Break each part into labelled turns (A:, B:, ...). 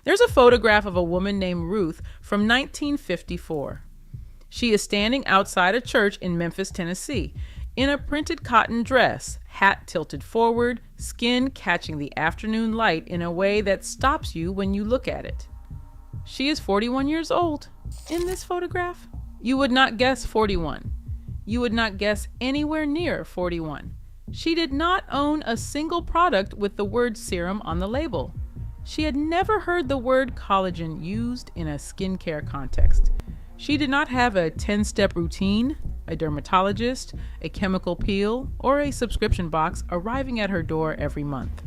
A: There's a photograph of a woman named Ruth from 1954. She is standing outside a church in Memphis, Tennessee, in a printed cotton dress, hat tilted forward, skin catching the afternoon light in a way that stops you when you look at it. She is 41 years old in this photograph. You would not guess 41. You would not guess anywhere near 41. She did not own a single product with the word serum on the label. She had never heard the word collagen used in a skincare context. She did not have a 10-step routine, a dermatologist, a chemical peel, or a subscription box arriving at her door every month.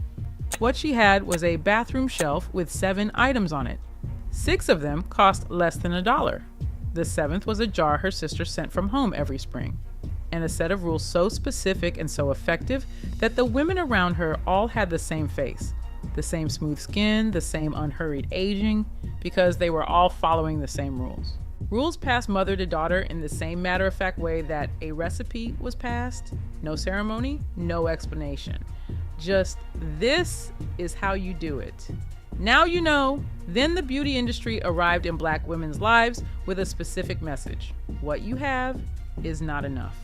A: What she had was a bathroom shelf with 7 items on it. 6 of them cost less than $1. The 7th was a jar her sister sent from home every spring, and a set of rules so specific and so effective that the women around her all had the same face, the same smooth skin, the same unhurried aging, because they were all following the same rules. Rules passed mother to daughter in the same matter-of-fact way that a recipe was passed. No ceremony, no explanation. Just, this is how you do it. Now you know. Then the beauty industry arrived in Black women's lives with a specific message. What you have is not enough.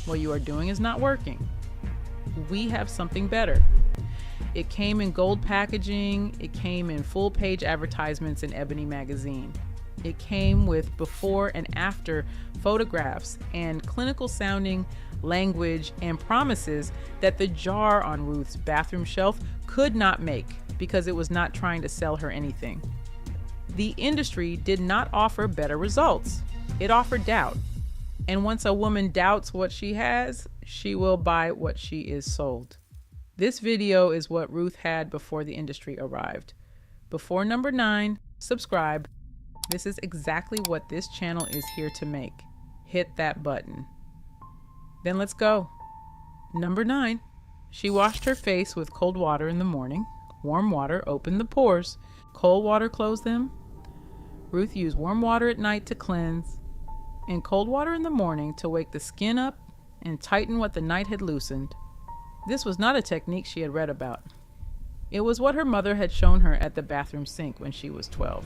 A: What you are doing is not working. We have something better. It came in gold packaging. It came in full-page advertisements in Ebony magazine. It came with before and after photographs and clinical sounding language and promises that the jar on Ruth's bathroom shelf could not make because it was not trying to sell her anything. The industry did not offer better results. It offered doubt. And once a woman doubts what she has, she will buy what she is sold. This video is what Ruth had before the industry arrived. Before number 9, subscribe. This is exactly what this channel is here to make. Hit that button. Then let's go. Number 9, she washed her face with cold water in the morning. Warm water opened the pores. Cold water closed them. Ruth used warm water at night to cleanse, and cold water in the morning to wake the skin up and tighten what the night had loosened. This was not a technique she had read about. It was what her mother had shown her at the bathroom sink when she was 12.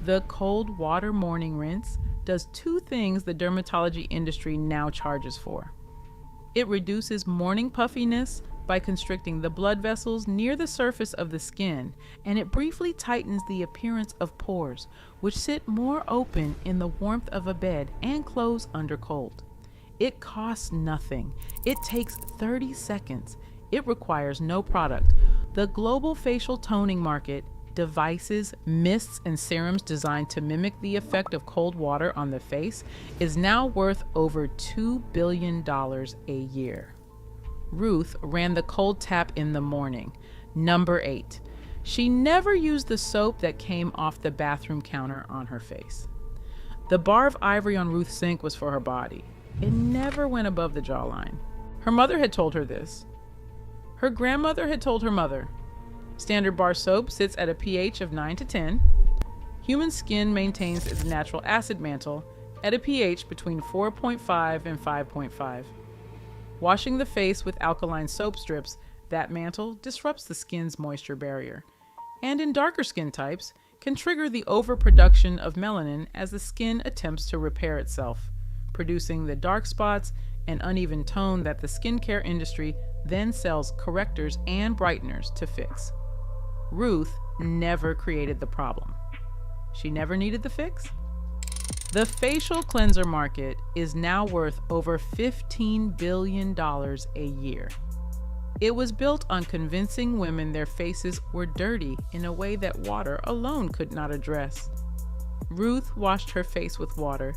A: The cold water morning rinse does 2 things the dermatology industry now charges for. It reduces morning puffiness by constricting the blood vessels near the surface of the skin, and it briefly tightens the appearance of pores, which sit more open in the warmth of a bed and close under cold. It costs nothing. It takes 30 seconds. It requires no product. The global facial toning market, devices, mists, and serums designed to mimic the effect of cold water on the face, is now worth over $2 billion a year. Ruth ran the cold tap in the morning. Number 8. She never used the soap that came off the bathroom counter on her face. The bar of ivory on Ruth's sink was for her body. It never went above the jawline. Her mother had told her this. Her grandmother had told her mother. Standard bar soap sits at a pH of 9 to 10. Human skin maintains its natural acid mantle at a pH between 4.5 and 5.5. Washing the face with alkaline soap strips, that mantle disrupts the skin's moisture barrier, and in darker skin types, can trigger the overproduction of melanin as the skin attempts to repair itself, producing the dark spots and uneven tone that the skincare industry then sells correctors and brighteners to fix. Ruth never created the problem. She never needed the fix. The facial cleanser market is now worth over $15 billion a year. It was built on convincing women their faces were dirty in a way that water alone could not address. Ruth washed her face with water.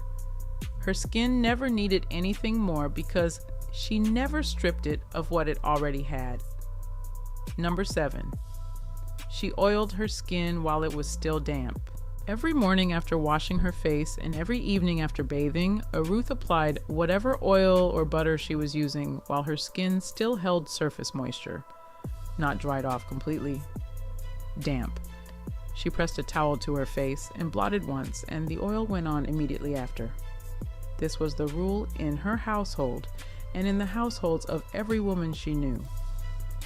A: Her skin never needed anything more because she never stripped it of what it already had. Number 7. She oiled her skin while it was still damp. Every morning after washing her face and every evening after bathing, Ruth applied whatever oil or butter she was using while her skin still held surface moisture, not dried off completely. Damp. She pressed a towel to her face and blotted once, and the oil went on immediately after. This was the rule in her household and in the households of every woman she knew.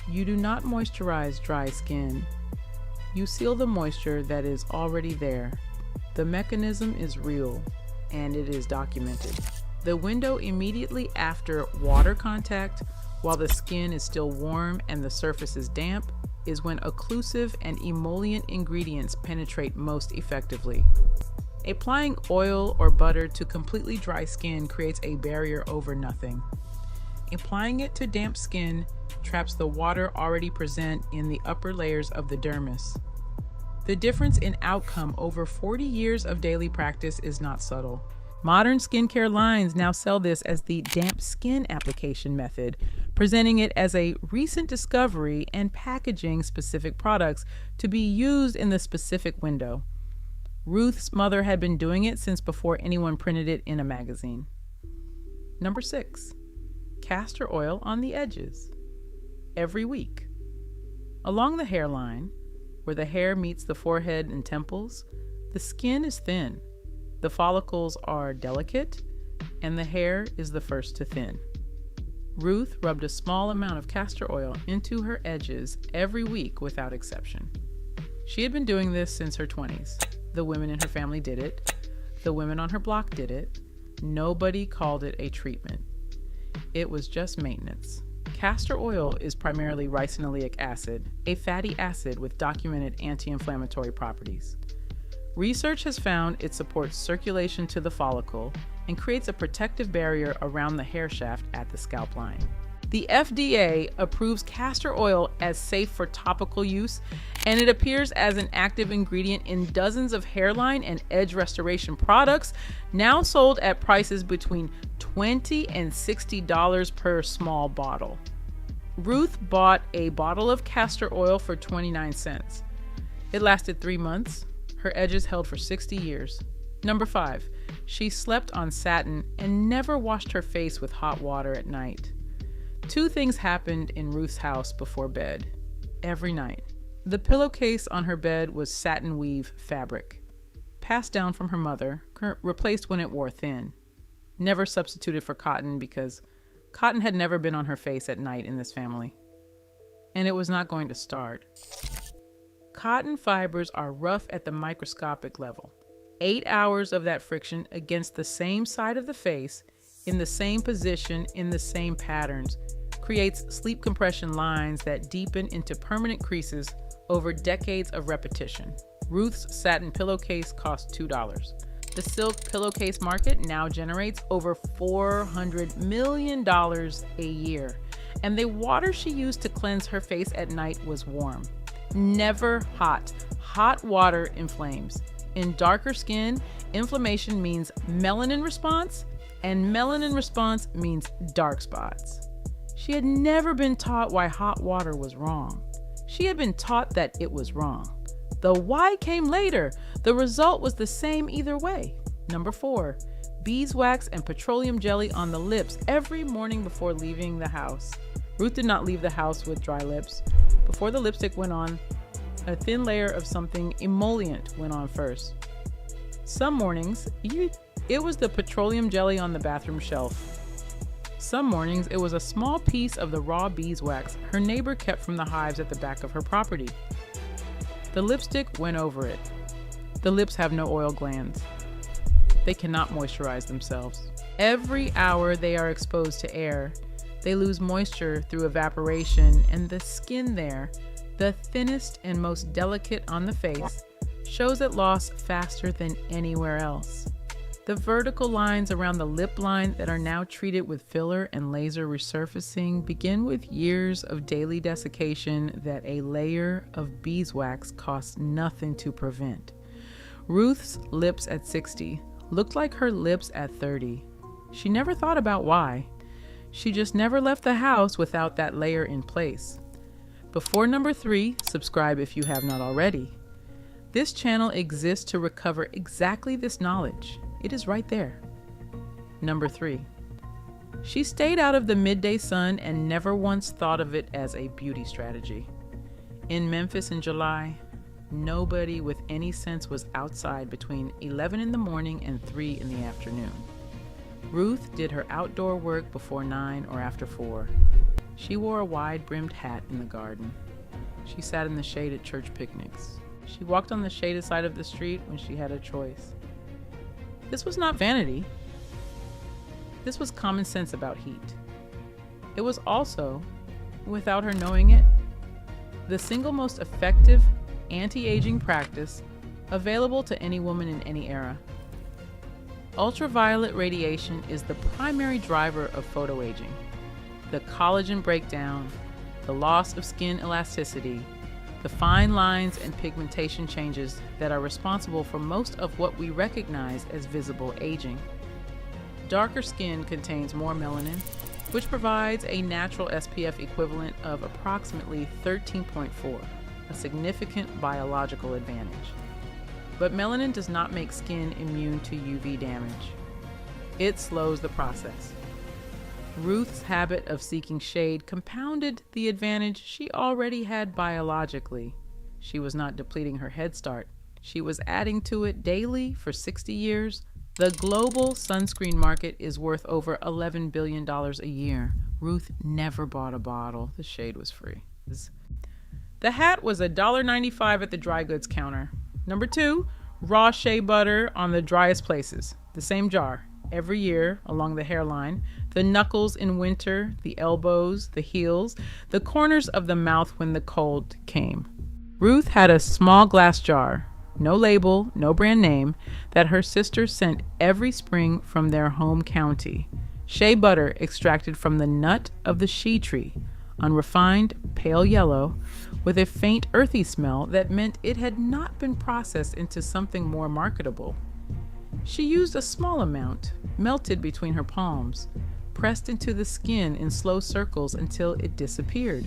A: You do not moisturize dry skin. You seal the moisture that is already there. The mechanism is real, and it is documented. The window immediately after water contact, while the skin is still warm and the surface is damp, is when occlusive and emollient ingredients penetrate most effectively. Applying oil or butter to completely dry skin creates a barrier over nothing. Applying it to damp skin traps the water already present in the upper layers of the dermis. The difference in outcome over 40 years of daily practice is not subtle. Modern skincare lines now sell this as the damp skin application method, presenting it as a recent discovery and packaging specific products to be used in the specific window. Ruth's mother had been doing it since before anyone printed it in a magazine. Number 6, castor oil on the edges. Every week. Along the hairline, where the hair meets the forehead and temples, the skin is thin. The follicles are delicate, and the hair is the first to thin. Ruth rubbed a small amount of castor oil into her edges every week without exception. She had been doing this since her 20s. The women in her family did it. The women on her block did it. Nobody called it a treatment. It was just maintenance. Castor oil is primarily ricinoleic acid, a fatty acid with documented anti-inflammatory properties. Research has found it supports circulation to the follicle and creates a protective barrier around the hair shaft at the scalp line. The FDA approves castor oil as safe for topical use, and it appears as an active ingredient in dozens of hairline and edge restoration products, now sold at prices between $20 and $60 per small bottle. Ruth bought a bottle of castor oil for 29 cents. It lasted 3 months. Her edges held for 60 years. Number 5, she slept on satin and never washed her face with hot water at night. 2 things happened in Ruth's house before bed, every night. The pillowcase on her bed was satin weave fabric, passed down from her mother, replaced when it wore thin. Never substituted for cotton because cotton had never been on her face at night in this family. And it was not going to start. Cotton fibers are rough at the microscopic level. 8 hours of that friction against the same side of the face, in the same position, in the same patterns, creates sleep compression lines that deepen into permanent creases over decades of repetition. Ruth's satin pillowcase cost $2. The silk pillowcase market now generates over $400 million a year, and the water she used to cleanse her face at night was warm. Never hot. Hot water inflames. In darker skin, inflammation means melanin response, and melanin response means dark spots. She had never been taught why hot water was wrong. She had been taught that it was wrong. The why came later. The result was the same either way. Number 4, beeswax and petroleum jelly on the lips every morning before leaving the house. Ruth did not leave the house with dry lips. Before the lipstick went on, a thin layer of something emollient went on first. Some mornings, it was the petroleum jelly on the bathroom shelf. Some mornings, it was a small piece of the raw beeswax her neighbor kept from the hives at the back of her property. The lipstick went over it. The lips have no oil glands. They cannot moisturize themselves. Every hour they are exposed to air, they lose moisture through evaporation, and the skin there, the thinnest and most delicate on the face, shows it loss faster than anywhere else. The vertical lines around the lip line that are now treated with filler and laser resurfacing begin with years of daily desiccation that a layer of beeswax costs nothing to prevent. Ruth's lips at 60 looked like her lips at 30. She never thought about why. She just never left the house without that layer in place. Before number 3, subscribe if you have not already. This channel exists to recover exactly this knowledge. It is right there. Number 3. She stayed out of the midday sun and never once thought of it as a beauty strategy. In Memphis in July, nobody with any sense was outside between 11 in the morning and 3 in the afternoon. Ruth did her outdoor work before 9 or after 4. She wore a wide-brimmed hat in the garden. She sat in the shade at church picnics. She walked on the shaded side of the street when she had a choice. This was not vanity. This was common sense about heat. It was also, without her knowing it, the single most effective anti-aging practice available to any woman in any era. Ultraviolet radiation is the primary driver of photoaging. The collagen breakdown, the loss of skin elasticity, the fine lines and pigmentation changes that are responsible for most of what we recognize as visible aging. Darker skin contains more melanin, which provides a natural SPF equivalent of approximately 13.4, a significant biological advantage. But melanin does not make skin immune to UV damage. It slows the process. Ruth's habit of seeking shade compounded the advantage she already had biologically. She was not depleting her head start. She was adding to it daily for 60 years. The global sunscreen market is worth over $11 billion a year. Ruth never bought a bottle. The shade was free. The hat was $1.95 at the dry goods counter. Number 2, raw shea butter on the driest places. The same jar every year along the hairline, the knuckles in winter, the elbows, the heels, the corners of the mouth when the cold came. Ruth had a small glass jar, no label, no brand name, that her sister sent every spring from their home county. Shea butter extracted from the nut of the shea tree, unrefined, pale yellow, with a faint earthy smell that meant it had not been processed into something more marketable. She used a small amount, melted between her palms, pressed into the skin in slow circles until it disappeared.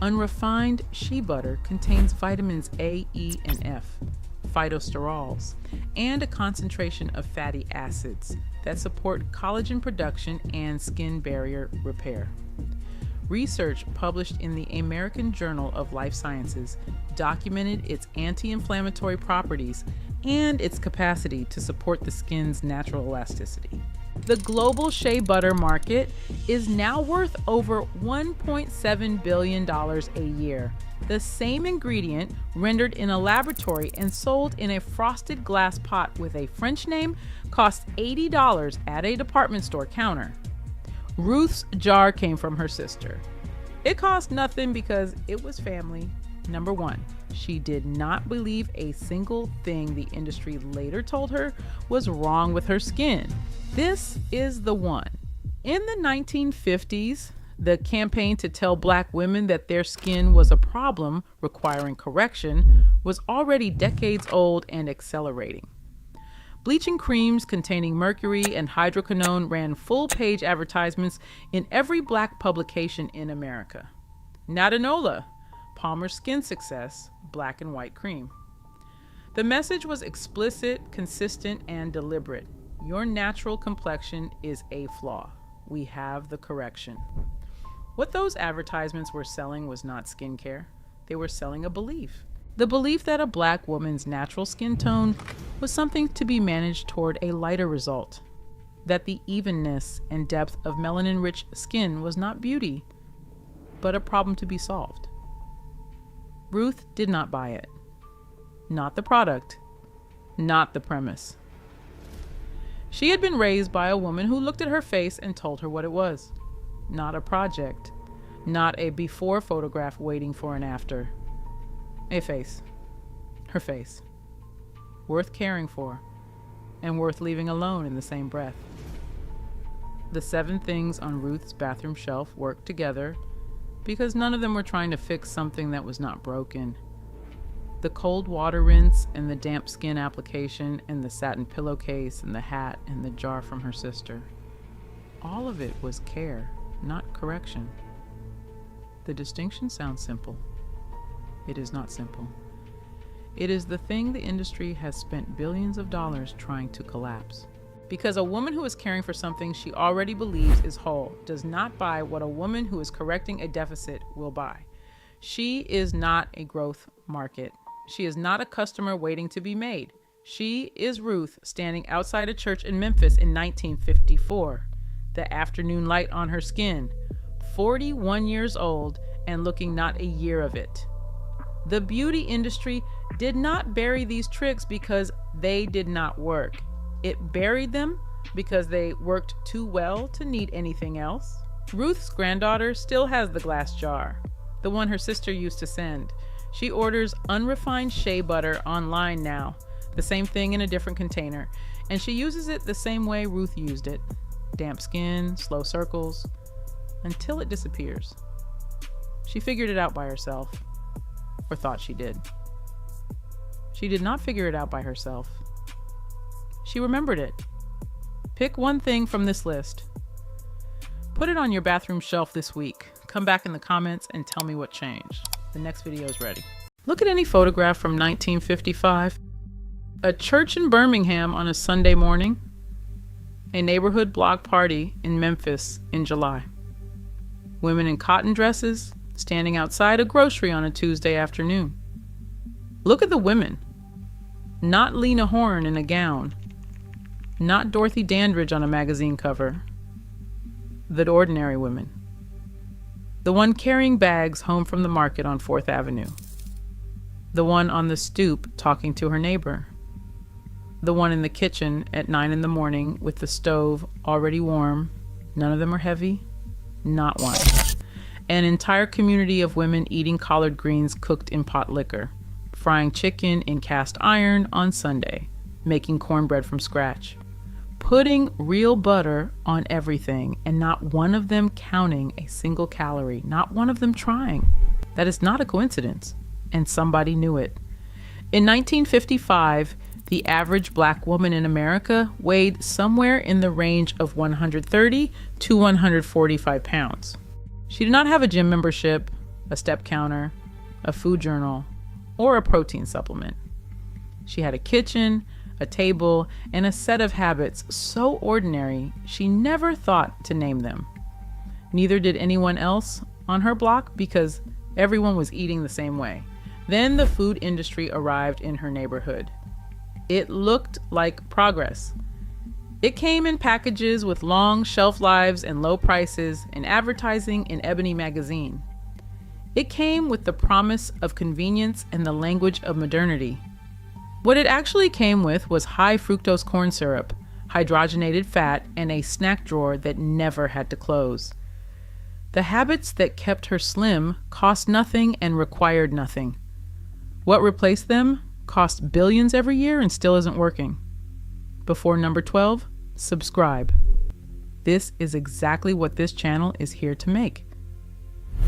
A: Unrefined shea butter contains vitamins A, E, and F, phytosterols, and a concentration of fatty acids that support collagen production and skin barrier repair. Research published in the American Journal of Life Sciences documented its anti-inflammatory properties and its capacity to support the skin's natural elasticity. The global shea butter market is now worth over $1.7 billion a year. The same ingredient, rendered in a laboratory and sold in a frosted glass pot with a French name, costs $80 at a department store counter. Ruth's jar came from her sister. It cost nothing because it was family. Number 1, she did not believe a single thing the industry later told her was wrong with her skin. This is the one. In the 1950s, the campaign to tell Black women that their skin was a problem requiring correction was already decades old and accelerating. Bleaching creams containing mercury and hydroquinone ran full-page advertisements in every Black publication in America. Natanola, Palmer's Skin Success, black and white cream. The message was explicit, consistent, and deliberate. Your natural complexion is a flaw. We have the correction. What those advertisements were selling was not skincare. They were selling a belief. The belief that a Black woman's natural skin tone was something to be managed toward a lighter result. That the evenness and depth of melanin-rich skin was not beauty, but a problem to be solved. Ruth did not buy it. Not the product, not the premise. She had been raised by a woman who looked at her face and told her what it was. Not a project, not a before photograph waiting for an after. A face. Her face. Worth caring for, and worth leaving alone in the same breath. The 7 things on Ruth's bathroom shelf worked together because none of them were trying to fix something that was not broken. The cold water rinse and the damp skin application and the satin pillowcase and the hat and the jar from her sister. All of it was care, not correction. The distinction sounds simple. It is not simple. It is the thing the industry has spent billions of dollars trying to collapse. Because a woman who is caring for something she already believes is whole does not buy what a woman who is correcting a deficit will buy. She is not a growth market. She is not a customer waiting to be made. She is Ruth standing outside a church in Memphis in 1954, the afternoon light on her skin, 41 years old and looking not a year of it. The beauty industry did not bury these tricks because they did not work. It buried them because they worked too well to need anything else. Ruth's granddaughter still has the glass jar, the one her sister used to send. She orders unrefined shea butter online now, the same thing in a different container, and she uses it the same way Ruth used it. Damp skin, slow circles, until it disappears. She figured it out by herself, or thought she did. She did not figure it out by herself. She remembered it. Pick one thing from this list. Put it on your bathroom shelf this week. Come back in the comments and tell me what changed. The next video is ready. Look at any photograph from 1955. A church in Birmingham on a Sunday morning. A neighborhood block party in Memphis in July. Women in cotton dresses standing outside a grocery on a Tuesday afternoon. Look at the women. Not Lena Horne in a gown. Not Dorothy Dandridge on a magazine cover. The ordinary women. The one carrying bags home from the market on 4th Avenue. The one on the stoop talking to her neighbor. The one in the kitchen at 9 in the morning with the stove already warm. None of them are heavy. Not one. An entire community of women eating collard greens cooked in pot liquor, frying chicken in cast iron on Sunday, making cornbread from scratch, putting real butter on everything, and not one of them counting a single calorie, not one of them trying. That is not a coincidence, and somebody knew it. In 1955, the average black woman in America weighed somewhere in the range of 130 to 145 pounds. She did not have a gym membership, a step counter, a food journal, or a protein supplement. She had a kitchen, a table, and a set of habits so ordinary she never thought to name them. Neither did anyone else on her block because everyone was eating the same way. Then the food industry arrived in her neighborhood. It looked like progress. It came in packages with long shelf lives and low prices and advertising in Ebony magazine. It came with the promise of convenience and the language of modernity. What it actually came with was high fructose corn syrup, hydrogenated fat, and a snack drawer that never had to close. The habits that kept her slim cost nothing and required nothing. What replaced them cost billions every year and still isn't working. Before number 12, subscribe. This is exactly what this channel is here to make.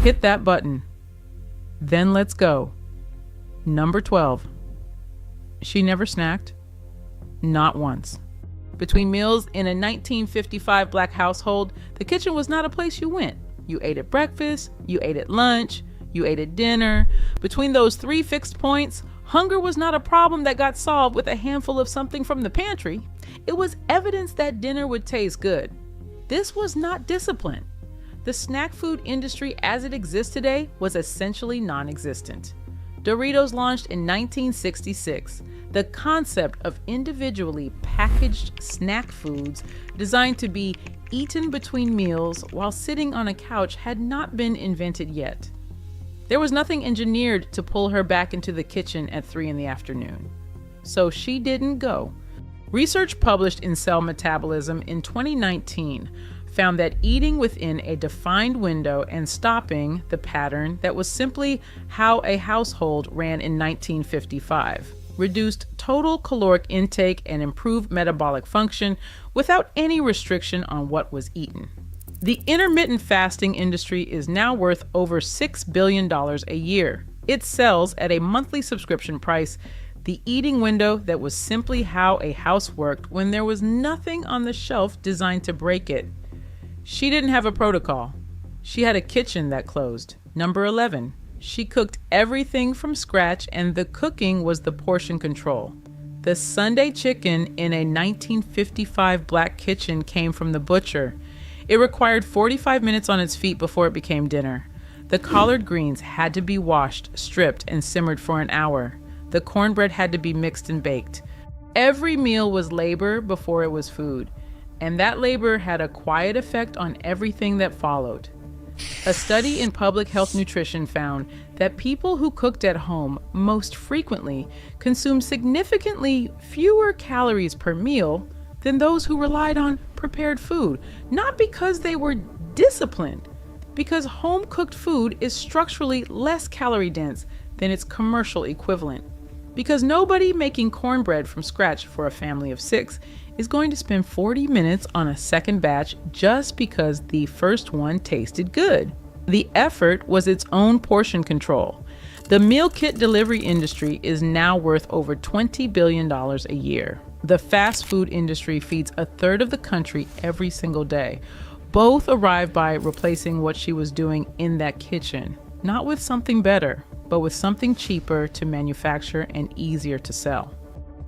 A: Hit that button. Then let's go. Number 12. She never snacked. Not once. Between meals in a 1955 black household, the kitchen was not a place you went. You ate at breakfast, you ate at lunch, you ate at dinner. Between those 3 fixed points, hunger was not a problem that got solved with a handful of something from the pantry. It was evidence that dinner would taste good. This was not discipline. The snack food industry as it exists today was essentially non-existent. Doritos launched in 1966. The concept of individually packaged snack foods designed to be eaten between meals while sitting on a couch had not been invented yet. There was nothing engineered to pull her back into the kitchen at 3 in the afternoon. So she didn't go. Research published in Cell Metabolism in 2019 found that eating within a defined window and stopping the pattern that was simply how a household ran in 1955 reduced total caloric intake and improved metabolic function without any restriction on what was eaten. The intermittent fasting industry is now worth over $6 billion a year. It sells at a monthly subscription price the eating window that was simply how a house worked when there was nothing on the shelf designed to break it. She didn't have a protocol. She had a kitchen that closed. Number 11. She cooked everything from scratch, and the cooking was the portion control. The Sunday chicken in a 1955 black kitchen came from the butcher. It required 45 minutes on its feet before it became dinner. The collard greens had to be washed, stripped, and simmered for an hour. The cornbread had to be mixed and baked. Every meal was labor before it was food, and that labor had a quiet effect on everything that followed. A study in public health nutrition found that people who cooked at home most frequently consumed significantly fewer calories per meal than those who relied on prepared food, not because they were disciplined, because home-cooked food is structurally less calorie dense than its commercial equivalent. Because nobody making cornbread from scratch for a family of 6 is going to spend 40 minutes on a second batch just because the first one tasted good. The effort was its own portion control. The meal kit delivery industry is now worth over $20 billion a year. The fast food industry feeds a third of the country every single day. Both arrived by replacing what she was doing in that kitchen, not with something better, but with something cheaper to manufacture and easier to sell.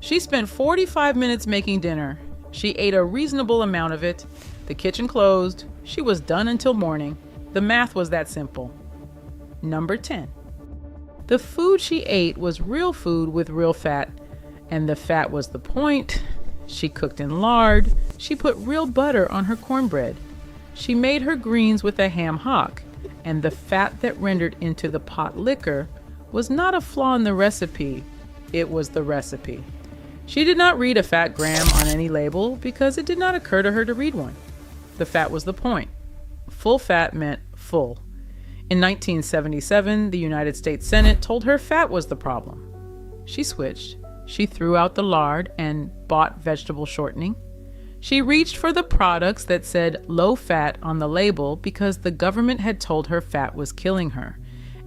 A: She spent 45 minutes making dinner. She ate a reasonable amount of it. The kitchen closed. She was done until morning. The math was that simple. Number 10. The food she ate was real food with real fat, and the fat was the point. She cooked in lard. She put real butter on her cornbread. She made her greens with a ham hock, and the fat that rendered into the pot liquor was not a flaw in the recipe, it was the recipe. She did not read a fat gram on any label because it did not occur to her to read one. The fat was the point. Full fat meant full. In 1977, the United States Senate told her fat was the problem. She switched. She threw out the lard and bought vegetable shortening. She reached for the products that said low fat on the label because the government had told her fat was killing her,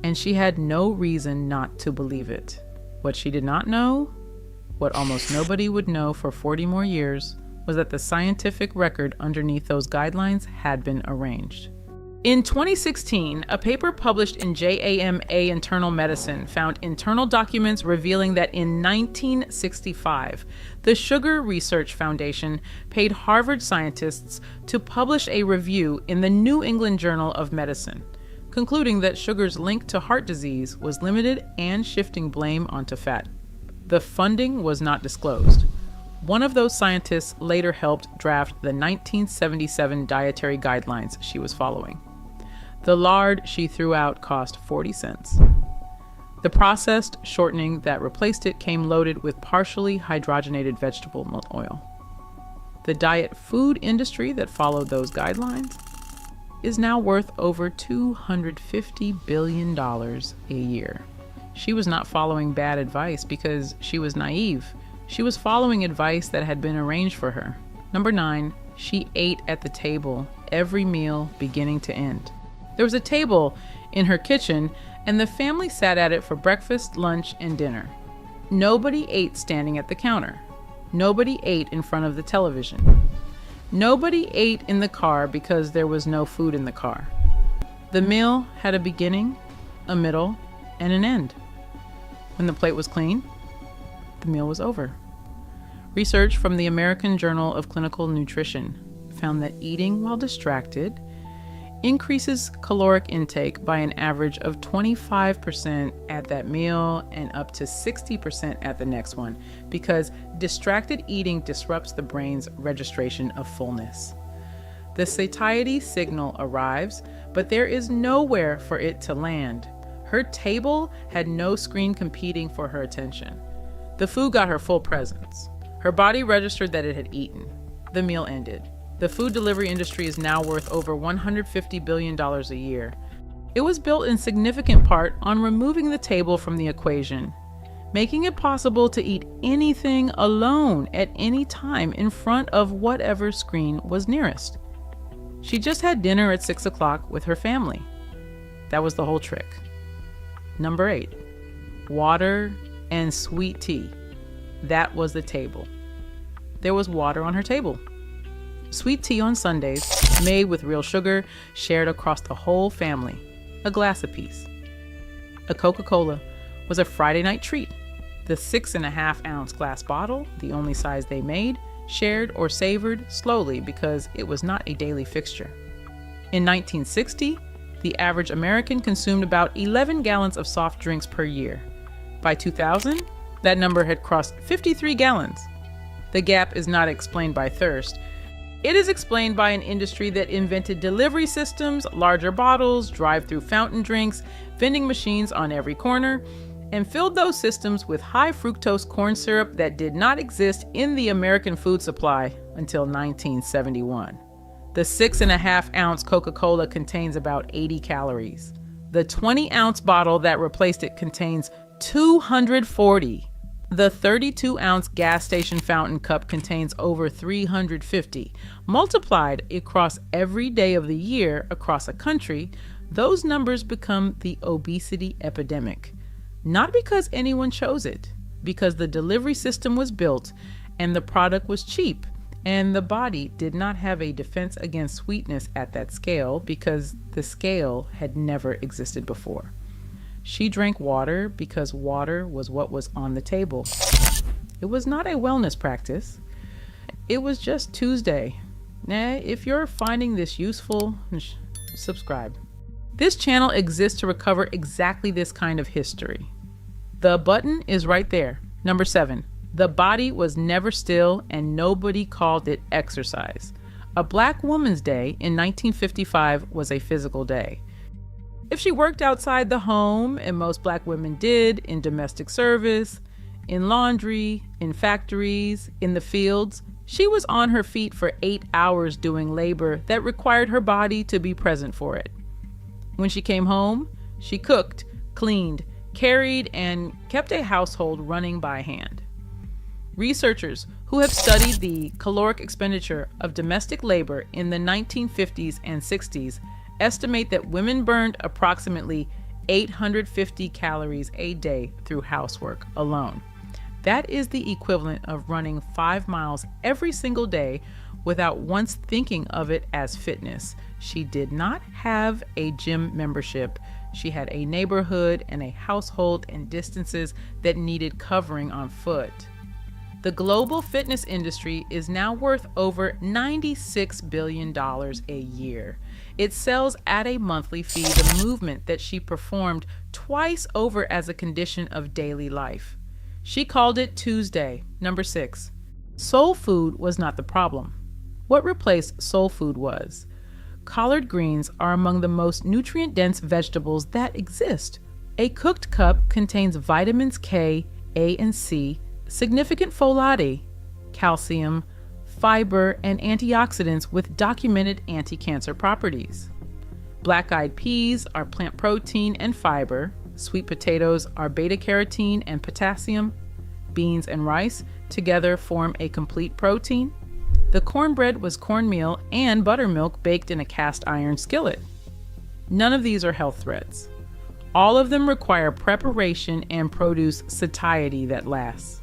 A: and she had no reason not to believe it. What she did not know, what almost nobody would know for 40 more years, was that the scientific record underneath those guidelines had been arranged. In 2016, a paper published in JAMA Internal Medicine found internal documents revealing that in 1965, the Sugar Research Foundation paid Harvard scientists to publish a review in the New England Journal of Medicine, concluding that sugar's link to heart disease was limited and shifting blame onto fat. The funding was not disclosed. One of those scientists later helped draft the 1977 dietary guidelines she was following. The lard she threw out cost 40 cents. The processed shortening that replaced it came loaded with partially hydrogenated vegetable oil. The diet food industry that followed those guidelines is now worth over $250 billion a year. She was not following bad advice because she was naive. She was following advice that had been arranged for her. Number 9, she ate at the table every meal beginning to end. There was a table in her kitchen, and the family sat at it for breakfast, lunch, and dinner. Nobody ate standing at the counter. Nobody ate in front of the television. Nobody ate in the car because there was no food in the car. The meal had a beginning, a middle, and an end. When the plate was clean, the meal was over. Research from the American Journal of Clinical Nutrition found that eating while distracted increases caloric intake by an average of 25% at that meal and up to 60% at the next one, because distracted eating disrupts the brain's registration of fullness. The satiety signal arrives, but there is nowhere for it to land. Her table had no screen competing for her attention. The food got her full presence. Her body registered that it had eaten. The meal ended. The food delivery industry is now worth over $150 billion a year. It was built in significant part on removing the table from the equation, making it possible to eat anything alone at any time in front of whatever screen was nearest. She just had dinner at 6 o'clock with her family. That was the whole trick. Number 8, water and sweet tea. That was the table. There was water on her table. Sweet tea on Sundays, made with real sugar, shared across the whole family, a glass apiece. A Coca-Cola was a Friday night treat. The 6.5-ounce glass bottle, the only size they made, shared or savored slowly because it was not a daily fixture. In 1960, the average American consumed about 11 gallons of soft drinks per year. By 2000, that number had crossed 53 gallons. The gap is not explained by thirst. It is explained by an industry that invented delivery systems, larger bottles, drive-through fountain drinks, vending machines on every corner, and filled those systems with high fructose corn syrup that did not exist in the American food supply until 1971. The 6.5-ounce Coca-Cola contains about 80 calories. The 20-ounce bottle that replaced it contains 240. The 32-ounce gas station fountain cup contains over 350. Multiplied across every day of the year across a country, those numbers become the obesity epidemic. Not because anyone chose it, because the delivery system was built and the product was cheap, and the body did not have a defense against sweetness at that scale because the scale had never existed before. She drank water because water was what was on the table. It was not a wellness practice. It was just Tuesday. If you're finding this useful, subscribe. This channel exists to recover exactly this kind of history. The button is right there. Number 7. The body was never still and nobody called it exercise. A Black Woman's Day in 1955 was a physical day. If she worked outside the home, and most Black women did, in domestic service, in laundry, in factories, in the fields, she was on her feet for 8 hours doing labor that required her body to be present for it. When she came home, she cooked, cleaned, carried, and kept a household running by hand. Researchers who have studied the caloric expenditure of domestic labor in the 1950s and 60s estimate that women burned approximately 850 calories a day through housework alone. That is the equivalent of running 5 miles every single day without once thinking of it as fitness. She did not have a gym membership. She had a neighborhood and a household and distances that needed covering on foot. The global fitness industry is now worth over $96 billion a year. It sells at a monthly fee the movement that she performed twice over as a condition of daily life. She called it Tuesday. Number 6. Soul food was not the problem. What replaced soul food was collard greens are among the most nutrient-dense vegetables that exist. A cooked cup contains vitamins K, A, and C, significant folate, calcium, fiber, and antioxidants with documented anti-cancer properties. Black-eyed peas are plant protein and fiber. Sweet potatoes are beta-carotene and potassium. Beans and rice together form a complete protein. The cornbread was cornmeal and buttermilk baked in a cast iron skillet. None of these are health threats. All of them require preparation and produce satiety that lasts.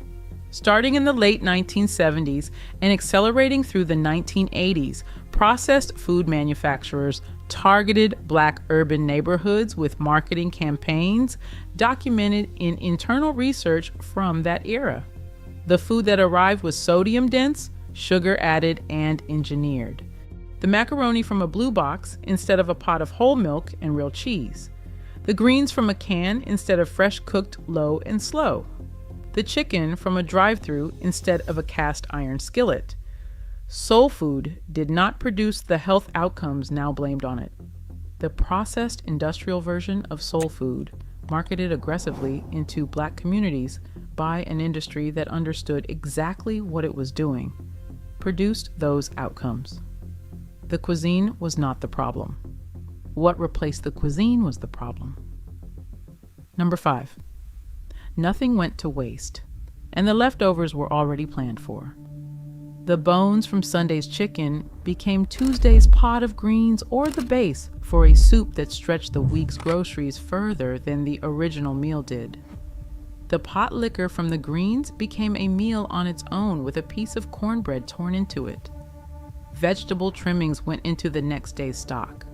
A: Starting in the late 1970s and accelerating through the 1980s, processed food manufacturers targeted Black urban neighborhoods with marketing campaigns documented in internal research from that era. The food that arrived was sodium-dense, sugar-added, and engineered. The macaroni from a blue box instead of a pot of whole milk and real cheese. The greens from a can instead of fresh cooked low and slow. The chicken from a drive-through instead of a cast iron skillet. Soul food did not produce the health outcomes now blamed on it. The processed industrial version of soul food, marketed aggressively into Black communities by an industry that understood exactly what it was doing, produced those outcomes. The cuisine was not the problem. What replaced the cuisine was the problem. Number 5. Nothing went to waste, and the leftovers were already planned for. The bones from Sunday's chicken became Tuesday's pot of greens or the base for a soup that stretched the week's groceries further than the original meal did. The pot liquor from the greens became a meal on its own with a piece of cornbread torn into it. Vegetable trimmings went into the next day's stock.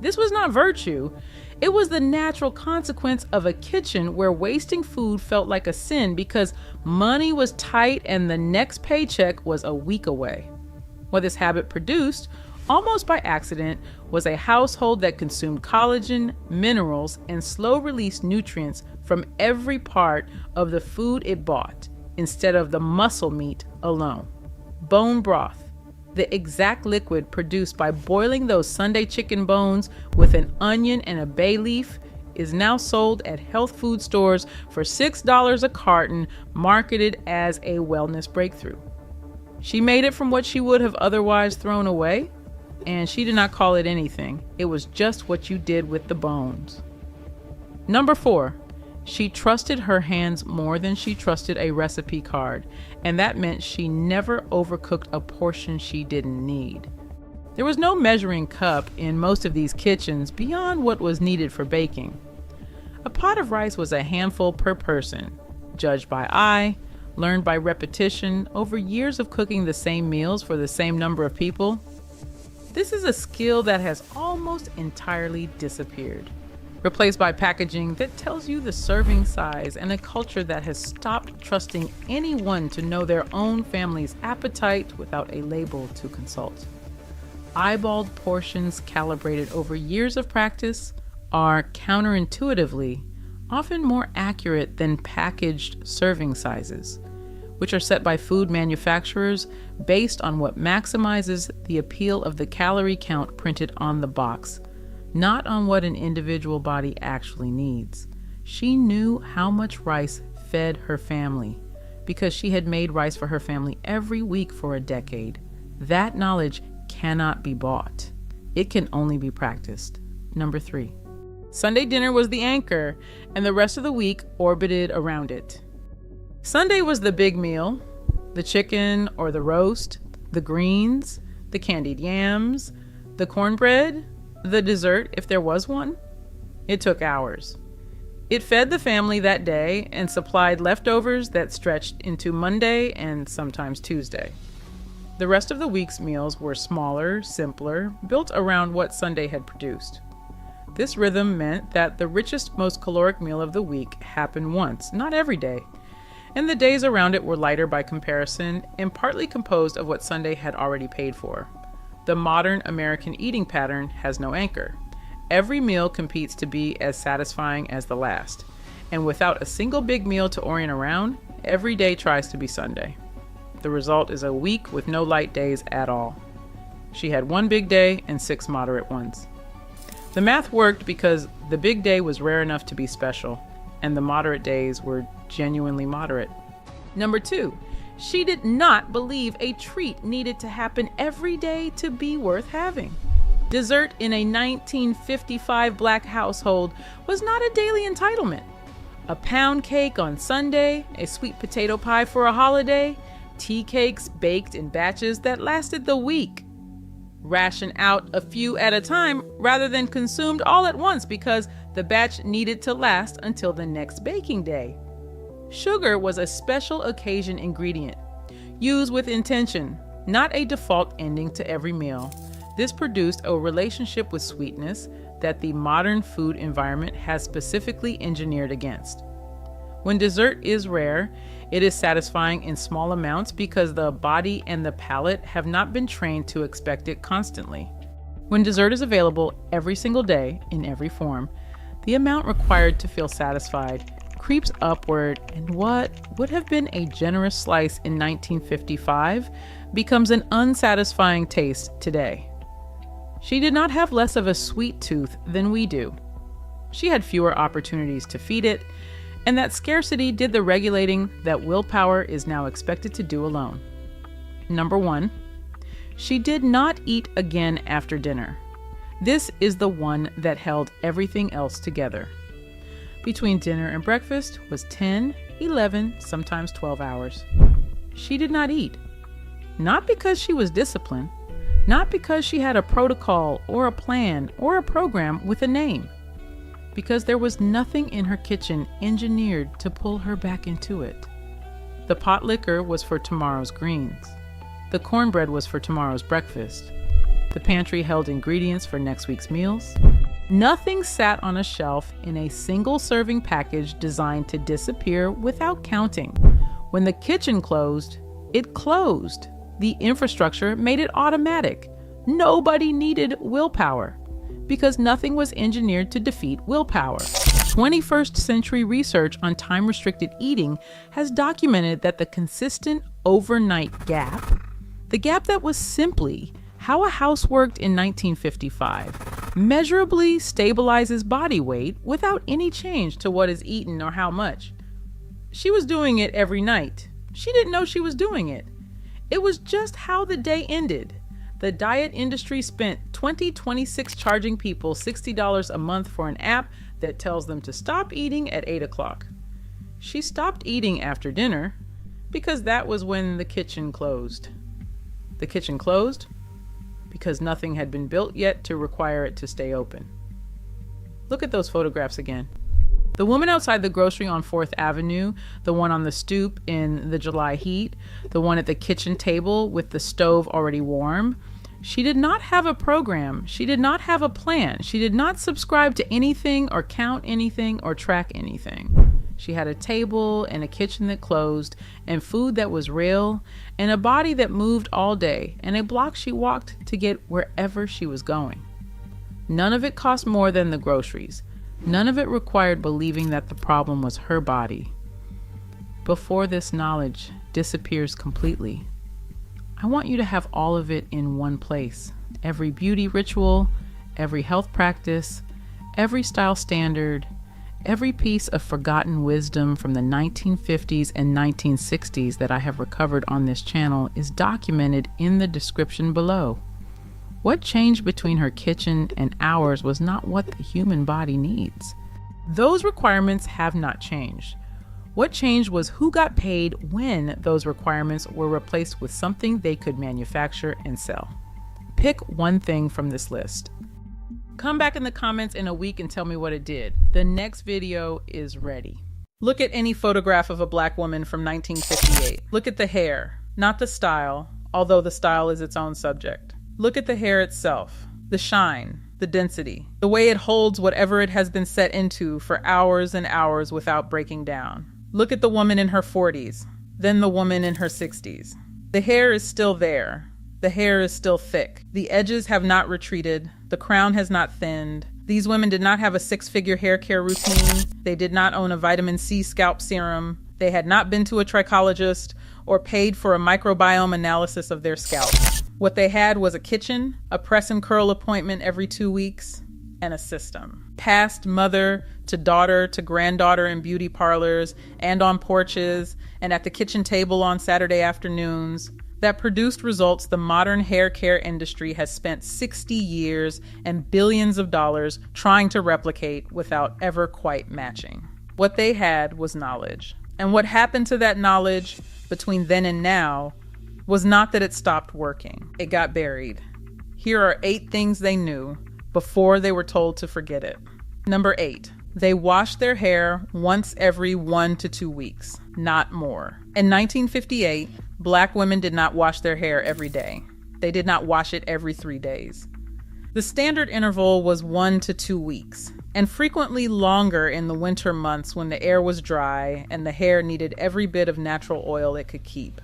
A: This was not virtue. It was the natural consequence of a kitchen where wasting food felt like a sin because money was tight and the next paycheck was a week away. What this habit produced, almost by accident, was a household that consumed collagen, minerals, and slow-release nutrients from every part of the food it bought instead of the muscle meat alone. Bone broth, The exact liquid produced by boiling those Sunday chicken bones with an onion and a bay leaf is now sold at health food stores for $6 a carton, marketed as a wellness breakthrough. She made it from what she would have otherwise thrown away, and she did not call it anything. It was just what you did with the bones. Number 4, she trusted her hands more than she trusted a recipe card, and that meant she never overcooked a portion she didn't need. There was no measuring cup in most of these kitchens beyond what was needed for baking. A pot of rice was a handful per person, judged by eye, learned by repetition over years of cooking the same meals for the same number of people. This is a skill that has almost entirely disappeared, replaced by packaging that tells you the serving size and a culture that has stopped trusting anyone to know their own family's appetite without a label to consult. Eyeballed portions calibrated over years of practice are counterintuitively often more accurate than packaged serving sizes, which are set by food manufacturers based on what maximizes the appeal of the calorie count printed on the box, not on what an individual body actually needs. She knew how much rice fed her family because she had made rice for her family every week for a decade. That knowledge cannot be bought. It can only be practiced. Number 3. Sunday dinner was the anchor, and the rest of the week orbited around it. Sunday was the big meal, the chicken or the roast, the greens, the candied yams, the cornbread, the dessert if there was one. It took hours. It fed the family that day and supplied leftovers that stretched into Monday and sometimes Tuesday. The rest of the week's meals were smaller, simpler, built around what Sunday had produced. This rhythm meant that the richest, most caloric meal of the week happened once, not every day, and the days around it were lighter by comparison and partly composed of what Sunday had already paid for. The modern American eating pattern has no anchor. Every meal competes to be as satisfying as the last, and without a single big meal to orient around, every day tries to be Sunday. The result is a week with no light days at all. She had one big day and 6 moderate ones. The math worked because the big day was rare enough to be special, and the moderate days were genuinely moderate. Number 2, she did not believe a treat needed to happen every day to be worth having. Dessert in a 1955 Black household was not a daily entitlement. A pound cake on Sunday, a sweet potato pie for a holiday, tea cakes baked in batches that lasted the week. Ration out a few at a time rather than consumed all at once because the batch needed to last until the next baking day. Sugar was a special occasion ingredient, used with intention, not a default ending to every meal. This produced a relationship with sweetness that the modern food environment has specifically engineered against. When dessert is rare, it is satisfying in small amounts because the body and the palate have not been trained to expect it constantly. When dessert is available every single day in every form, the amount required to feel satisfied creeps upward, and what would have been a generous slice in 1955 becomes an unsatisfying taste today. She did not have less of a sweet tooth than we do. She had fewer opportunities to feed it, and that scarcity did the regulating that willpower is now expected to do alone. Number 1, she did not eat again after dinner. This is the one that held everything else together. Between dinner and breakfast was 10, 11, sometimes 12 hours. She did not eat. Not because she was disciplined, not because she had a protocol or a plan or a program with a name, because there was nothing in her kitchen engineered to pull her back into it. The pot liquor was for tomorrow's greens. The cornbread was for tomorrow's breakfast. The pantry held ingredients for next week's meals. Nothing sat on a shelf in a single serving package designed to disappear without counting. When the kitchen closed, it closed. The infrastructure made it automatic. Nobody needed willpower, because nothing was engineered to defeat willpower. 21st century research on time-restricted eating has documented that the consistent overnight gap, The gap that was simply how a house worked in 1955 measurably stabilizes body weight without any change to what is eaten or how much. She was doing it every night. She didn't know she was doing it. It was just how the day ended. The diet industry spent 2026 charging people $60 a month for an app that tells them to stop eating at 8 o'clock. She stopped eating after dinner because that was when the kitchen closed. The kitchen closed because nothing had been built yet to require it to stay open. Look at those photographs again. The woman outside the grocery on 4th Avenue, the one on the stoop in the July heat, the one at the kitchen table with the stove already warm. She did not have a program. She did not have a plan. She did not subscribe to anything or count anything or track anything. She had a table and a kitchen that closed and food that was real and a body that moved all day and a block she walked to get wherever she was going. None of it cost more than the groceries. None of it required believing that the problem was her body. Before this knowledge disappears completely, I want you to have all of it in one place. Every beauty ritual, every health practice, every style standard, every piece of forgotten wisdom from the 1950s and 1960s that I have recovered on this channel is documented in the description below. What changed between her kitchen and ours was not what the human body needs. Those requirements have not changed. What changed was who got paid when those requirements were replaced with something they could manufacture and sell. Pick one thing from this list. Come back in the comments in a week and tell me what it did. The next video is ready. Look at any photograph of a Black woman from 1958. Look at the hair, not the style, although the style is its own subject. Look at the hair itself, the shine, the density, the way it holds whatever it has been set into for hours and hours without breaking down. Look at the woman in her 40s, then the woman in her 60s. The hair is still there. The hair is still thick. The edges have not retreated. The crown has not thinned. These women did not have a 6-figure hair care routine. They did not own a vitamin C scalp serum. They had not been to a trichologist or paid for a microbiome analysis of their scalp. What they had was a kitchen, a press and curl appointment every 2 weeks, and a system. Passed mother to daughter to granddaughter in beauty parlors and on porches and at the kitchen table on Saturday afternoons that produced results the modern hair care industry has spent 60 years and billions of dollars trying to replicate without ever quite matching. What they had was knowledge. And what happened to that knowledge between then and now was not that it stopped working. It got buried. Here are 8 things they knew before they were told to forget it. Number 8, they washed their hair once every 1 to 2 weeks, not more. In 1958, Black women did not wash their hair every day. They did not wash it every 3 days. The standard interval was 1 to 2 weeks, and frequently longer in the winter months when the air was dry and the hair needed every bit of natural oil it could keep.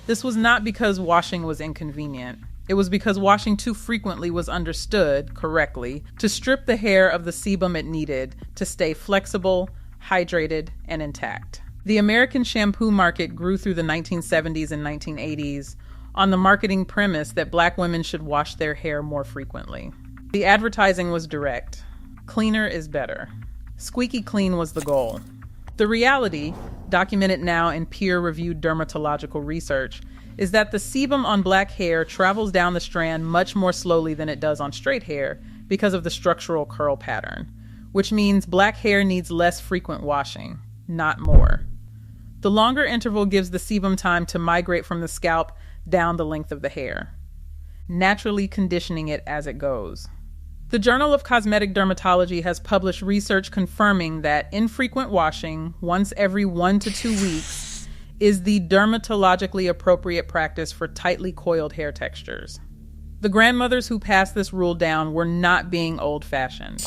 A: This was not because washing was inconvenient. It was because washing too frequently was understood, correctly, to strip the hair of the sebum it needed to stay flexible, hydrated, and intact. The American shampoo market grew through the 1970s and 1980s on the marketing premise that Black women should wash their hair more frequently. The advertising was direct. Cleaner is better. Squeaky clean was the goal. The reality, documented now in peer-reviewed dermatological research, is that the sebum on Black hair travels down the strand much more slowly than it does on straight hair because of the structural curl pattern, which means Black hair needs less frequent washing, not more. The longer interval gives the sebum time to migrate from the scalp down the length of the hair, naturally conditioning it as it goes. The Journal of Cosmetic Dermatology has published research confirming that infrequent washing, once every 1 to 2 weeks, is the dermatologically appropriate practice for tightly coiled hair textures. The grandmothers who passed this rule down were not being old-fashioned.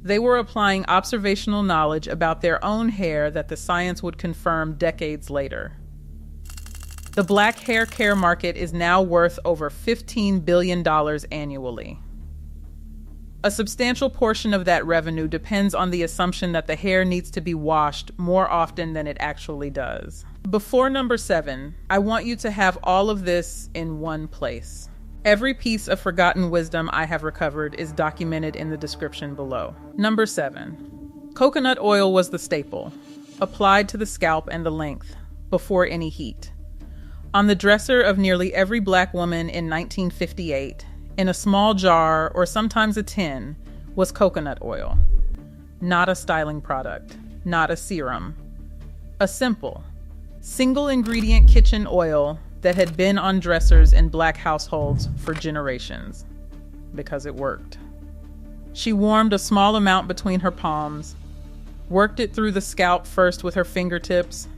A: They were applying observational knowledge about their own hair that the science would confirm decades later. The Black hair care market is now worth over $15 billion annually. A substantial portion of that revenue depends on the assumption that the hair needs to be washed more often than it actually does. Before number 7, I want you to have all of this in one place. Every piece of forgotten wisdom I have recovered is documented in the description below. Number 7. Coconut oil was the staple, applied to the scalp and the length, before any heat. On the dresser of nearly every Black woman in 1958, in a small jar or sometimes a tin, was coconut oil. Not a styling product, not a serum. A simple, single-ingredient kitchen oil that had been on dressers in Black households for generations, because it worked. She warmed a small amount between her palms, worked it through the scalp first with her fingertips,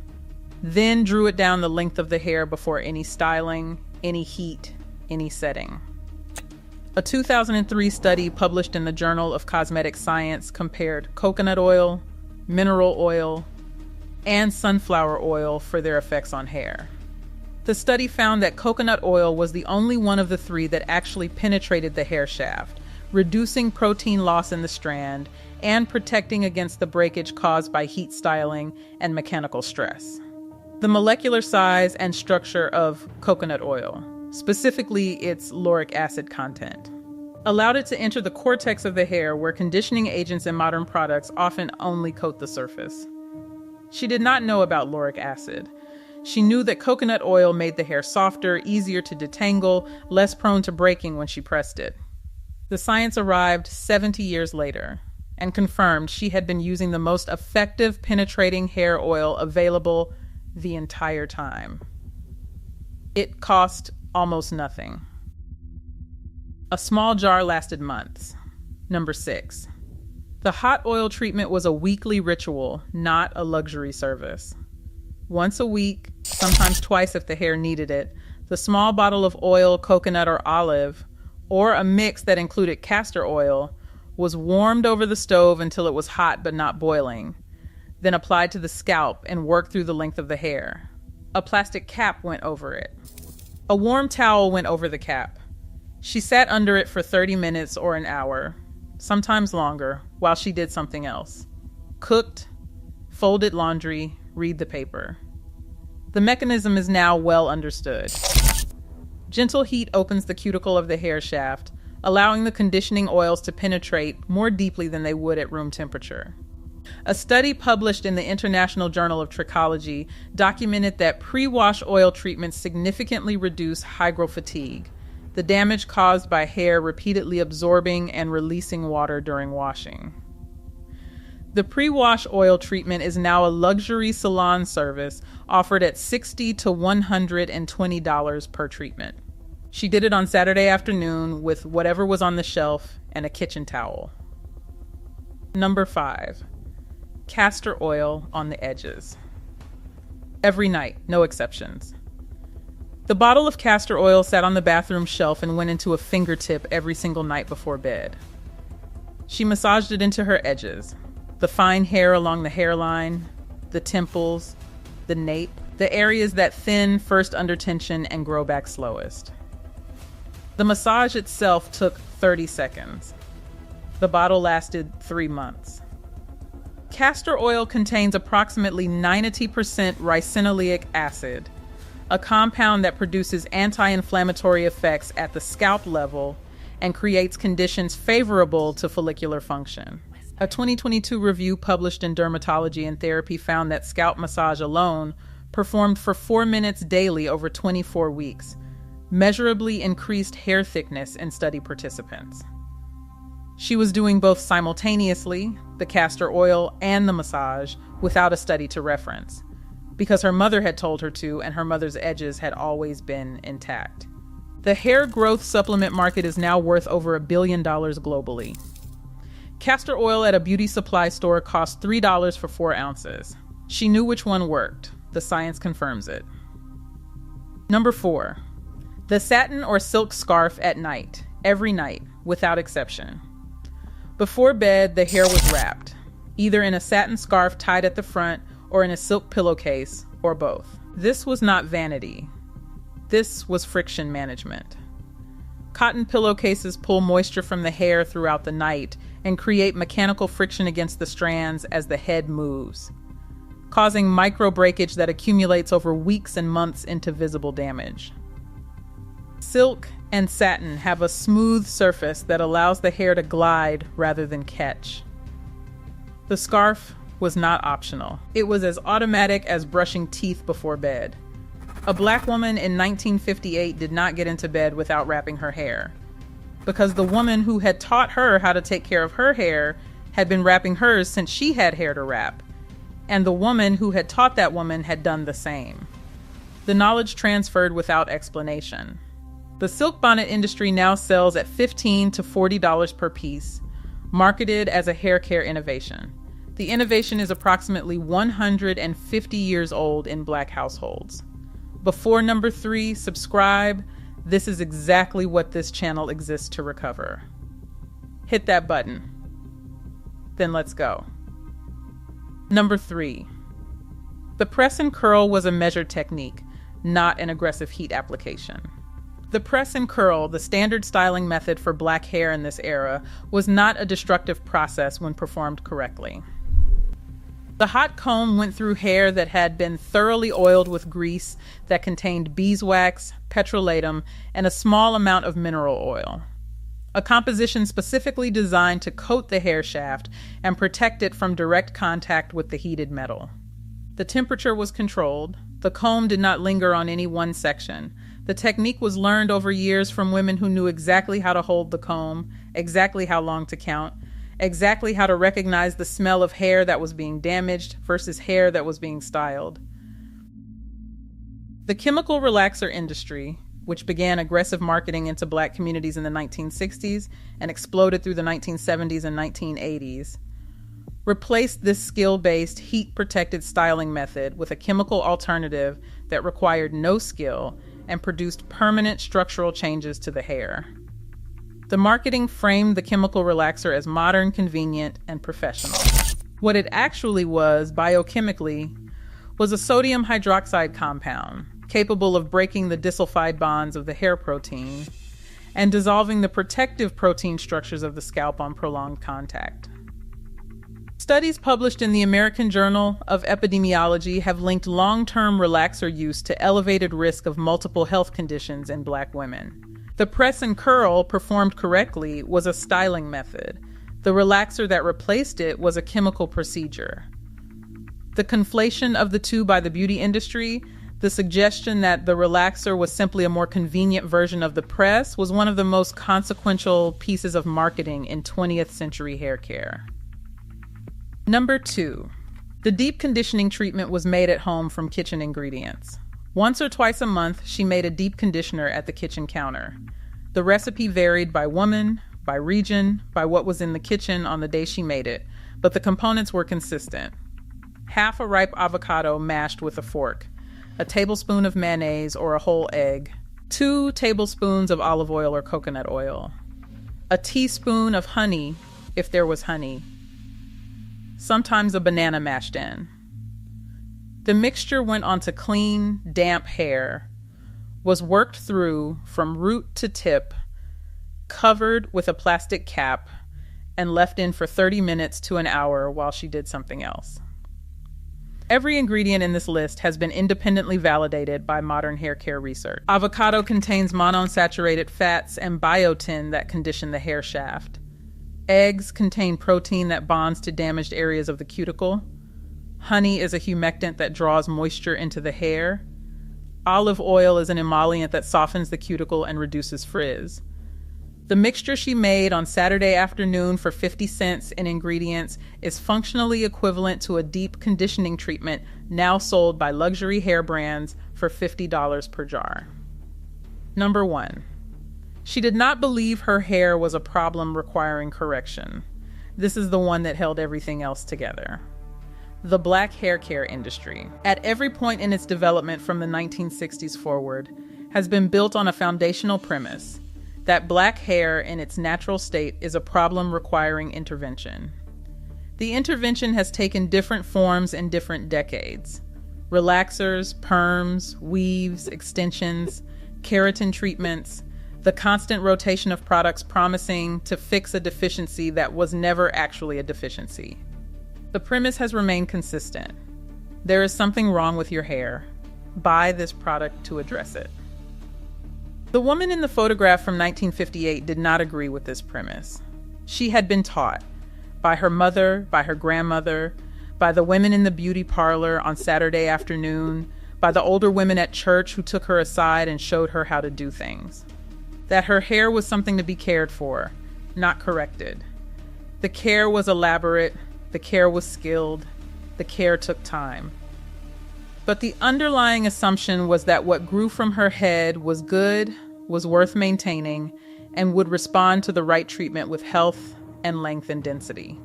A: then drew it down the length of the hair before any styling, any heat, any setting. A 2003 study published in the Journal of Cosmetic Science compared coconut oil, mineral oil, and sunflower oil for their effects on hair. The study found that coconut oil was the only one of the three that actually penetrated the hair shaft, reducing protein loss in the strand and protecting against the breakage caused by heat styling and mechanical stress. The molecular size and structure of coconut oil, specifically its lauric acid content, allowed it to enter the cortex of the hair where conditioning agents in modern products often only coat the surface. She did not know about lauric acid. She knew that coconut oil made the hair softer, easier to detangle, less prone to breaking when she pressed it. The science arrived 70 years later and confirmed she had been using the most effective penetrating hair oil available the entire time. It cost almost nothing. A small jar lasted months. Number 6. The hot oil treatment was a weekly ritual, not a luxury service. Once a week, sometimes twice if the hair needed it, the small bottle of oil, coconut, or olive, or a mix that included castor oil, was warmed over the stove until it was hot but not boiling, then applied to the scalp and worked through the length of the hair. A plastic cap went over it. A warm towel went over the cap. She sat under it for 30 minutes or an hour, sometimes longer, while she did something else. Cooked, folded laundry, read the paper. The mechanism is now well understood. Gentle heat opens the cuticle of the hair shaft, allowing the conditioning oils to penetrate more deeply than they would at room temperature. A study published in the International Journal of Trichology documented that pre-wash oil treatments significantly reduce hygrofatigue, the damage caused by hair repeatedly absorbing and releasing water during washing. The pre-wash oil treatment is now a luxury salon service offered at $60 to $120 per treatment. She did it on Saturday afternoon with whatever was on the shelf and a kitchen towel. Number 5. Castor oil on the edges. Every night, no exceptions. The bottle of castor oil sat on the bathroom shelf and went into a fingertip every single night before bed. She massaged it into her edges, the fine hair along the hairline, the temples, the nape, the areas that thin first under tension and grow back slowest. The massage itself took 30 seconds. The bottle lasted 3 months. Castor oil contains approximately 90% ricinoleic acid, a compound that produces anti-inflammatory effects at the scalp level and creates conditions favorable to follicular function. A 2022 review published in Dermatology and Therapy found that scalp massage alone, performed for 4 minutes daily over 24 weeks, measurably increased hair thickness in study participants. She was doing both simultaneously, the castor oil and the massage, without a study to reference, because her mother had told her to and her mother's edges had always been intact. The hair growth supplement market is now worth over $1 billion globally. Castor oil at a beauty supply store cost $3 for 4 ounces. She knew which one worked. The science confirms it. Number 4. The satin or silk scarf at night, every night, without exception. Before bed, the hair was wrapped, either in a satin scarf tied at the front or in a silk pillowcase, or both. This was not vanity. This was friction management. Cotton pillowcases pull moisture from the hair throughout the night and create mechanical friction against the strands as the head moves, causing micro breakage that accumulates over weeks and months into visible damage. Silk and satin have a smooth surface that allows the hair to glide rather than catch. The scarf was not optional. It was as automatic as brushing teeth before bed. A black woman in 1958 did not get into bed without wrapping her hair, because the woman who had taught her how to take care of her hair had been wrapping hers since she had hair to wrap, and the woman who had taught that woman had done the same. The knowledge transferred without explanation. The silk bonnet industry now sells at $15 to $40 per piece, marketed as a hair care innovation. The innovation is approximately 150 years old in Black households. Before number 3, subscribe. This is exactly what this channel exists to recover. Hit that button. Then let's go. Number 3. The press and curl was a measured technique, not an aggressive heat application. The press and curl, the standard styling method for black hair in this era, was not a destructive process when performed correctly. The hot comb went through hair that had been thoroughly oiled with grease that contained beeswax, petrolatum, and a small amount of mineral oil, a composition specifically designed to coat the hair shaft and protect it from direct contact with the heated metal. The temperature was controlled. The comb did not linger on any one section. The technique was learned over years from women who knew exactly how to hold the comb, exactly how long to count, exactly how to recognize the smell of hair that was being damaged versus hair that was being styled. The chemical relaxer industry, which began aggressive marketing into black communities in the 1960s and exploded through the 1970s and 1980s, replaced this skill-based, heat-protected styling method with a chemical alternative that required no skill and produced permanent structural changes to the hair. The marketing framed the chemical relaxer as modern, convenient, and professional. What it actually was, biochemically, was a sodium hydroxide compound capable of breaking the disulfide bonds of the hair protein and dissolving the protective protein structures of the scalp on prolonged contact. Studies published in the American Journal of Epidemiology have linked long-term relaxer use to elevated risk of multiple health conditions in black women. The press and curl, performed correctly, was a styling method. The relaxer that replaced it was a chemical procedure. The conflation of the two by the beauty industry, the suggestion that the relaxer was simply a more convenient version of the press, was one of the most consequential pieces of marketing in 20th century hair care. Number 2. The deep conditioning treatment was made at home from kitchen ingredients. Once or twice a month, she made a deep conditioner at the kitchen counter. The recipe varied by woman, by region, by what was in the kitchen on the day she made it, but the components were consistent. Half a ripe avocado mashed with a fork, a tablespoon of mayonnaise or a whole egg, 2 tablespoons of olive oil or coconut oil, a teaspoon of honey, if there was honey, sometimes a banana mashed in. The mixture went onto clean, damp hair, was worked through from root to tip, covered with a plastic cap, and left in for 30 minutes to an hour while she did something else. Every ingredient in this list has been independently validated by modern hair care research. Avocado contains monounsaturated fats and biotin that condition the hair shaft. Eggs contain protein that bonds to damaged areas of the cuticle. Honey is a humectant that draws moisture into the hair. Olive oil is an emollient that softens the cuticle and reduces frizz. The mixture she made on Saturday afternoon for 50 cents in ingredients is functionally equivalent to a deep conditioning treatment now sold by luxury hair brands for $50 per jar. Number 1. She did not believe her hair was a problem requiring correction. This is the one that held everything else together. The black hair care industry, at every point in its development from the 1960s forward, has been built on a foundational premise that black hair in its natural state is a problem requiring intervention. The intervention has taken different forms in different decades. Relaxers, perms, weaves, extensions, keratin treatments. The constant rotation of products promising to fix a deficiency that was never actually a deficiency. The premise has remained consistent. There is something wrong with your hair. Buy this product to address it. The woman in the photograph from 1958 did not agree with this premise. She had been taught by her mother, by her grandmother, by the women in the beauty parlor on Saturday afternoon, by the older women at church who took her aside and showed her how to do things. That her hair was something to be cared for, not corrected. The care was elaborate, the care was skilled, the care took time. But the underlying assumption was that what grew from her head was good, was worth maintaining, and would respond to the right treatment with health and length and density.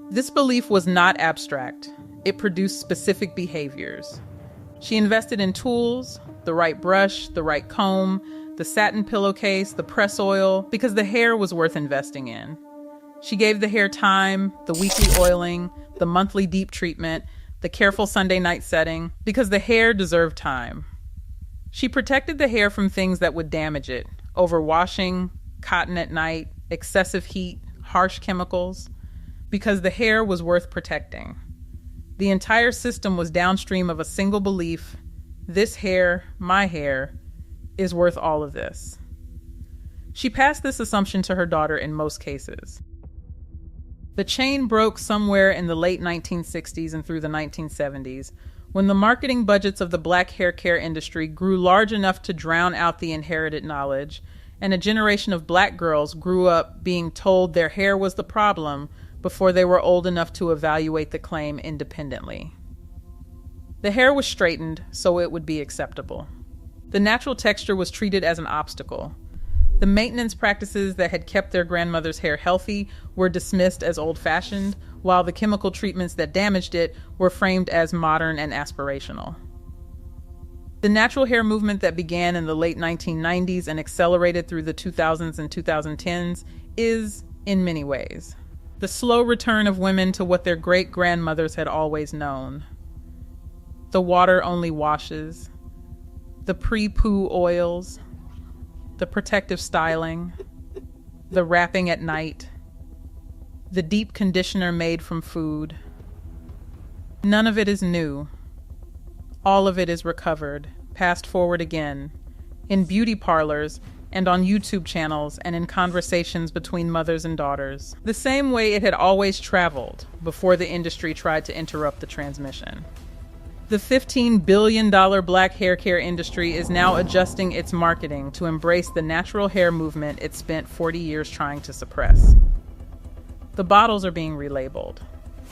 A: This belief was not abstract. It produced specific behaviors. She invested in tools, the right brush, the right comb, the satin pillowcase, the press oil, because the hair was worth investing in. She gave the hair time, the weekly oiling, the monthly deep treatment, the careful Sunday night setting, because the hair deserved time. She protected the hair from things that would damage it: overwashing, cotton at night, excessive heat, harsh chemicals, because the hair was worth protecting. The entire system was downstream of a single belief: this hair, my hair, is worth all of this. She passed this assumption to her daughter in most cases. The chain broke somewhere in the late 1960s and through the 1970s, when the marketing budgets of the black hair care industry grew large enough to drown out the inherited knowledge, and a generation of black girls grew up being told their hair was the problem before they were old enough to evaluate the claim independently. The hair was straightened so it would be acceptable. The natural texture was treated as an obstacle. The maintenance practices that had kept their grandmother's hair healthy were dismissed as old-fashioned, while the chemical treatments that damaged it were framed as modern and aspirational. The natural hair movement that began in the late 1990s and accelerated through the 2000s and 2010s is, in many ways, the slow return of women to what their great-grandmothers had always known. The water only washes, the pre-poo oils, the protective styling, the wrapping at night, the deep conditioner made from food. None of it is new. All of it is recovered, passed forward again, in beauty parlors and on YouTube channels and in conversations between mothers and daughters, the same way it had always traveled before the industry tried to interrupt the transmission. The $15 billion black hair care industry is now adjusting its marketing to embrace the natural hair movement it spent 40 years trying to suppress. The bottles are being relabeled.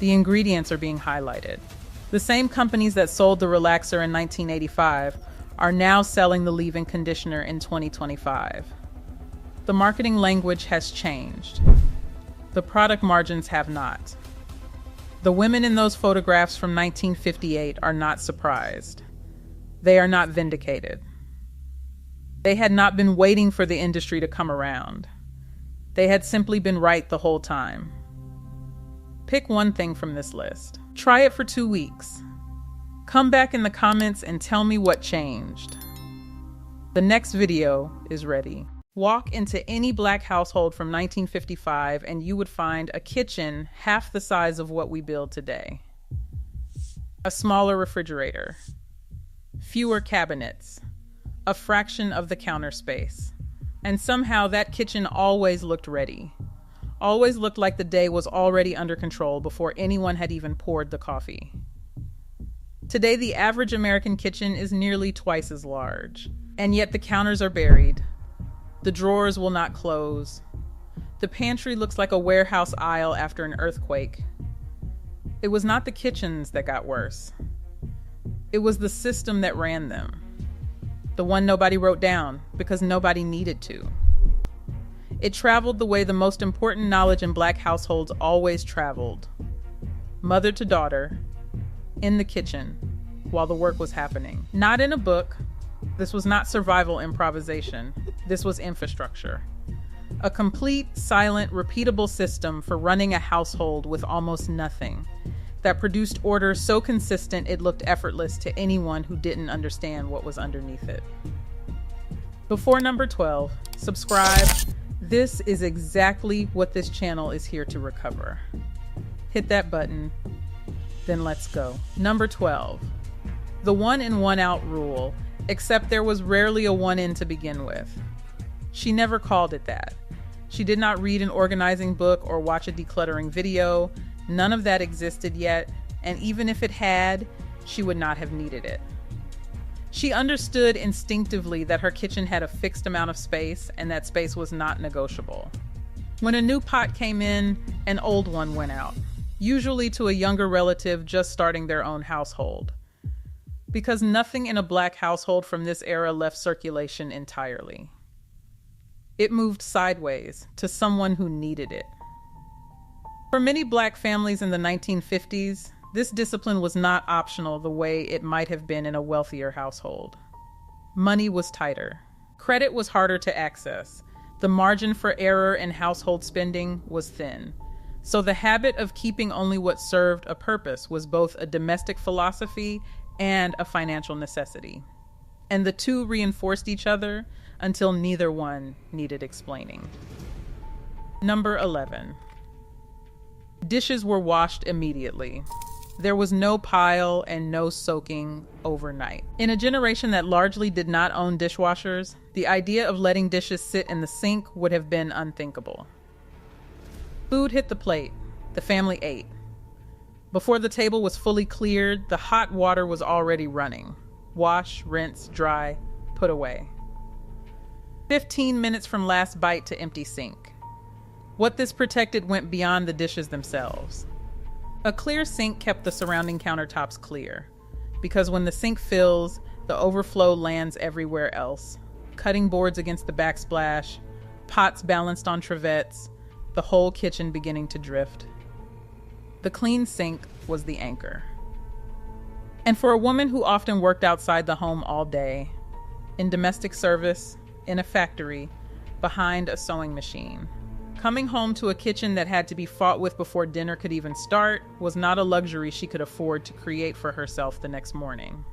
A: The ingredients are being highlighted. The same companies that sold the relaxer in 1985 are now selling the leave-in conditioner in 2025. The marketing language has changed. The product margins have not. The women in those photographs from 1958 are not surprised. They are not vindicated. They had not been waiting for the industry to come around. They had simply been right the whole time. Pick one thing from this list. Try it for 2 weeks. Come back in the comments and tell me what changed. The next video is ready. Walk into any black household from 1955 and you would find a kitchen half the size of what we build today. A smaller refrigerator, fewer cabinets, a fraction of the counter space. And somehow that kitchen always looked ready. Always looked like the day was already under control before anyone had even poured the coffee. Today, the average American kitchen is nearly twice as large, and yet the counters are buried. The drawers will not close. The pantry looks like a warehouse aisle after an earthquake. It was not the kitchens that got worse. It was the system that ran them. The one nobody wrote down because nobody needed to. It traveled the way the most important knowledge in black households always traveled. Mother to daughter, in the kitchen, while the work was happening. Not in a book. This was not survival improvisation. This was infrastructure. A complete, silent, repeatable system for running a household with almost nothing, that produced order so consistent it looked effortless to anyone who didn't understand what was underneath it. Before number 12, subscribe. This is exactly what this channel is here to recover. Hit that button, then let's go. Number 12, the one in, one out rule, except there was rarely a one in to begin with. She never called it that. She did not read an organizing book or watch a decluttering video. None of that existed yet, and even if it had, she would not have needed it. She understood instinctively that her kitchen had a fixed amount of space, and that space was not negotiable. When a new pot came in, an old one went out, usually to a younger relative just starting their own household. Because nothing in a Black household from this era left circulation entirely. It moved sideways to someone who needed it. For many Black families in the 1950s, this discipline was not optional the way it might have been in a wealthier household. Money was tighter. Credit was harder to access. The margin for error in household spending was thin. So the habit of keeping only what served a purpose was both a domestic philosophy and a financial necessity. And the two reinforced each other until neither one needed explaining. Number 11. Dishes were washed immediately. There was no pile and no soaking overnight. In a generation that largely did not own dishwashers, the idea of letting dishes sit in the sink would have been unthinkable. Food hit the plate. The family ate. Before the table was fully cleared, the hot water was already running. Wash, rinse, dry, put away. 15 minutes from last bite to empty sink. What this protected went beyond the dishes themselves. A clear sink kept the surrounding countertops clear, because when the sink fills, the overflow lands everywhere else. Cutting boards against the backsplash, pots balanced on trevettes, the whole kitchen beginning to drift. The clean sink was the anchor. And for a woman who often worked outside the home all day, in domestic service, in a factory, behind a sewing machine, coming home to a kitchen that had to be fought with before dinner could even start was not a luxury she could afford to create for herself the next morning.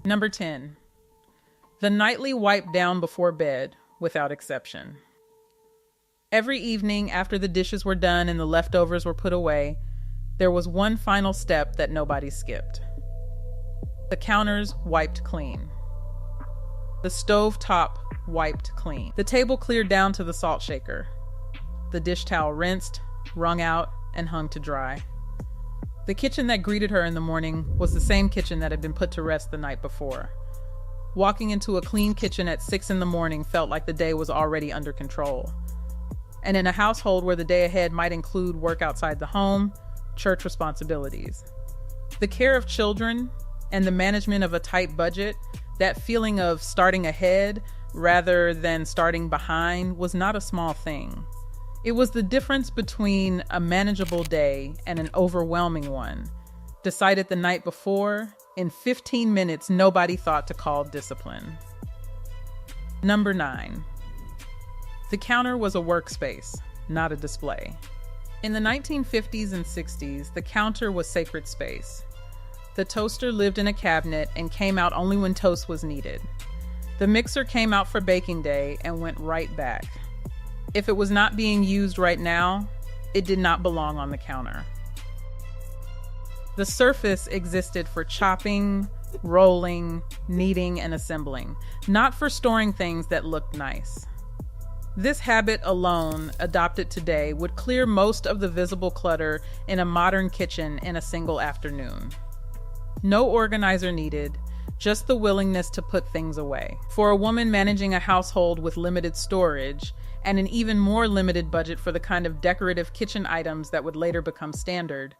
A: Number 10. The nightly wipe down before bed, without exception. Every evening after the dishes were done and the leftovers were put away, there was one final step that nobody skipped. The counters wiped clean. The stove top wiped clean. The table cleared down to the salt shaker. The dish towel rinsed, wrung out, and hung to dry. The kitchen that greeted her in the morning was the same kitchen that had been put to rest the night before. Walking into a clean kitchen at 6 a.m. felt like the day was already under control. And in a household where the day ahead might include work outside the home, church responsibilities, the care of children, and the management of a tight budget, that feeling of starting ahead rather than starting behind was not a small thing. It was the difference between a manageable day and an overwhelming one, decided the night before. In 15 minutes, nobody thought to call discipline. Number 9. The counter was a workspace, not a display. In the 1950s and 60s, the counter was sacred space. The toaster lived in a cabinet and came out only when toast was needed. The mixer came out for baking day and went right back. If it was not being used right now, it did not belong on the counter. The surface existed for chopping, rolling, kneading, and assembling, not for storing things that looked nice. This habit alone, adopted today, would clear most of the visible clutter in a modern kitchen in a single afternoon. No organizer needed, just the willingness to put things away. For a woman managing a household with limited storage, and an even more limited budget for the kind of decorative kitchen items that would later become standard,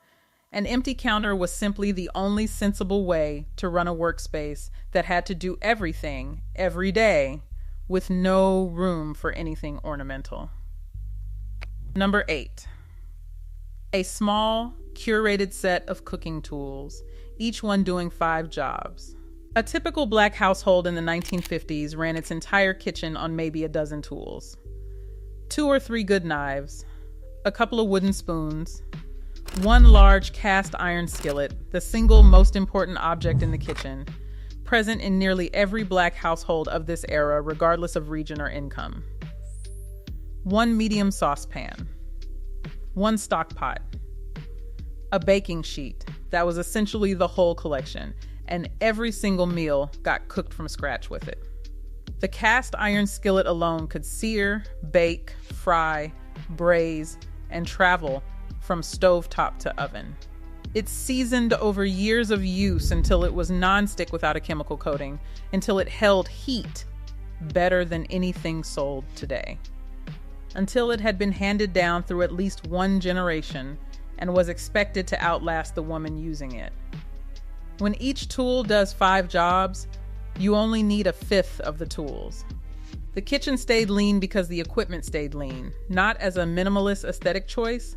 A: an empty counter was simply the only sensible way to run a workspace that had to do everything, every day, with no room for anything ornamental. Number 8. A small, curated set of cooking tools, each one doing 5 jobs. A typical Black household in the 1950s ran its entire kitchen on maybe a dozen tools. 2 or 3 good knives, a couple of wooden spoons, one large cast iron skillet, the single most important object in the kitchen, present in nearly every Black household of this era, regardless of region or income. 1 medium saucepan, 1 stock pot, a baking sheet that was essentially the whole collection, and every single meal got cooked from scratch with it. The cast iron skillet alone could sear, bake, fry, braise, and travel from stovetop to oven. It seasoned over years of use until it was nonstick without a chemical coating, until it held heat better than anything sold today. Until it had been handed down through at least 1 generation and was expected to outlast the woman using it. When each tool does 5 jobs, you only need 1/5 of the tools. The kitchen stayed lean because the equipment stayed lean, not as a minimalist aesthetic choice,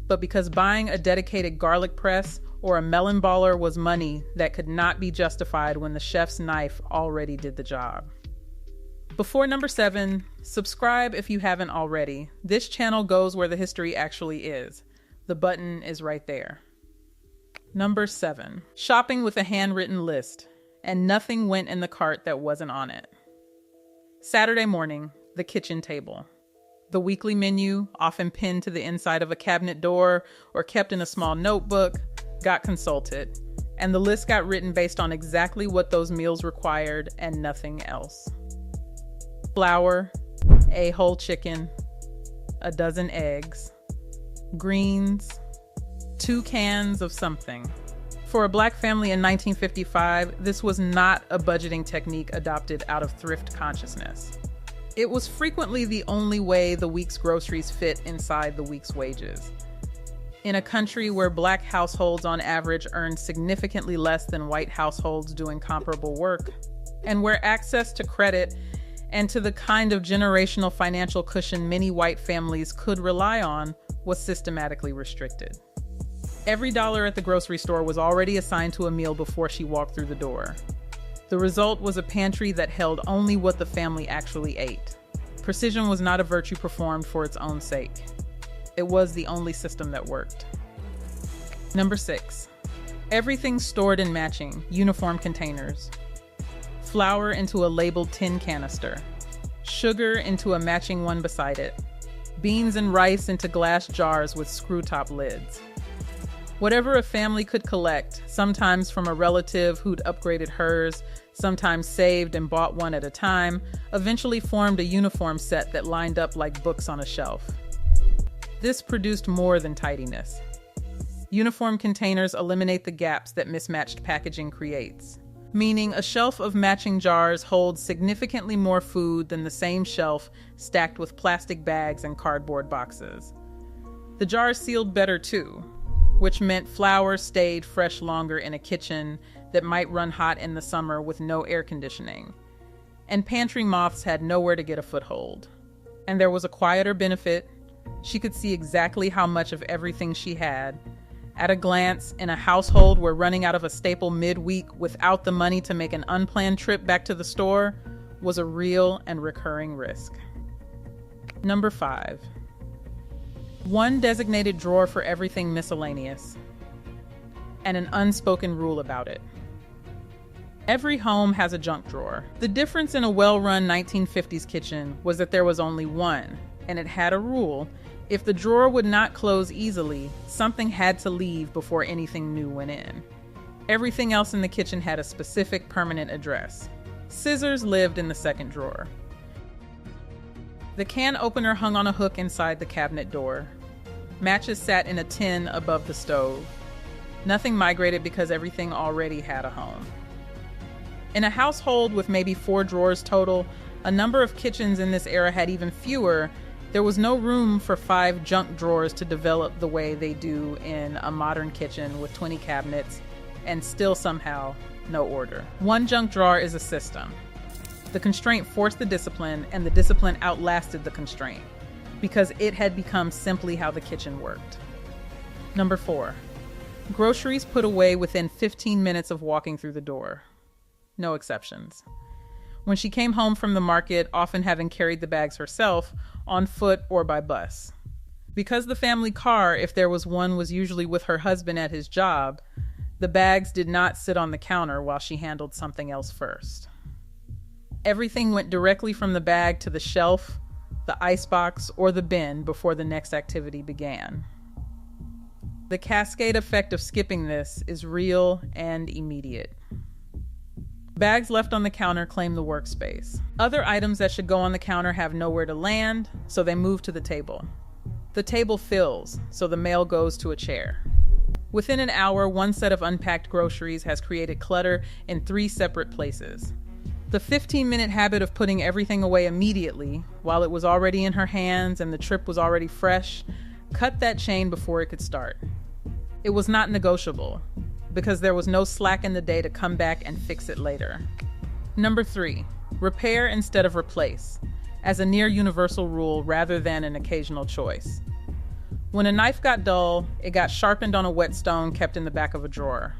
A: but because buying a dedicated garlic press or a melon baller was money that could not be justified when the chef's knife already did the job. Before number 7, subscribe if you haven't already. This channel goes where the history actually is. The button is right there. Number 7, shopping with a handwritten list, and nothing went in the cart that wasn't on it. Saturday morning, the kitchen table. The weekly menu, often pinned to the inside of a cabinet door or kept in a small notebook, got consulted, and the list got written based on exactly what those meals required and nothing else. Flour, a whole chicken, a dozen eggs, greens, 2 cans of something. For a Black family in 1955, this was not a budgeting technique adopted out of thrift consciousness. It was frequently the only way the week's groceries fit inside the week's wages. In a country where Black households on average earned significantly less than white households doing comparable work, and where access to credit and to the kind of generational financial cushion many white families could rely on was systematically restricted. Every dollar at the grocery store was already assigned to a meal before she walked through the door. The result was a pantry that held only what the family actually ate. Precision was not a virtue performed for its own sake. It was the only system that worked. Number 6, everything stored in matching, uniform containers. Flour into a labeled tin canister. Sugar into a matching one beside it. Beans and rice into glass jars with screw-top lids. Whatever a family could collect, sometimes from a relative who'd upgraded hers, sometimes saved and bought one at a time, eventually formed a uniform set that lined up like books on a shelf. This produced more than tidiness. Uniform containers eliminate the gaps that mismatched packaging creates, meaning a shelf of matching jars holds significantly more food than the same shelf stacked with plastic bags and cardboard boxes. The jars sealed better too, which meant flour stayed fresh longer in a kitchen that might run hot in the summer with no air conditioning. And pantry moths had nowhere to get a foothold. And there was a quieter benefit. She could see exactly how much of everything she had. At a glance, in a household where running out of a staple midweek without the money to make an unplanned trip back to the store was a real and recurring risk. Number 5. 1 designated drawer for everything miscellaneous, and an unspoken rule about it. Every home has a junk drawer. The difference in a well-run 1950s kitchen was that there was only one, and it had a rule. If the drawer would not close easily, something had to leave before anything new went in. Everything else in the kitchen had a specific permanent address. Scissors lived in the second drawer. The can opener hung on a hook inside the cabinet door. Matches sat in a tin above the stove. Nothing migrated because everything already had a home. In a household with maybe 4 drawers total, a number of kitchens in this era had even fewer. There was no room for 5 junk drawers to develop the way they do in a modern kitchen with 20 cabinets and still somehow no order. 1 junk drawer is a system. The constraint forced the discipline, and the discipline outlasted the constraint because it had become simply how the kitchen worked. Number 4, groceries put away within 15 minutes of walking through the door. No exceptions. When she came home from the market, often having carried the bags herself, on foot or by bus. Because the family car, if there was one, was usually with her husband at his job, The bags did not sit on the counter while she handled something else first. Everything went directly from the bag to the shelf, the icebox, or the bin before the next activity began. The cascade effect of skipping this is real and immediate. Bags left on the counter claim the workspace. Other items that should go on the counter have nowhere to land, so they move to the table. The table fills, so the mail goes to a chair. Within an hour, one set of unpacked groceries has created clutter in 3 separate places. The 15-minute habit of putting everything away immediately, while it was already in her hands and the trip was already fresh, cut that chain before it could start. It was not negotiable, because there was no slack in the day to come back and fix it later. Number 3, repair instead of replace, as a near universal rule rather than an occasional choice. When a knife got dull, it got sharpened on a whetstone kept in the back of a drawer.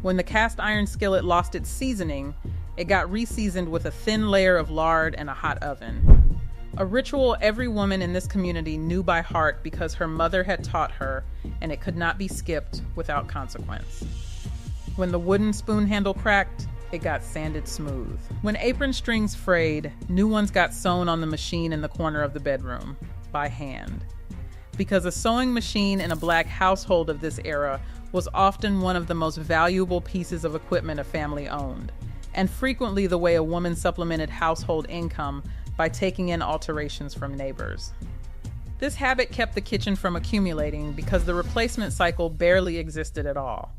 A: When the cast iron skillet lost its seasoning, it got re-seasoned with a thin layer of lard and a hot oven. A ritual every woman in this community knew by heart because her mother had taught her, and it could not be skipped without consequence. When the wooden spoon handle cracked, it got sanded smooth. When apron strings frayed, new ones got sewn on the machine in the corner of the bedroom, by hand. Because a sewing machine in a Black household of this era was often one of the most valuable pieces of equipment a family owned, and frequently the way a woman supplemented household income by taking in alterations from neighbors. This habit kept the kitchen from accumulating because the replacement cycle barely existed at all.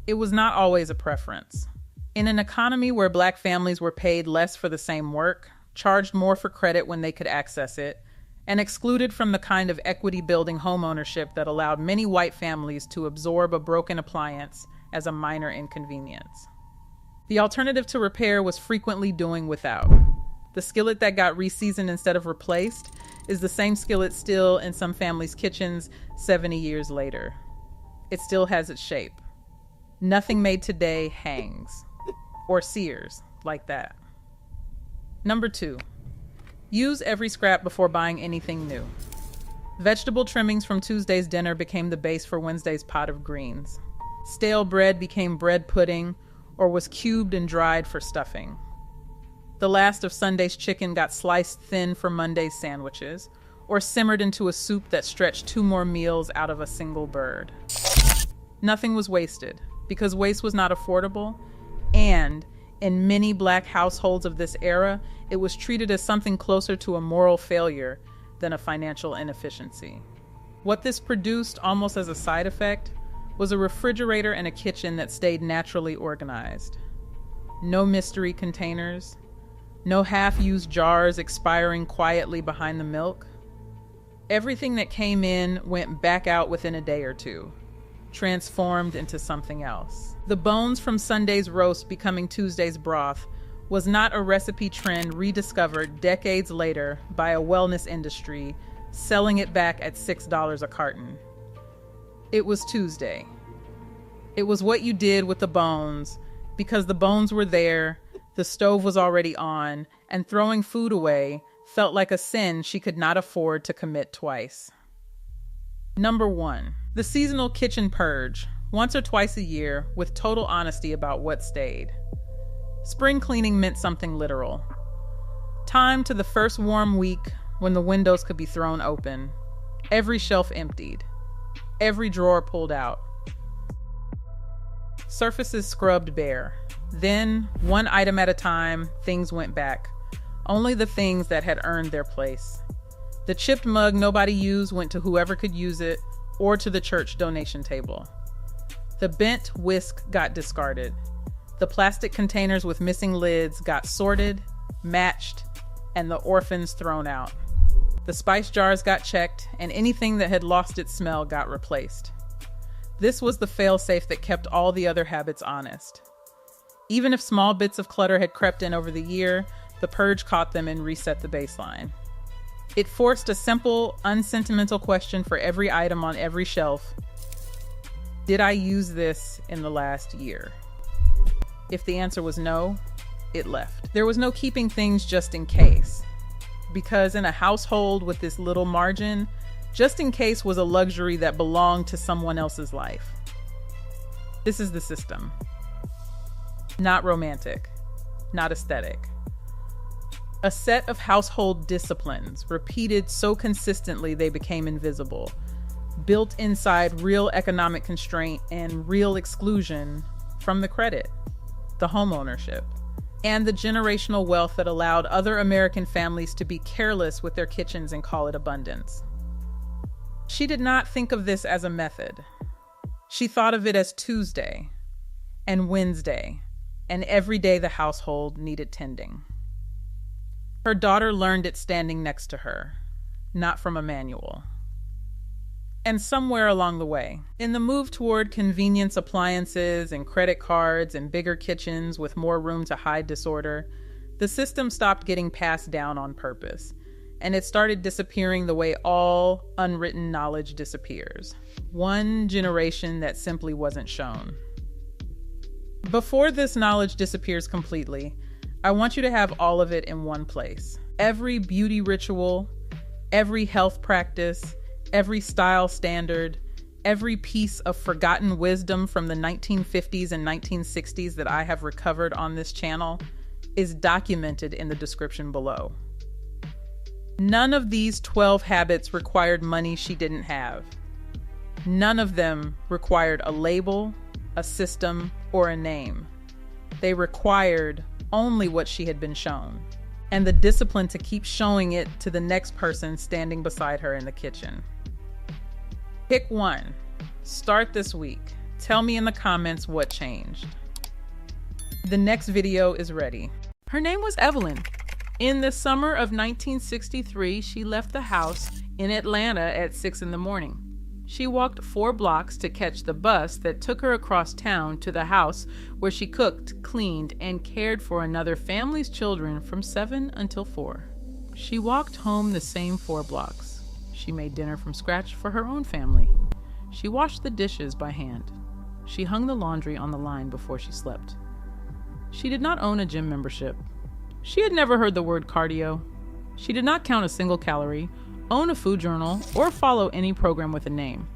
A: It was not always a preference. In an economy where Black families were paid less for the same work, charged more for credit when they could access it, and excluded from the kind of equity-building homeownership that allowed many white families to absorb a broken appliance as a minor inconvenience. The alternative to repair was frequently doing without. The skillet that got re-seasoned instead of replaced is the same skillet still in some families' kitchens 70 years later. It still has its shape. Nothing made today hangs, or sears like that. Number 2, use every scrap before buying anything new. Vegetable trimmings from Tuesday's dinner became the base for Wednesday's pot of greens. Stale bread became bread pudding or was cubed and dried for stuffing. The last of Sunday's chicken got sliced thin for Monday's sandwiches, or simmered into a soup that stretched 2 more meals out of a single bird. Nothing was wasted, because waste was not affordable, and in many Black households of this era, it was treated as something closer to a moral failure than a financial inefficiency. What this produced, almost as a side effect, was a refrigerator and a kitchen that stayed naturally organized. No mystery containers, no half-used jars expiring quietly behind the milk. Everything that came in went back out within a day or 2, transformed into something else. The bones from Sunday's roast becoming Tuesday's broth was not a recipe trend rediscovered decades later by a wellness industry selling it back at $6 a carton. It was Tuesday. It was what you did with the bones, because the bones were there, the stove was already on, and throwing food away felt like a sin she could not afford to commit twice. Number 1, the seasonal kitchen purge, once or twice a year, with total honesty about what stayed. Spring cleaning meant something literal. Time to the first warm week when the windows could be thrown open, every shelf emptied, every drawer pulled out, surfaces scrubbed bare. Then, one item at a time, things went back. Only the things that had earned their place. The chipped mug nobody used went to whoever could use it, or to the church donation table. The bent whisk got discarded. The plastic containers with missing lids got sorted, matched, and the orphans thrown out. The spice jars got checked, and anything that had lost its smell got replaced. This was the fail-safe that kept all the other habits honest. Even if small bits of clutter had crept in over the year, the purge caught them and reset the baseline. It forced a simple, unsentimental question for every item on every shelf. Did I use this in the last year? If the answer was no, it left. There was no keeping things just in case, because in a household with this little margin, just in case was a luxury that belonged to someone else's life. This is the system. Not romantic, not aesthetic. A set of household disciplines, repeated so consistently they became invisible, built inside real economic constraint and real exclusion from the credit, the home ownership, and the generational wealth that allowed other American families to be careless with their kitchens and call it abundance. She did not think of this as a method. She thought of it as Tuesday and Wednesday, and every day the household needed tending. Her daughter learned it standing next to her, not from a manual. And somewhere along the way, in the move toward convenience appliances and credit cards and bigger kitchens with more room to hide disorder, the system stopped getting passed down on purpose, and it started disappearing the way all unwritten knowledge disappears. One generation that simply wasn't shown. Before this knowledge disappears completely, I want you to have all of it in one place. Every beauty ritual, every health practice, every style standard, every piece of forgotten wisdom from the 1950s and 1960s that I have recovered on this channel is documented in the description below. None of these 12 habits required money she didn't have. None of them required a label, a system, or a name. They required only what she had been shown, and the discipline to keep showing it to the next person standing beside her in the kitchen. Pick one. Start this week. Tell me in the comments what changed. The next video is ready. Her name was Evelyn. In the summer of 1963, she left the house in Atlanta at 6 in the morning. She walked 4 blocks to catch the bus that took her across town to the house where she cooked, cleaned, and cared for another family's children from 7 until 4. She walked home the same 4 blocks. She made dinner from scratch for her own family. She washed the dishes by hand. She hung the laundry on the line before she slept. She did not own a gym membership. She had never heard the word cardio. She did not count a single calorie, own a food journal, or follow any program with a name.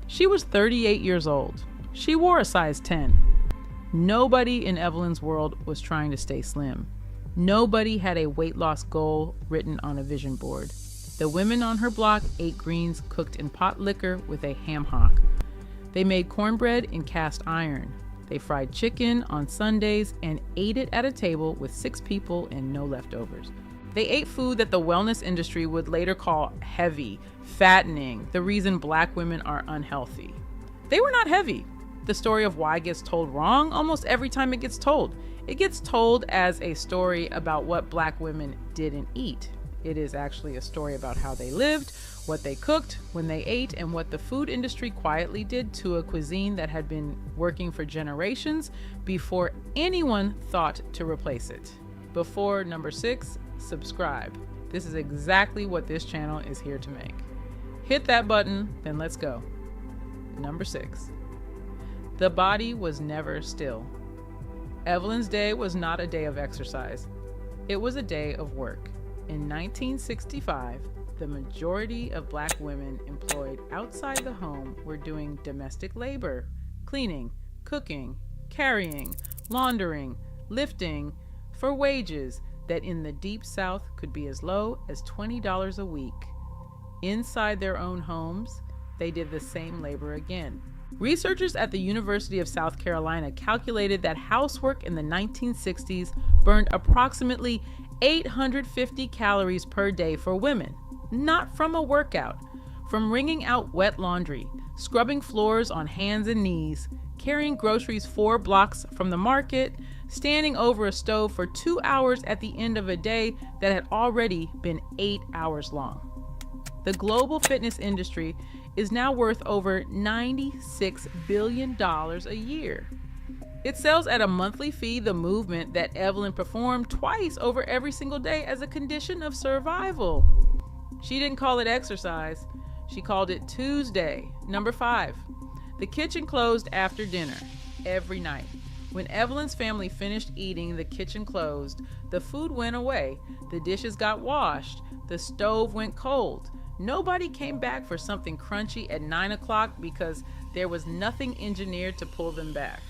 A: She was 38 years old. She wore a size 10. Nobody in Evelyn's world was trying to stay slim. Nobody had a weight loss goal written on a vision board. The women on her block ate greens cooked in pot liquor with a ham hock. They made cornbread in cast iron. They fried chicken on Sundays and ate it at a table with 6 people and no leftovers. They ate food that the wellness industry would later call heavy, fattening, the reason Black women are unhealthy. They were not heavy. The story of why gets told wrong almost every time it gets told. It gets told as a story about what Black women didn't eat. It is actually a story about how they lived, what they cooked, when they ate, and what the food industry quietly did to a cuisine that had been working for generations before anyone thought to replace it. Before number 6, subscribe. This is exactly what this channel is here to make. Hit that button, then let's go. Number 6. The body was never still. Evelyn's day was not a day of exercise. It was a day of work. In 1965, the majority of Black women employed outside the home were doing domestic labor, cleaning, cooking, carrying, laundering, lifting, for wages that in the Deep South could be as low as $20 a week. Inside their own homes, they did the same labor again. Researchers at the University of South Carolina calculated that housework in the 1960s burned approximately 850 calories per day for women, not from a workout, from wringing out wet laundry, scrubbing floors on hands and knees, carrying groceries 4 blocks from the market, standing over a stove for 2 hours at the end of a day that had already been 8 hours long. The global fitness industry is now worth over $96 billion a year. It sells at a monthly fee the movement that Evelyn performed twice over every single day as a condition of survival. She didn't call it exercise. She called it Tuesday. Number 5. The kitchen closed after dinner every night. When Evelyn's family finished eating, the kitchen closed. The food went away. The dishes got washed. The stove went cold. Nobody came back for something crunchy at 9 o'clock because there was nothing engineered to pull them back.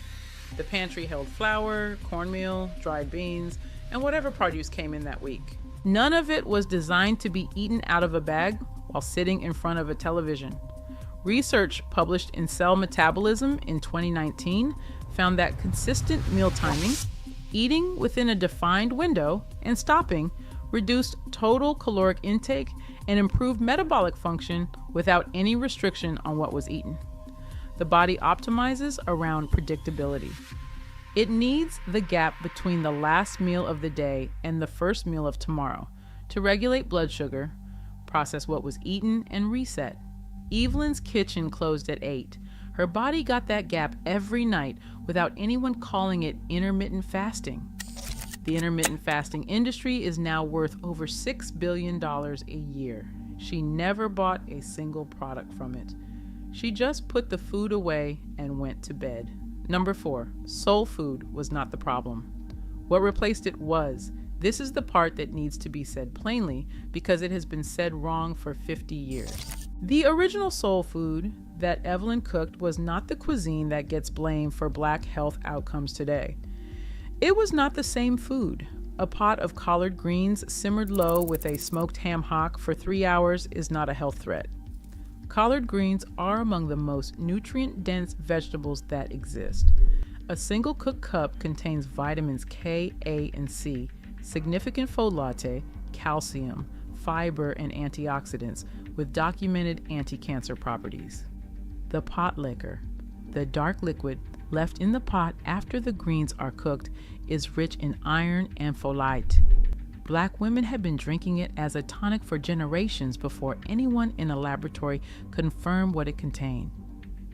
A: The pantry held flour, cornmeal, dried beans, and whatever produce came in that week. None of it was designed to be eaten out of a bag while sitting in front of a television. Research published in Cell Metabolism in 2019 found that consistent meal timing, eating within a defined window, and stopping reduced total caloric intake and improved metabolic function without any restriction on what was eaten. The body optimizes around predictability. It needs the gap between the last meal of the day and the first meal of tomorrow to regulate blood sugar, process what was eaten, and reset. Evelyn's kitchen closed at 8. Her body got that gap every night without anyone calling it intermittent fasting. The intermittent fasting industry is now worth over $6 billion a year. She never bought a single product from it. She just put the food away and went to bed. Number 4, soul food was not the problem. What replaced it was. This is the part that needs to be said plainly because it has been said wrong for 50 years. The original soul food that Evelyn cooked was not the cuisine that gets blamed for Black health outcomes today. It was not the same food. A pot of collard greens simmered low with a smoked ham hock for 3 hours is not a health threat. Collard greens are among the most nutrient-dense vegetables that exist. A single cooked cup contains vitamins K, A, and C, significant folate, calcium, fiber, and antioxidants with documented anti-cancer properties. The pot liquor, the dark liquid left in the pot after the greens are cooked, is rich in iron and folate. Black women had been drinking it as a tonic for generations before anyone in a laboratory confirmed what it contained.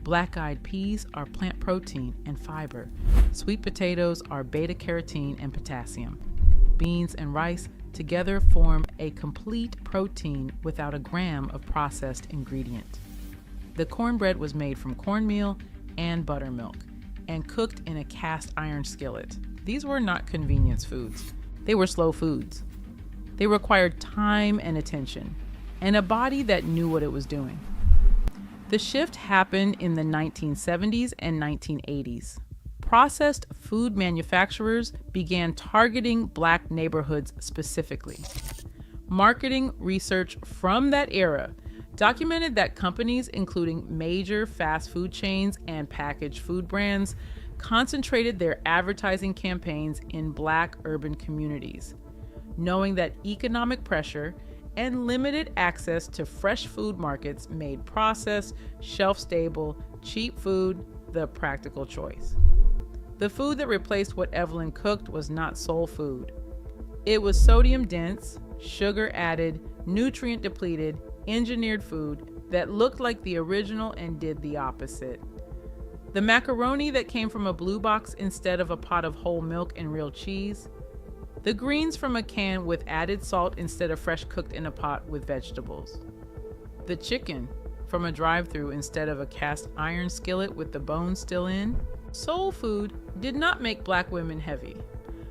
A: Black-eyed peas are plant protein and fiber. Sweet potatoes are beta-carotene and potassium. Beans and rice together form a complete protein without a gram of processed ingredient. The cornbread was made from cornmeal and buttermilk and cooked in a cast iron skillet. These were not convenience foods. They were slow foods. They required time and attention, and a body that knew what it was doing. The shift happened in the 1970s and 1980s. Processed food manufacturers began targeting Black neighborhoods specifically. Marketing research from that era documented that companies, including major fast food chains and packaged food brands, concentrated their advertising campaigns in Black urban communities, knowing that economic pressure and limited access to fresh food markets made processed, shelf-stable, cheap food the practical choice. The food that replaced what Evelyn cooked was not soul food. It was sodium-dense, sugar-added, nutrient-depleted, engineered food that looked like the original and did the opposite. The macaroni that came from a blue box instead of a pot of whole milk and real cheese. The greens from a can with added salt instead of fresh cooked in a pot with vegetables. The chicken from a drive-thru instead of a cast iron skillet with the bones still in. Soul food did not make Black women heavy.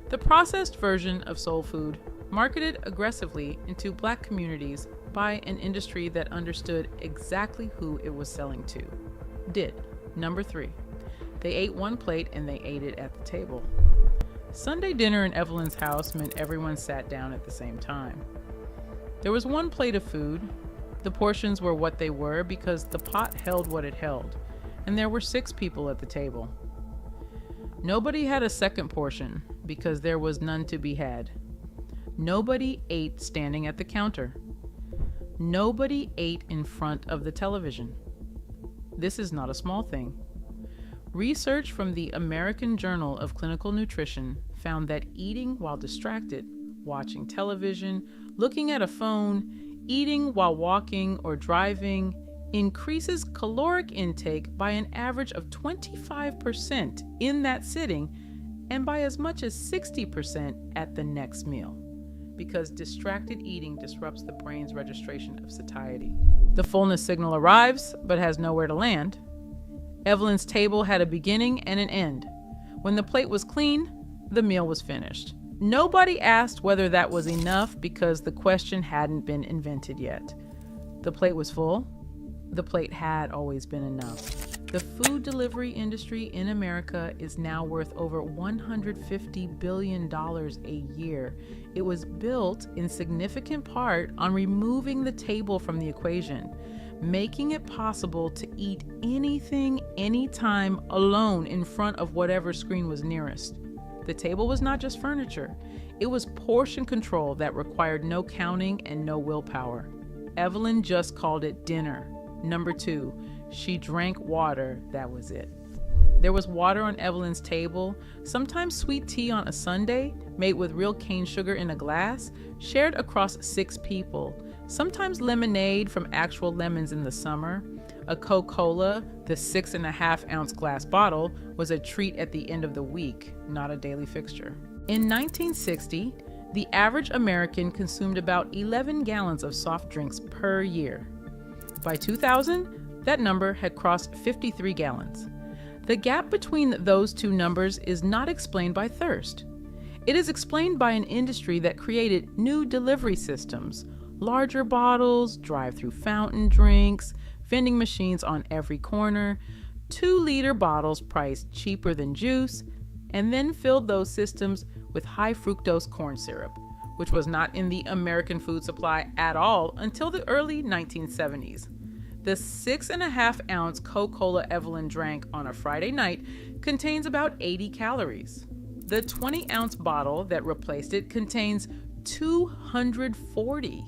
A: The processed version of soul food, marketed aggressively into Black communities by an industry that understood exactly who it was selling to, did. Number 3, they ate one plate and they ate it at the table. Sunday dinner in Evelyn's house meant everyone sat down at the same time. There was one plate of food. The portions were what they were because the pot held what it held, and there were 6 people at the table. Nobody had a second portion because there was none to be had. Nobody ate standing at the counter. Nobody ate in front of the television. This is not a small thing. Research from the American Journal of Clinical Nutrition found that eating while distracted, watching television, looking at a phone, eating while walking or driving increases caloric intake by an average of 25% in that sitting and by as much as 60% at the next meal, because distracted eating disrupts the brain's registration of satiety. The fullness signal arrives, but has nowhere to land. Evelyn's table had a beginning and an end. When the plate was clean, the meal was finished. Nobody asked whether that was enough because the question hadn't been invented yet. The plate was full. The plate had always been enough. The food delivery industry in America is now worth over $150 billion a year. It was built in significant part on removing the table from the equation, making it possible to eat anything, anytime, alone in front of whatever screen was nearest. The table was not just furniture. It was portion control that required no counting and no willpower. Evelyn just called it dinner. Number 2, she drank water. That was it. There was water on Evelyn's table, sometimes sweet tea on a Sunday, made with real cane sugar in a glass, shared across 6 people, sometimes lemonade from actual lemons in the summer. A Coca-Cola, the 6.5-ounce glass bottle, was a treat at the end of the week, not a daily fixture. In 1960, the average American consumed about 11 gallons of soft drinks per year. By 2000, that number had crossed 53 gallons. The gap between those two numbers is not explained by thirst. It is explained by an industry that created new delivery systems, larger bottles, drive-through fountain drinks, vending machines on every corner, 2-liter bottles priced cheaper than juice, and then filled those systems with high fructose corn syrup, which was not in the American food supply at all until the early 1970s. The 6.5-ounce Coca-Cola Evelyn drank on a Friday night contains about 80 calories. The 20-ounce bottle that replaced it contains 240.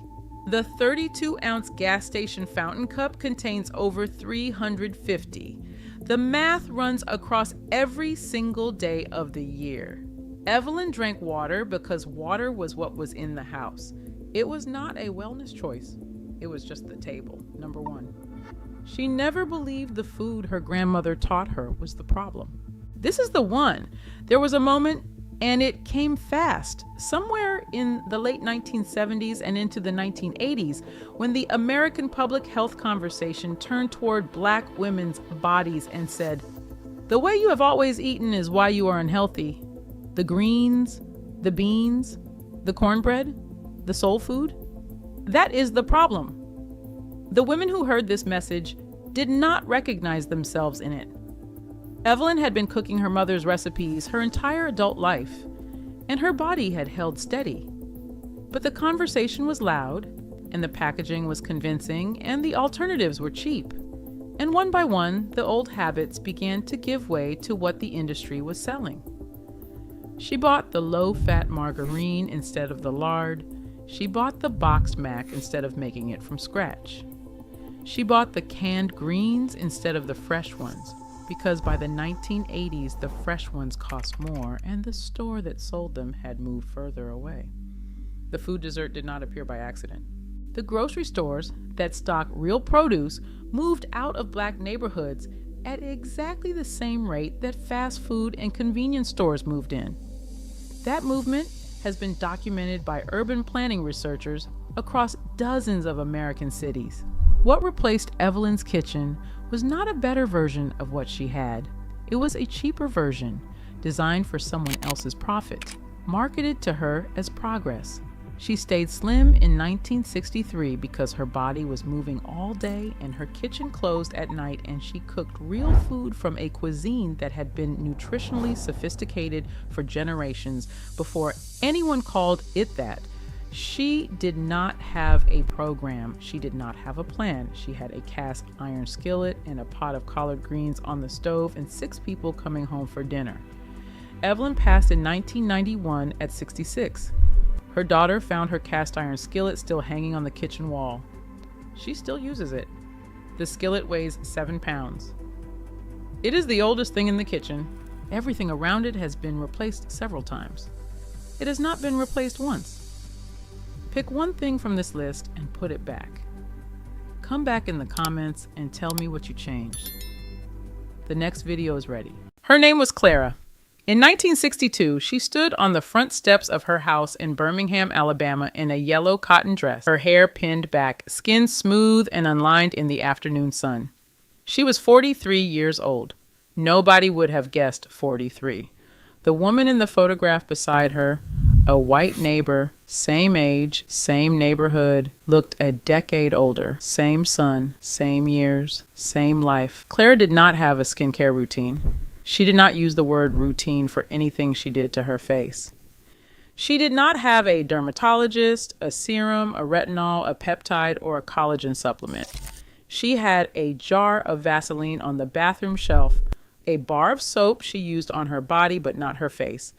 A: The 32-ounce gas station fountain cup contains over 350. The math runs across every single day of the year. Evelyn drank water because water was what was in the house. It was not a wellness choice. It was just the table, number 1. She never believed the food her grandmother taught her was the problem. This is the one. There was a moment, and it came fast, somewhere in the late 1970s and into the 1980s, when the American public health conversation turned toward Black women's bodies and said, "The way you have always eaten is why you are unhealthy. The greens, the beans, the cornbread, the soul food, that is the problem." The women who heard this message did not recognize themselves in it. Evelyn had been cooking her mother's recipes her entire adult life, and her body had held steady. But the conversation was loud, and the packaging was convincing, and the alternatives were cheap. And one by one, the old habits began to give way to what the industry was selling. She bought the low-fat margarine instead of the lard. She bought the boxed mac instead of making it from scratch. She bought the canned greens instead of the fresh ones, because by the 1980s, the fresh ones cost more, and the store that sold them had moved further away. The food dessert did not appear by accident. The grocery stores that stock real produce moved out of Black neighborhoods at exactly the same rate that fast food and convenience stores moved in. That movement has been documented by urban planning researchers across dozens of American cities. What replaced Evelyn's kitchen was not a better version of what she had. It was a cheaper version, designed for someone else's profit, marketed to her as progress. She stayed slim in 1963 because her body was moving all day and her kitchen closed at night, and she cooked real food from a cuisine that had been nutritionally sophisticated for generations before anyone called it that. She did not have a program. She did not have a plan. She had a cast iron skillet and a pot of collard greens on the stove and 6 people coming home for dinner. Evelyn passed in 1991 at 66. Her daughter found her cast iron skillet still hanging on the kitchen wall. She still uses it. The skillet weighs 7 pounds. It is the oldest thing in the kitchen. Everything around it has been replaced several times. It has not been replaced once. Pick one thing from this list and put it back. Come back in the comments and tell me what you changed. The next video is ready. Her name was Clara. In 1962, she stood on the front steps of her house in Birmingham, Alabama in a yellow cotton dress, her hair pinned back, skin smooth and unlined in the afternoon sun. She was 43 years old. Nobody would have guessed 43. The woman in the photograph beside her, a white neighbor, Same age, same neighborhood, looked a decade older. Same son, same years, same life. Clara did not have a skincare routine. She did not use the word routine for anything she did to her face. She did not have a dermatologist, a serum, a retinol, a peptide, or a collagen supplement. She had a jar of Vaseline on the bathroom shelf, a bar of soap she used on her body but not her face,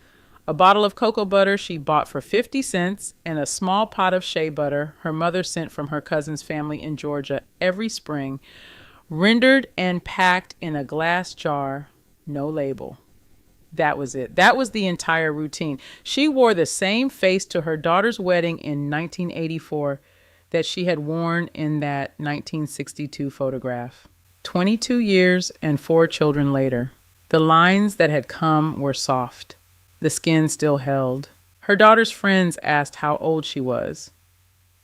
A: a bottle of cocoa butter she bought for 50 cents, and a small pot of shea butter her mother sent from her cousin's family in Georgia every spring, rendered and packed in a glass jar, no label. That was it. That was the entire routine. She wore the same face to her daughter's wedding in 1984 that she had worn in that 1962 photograph. 22 years and 4 children later, the lines that had come were soft. The skin still held. Her daughter's friends asked how old she was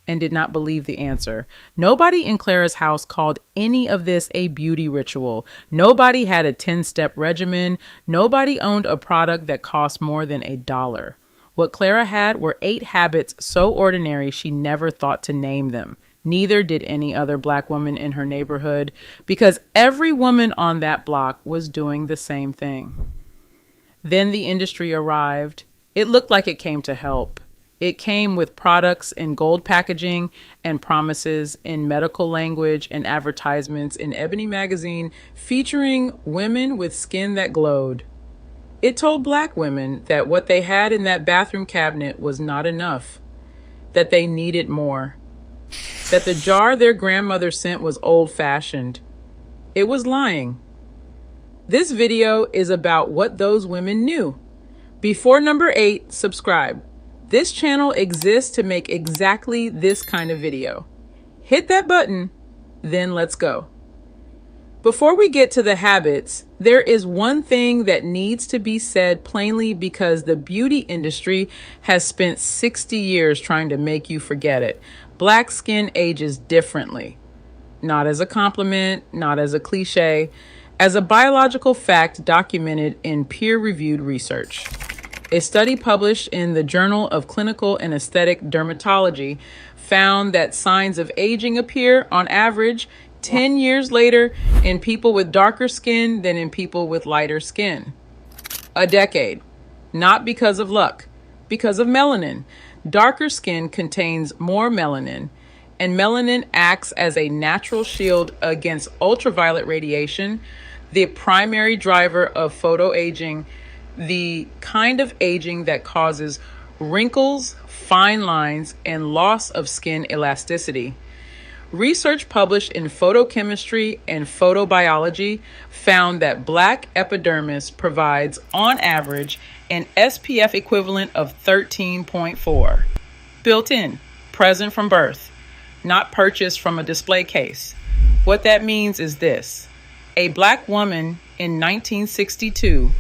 A: and did not believe the answer. Nobody in Clara's house called any of this a beauty ritual. Nobody had a 10-step regimen. Nobody owned a product that cost more than $1. What Clara had were 8 habits so ordinary she never thought to name them. Neither did any other Black woman in her neighborhood, because every woman on that block was doing the same thing. Then the industry arrived. It looked like it came to help. It came with products in gold packaging and promises in medical language and advertisements in Ebony magazine featuring women with skin that glowed. It told Black women that what they had in that bathroom cabinet was not enough, that they needed more, that the jar their grandmother sent was old-fashioned. It was lying. This video is about what those women knew. Before number 8, subscribe. This channel exists to make exactly this kind of video. Hit that button, then let's go. Before we get to the habits, there is one thing that needs to be said plainly, because the beauty industry has spent 60 years trying to make you forget it. Black skin ages differently. Not as a compliment, not as a cliche, as a biological fact documented in peer-reviewed research. A study published in the Journal of Clinical and Aesthetic Dermatology found that signs of aging appear, on average, 10 years later in people with darker skin than in people with lighter skin. A decade. Not because of luck, because of melanin. Darker skin contains more melanin, and melanin acts as a natural shield against ultraviolet radiation, the primary driver of photoaging, the kind of aging that causes wrinkles, fine lines, and loss of skin elasticity. Research published in Photochemistry and Photobiology found that Black epidermis provides, on average, an SPF equivalent of 13.4. Built in, present from birth, not purchased from a display case. What that means is this: a Black woman in 1962,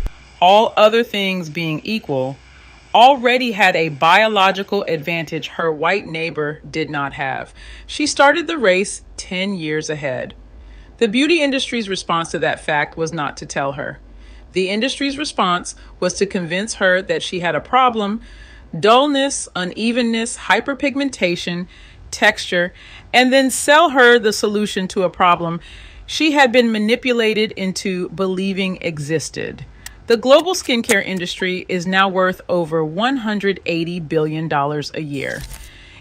A: all other things being equal, already had a biological advantage her white neighbor did not have. She started the race 10 years ahead. The beauty industry's response to that fact was not to tell her. The industry's response was to convince her that she had a problem: dullness, unevenness, hyperpigmentation, texture, and then sell her the solution to a problem she had been manipulated into believing existed. The global skincare industry is now worth over $180 billion a year.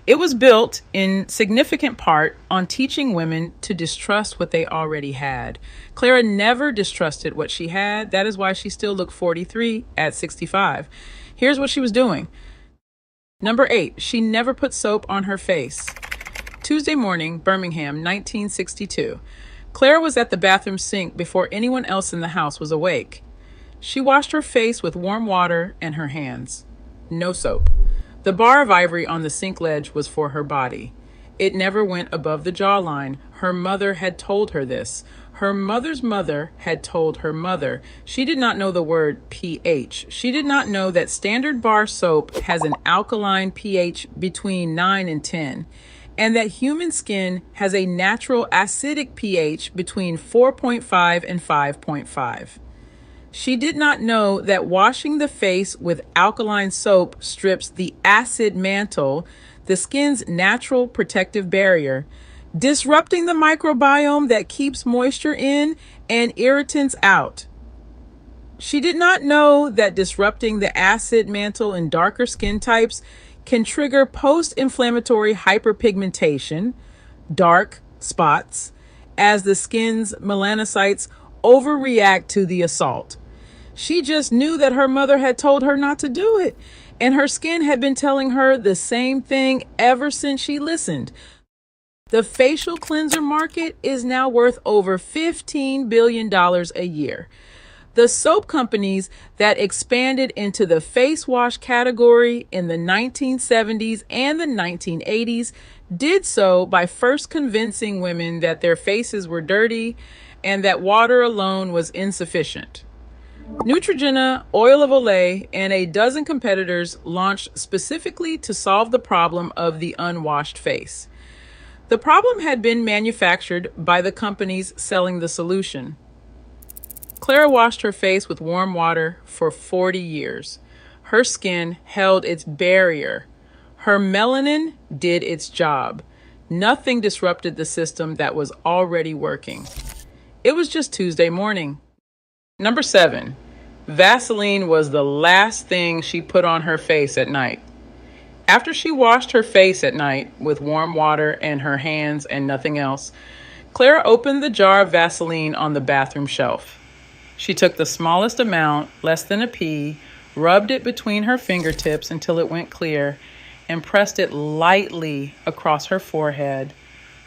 A: It was built in significant part on teaching women to distrust what they already had. Clara never distrusted what she had. That is why she still looked 43 at 65. Here's what she was doing. Number 8, she never put soap on her face. Tuesday morning, Birmingham, 1962. Clara was at the bathroom sink before anyone else in the house was awake. She washed her face with warm water and her hands. No soap. The bar of ivory on the sink ledge was for her body. It never went above the jawline. Her mother had told her this. Her mother's mother had told her mother. She did not know the word pH. She did not know that standard bar soap has an alkaline pH between 9 and 10, and that human skin has a natural acidic pH between 4.5 and 5.5. She did not know that washing the face with alkaline soap strips the acid mantle, the skin's natural protective barrier, disrupting the microbiome that keeps moisture in and irritants out. She did not know that disrupting the acid mantle in darker skin types can trigger post-inflammatory hyperpigmentation, dark spots, as the skin's melanocytes overreact to the assault. She just knew that her mother had told her not to do it, and her skin had been telling her the same thing ever since she listened. The facial cleanser market is now worth over $15 billion a year. The soap companies that expanded into the face wash category in the 1970s and the 1980s did so by first convincing women that their faces were dirty and that water alone was insufficient. Neutrogena, Oil of Olay, and a dozen competitors launched specifically to solve the problem of the unwashed face. The problem had been manufactured by the companies selling the solution. Clara washed her face with warm water for 40 years. Her skin held its barrier. Her melanin did its job. Nothing disrupted the system that was already working. It was just Tuesday morning. Number 7, Vaseline was the last thing she put on her face at night. After she washed her face at night with warm water and her hands and nothing else, Clara opened the jar of Vaseline on the bathroom shelf. She took the smallest amount, less than a pea, rubbed it between her fingertips until it went clear, and pressed it lightly across her forehead,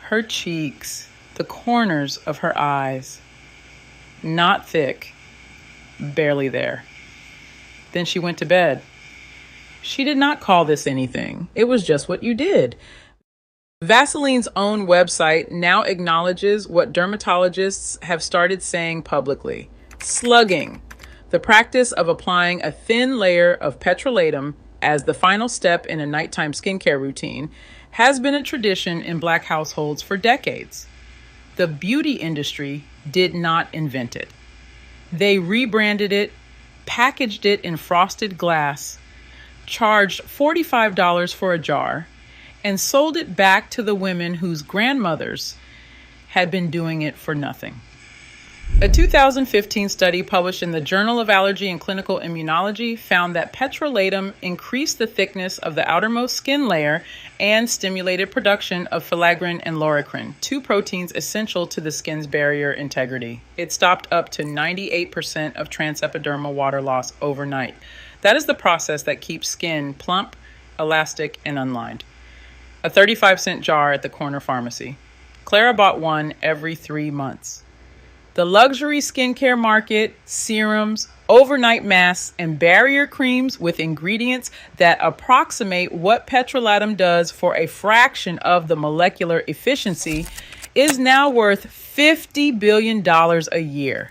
A: her cheeks, the corners of her eyes. Not thick. Barely there. Then she went to bed. She did not call this anything. It was just what you did. Vaseline's own website now acknowledges what dermatologists have started saying publicly. Slugging, the practice of applying a thin layer of petrolatum as the final step in a nighttime skincare routine, has been a tradition in Black households for decades. The beauty industry did not invent it. They rebranded it, packaged it in frosted glass, charged $45 for a jar, and sold it back to the women whose grandmothers had been doing it for nothing. A 2015 study published in the Journal of Allergy and Clinical Immunology found that petrolatum increased the thickness of the outermost skin layer and stimulated production of filaggrin and loricrin, two proteins essential to the skin's barrier integrity. It stopped up to 98% of transepidermal water loss overnight. That is the process that keeps skin plump, elastic, and unlined. A 35-cent jar at the corner pharmacy. Clara bought one every 3 months. The luxury skincare market, serums, overnight masks, and barrier creams with ingredients that approximate what petrolatum does for a fraction of the molecular efficiency is now worth $50 billion a year.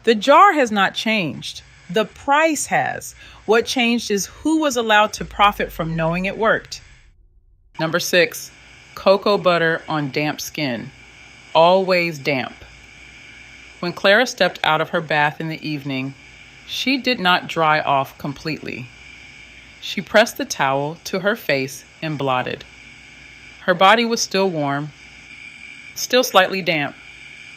A: The jar has not changed. The price has. What changed is who was allowed to profit from knowing it worked. Number 6, cocoa butter on damp skin. Always damp. When Clara stepped out of her bath in the evening, she did not dry off completely. She pressed the towel to her face and blotted. Her body was still warm, still slightly damp,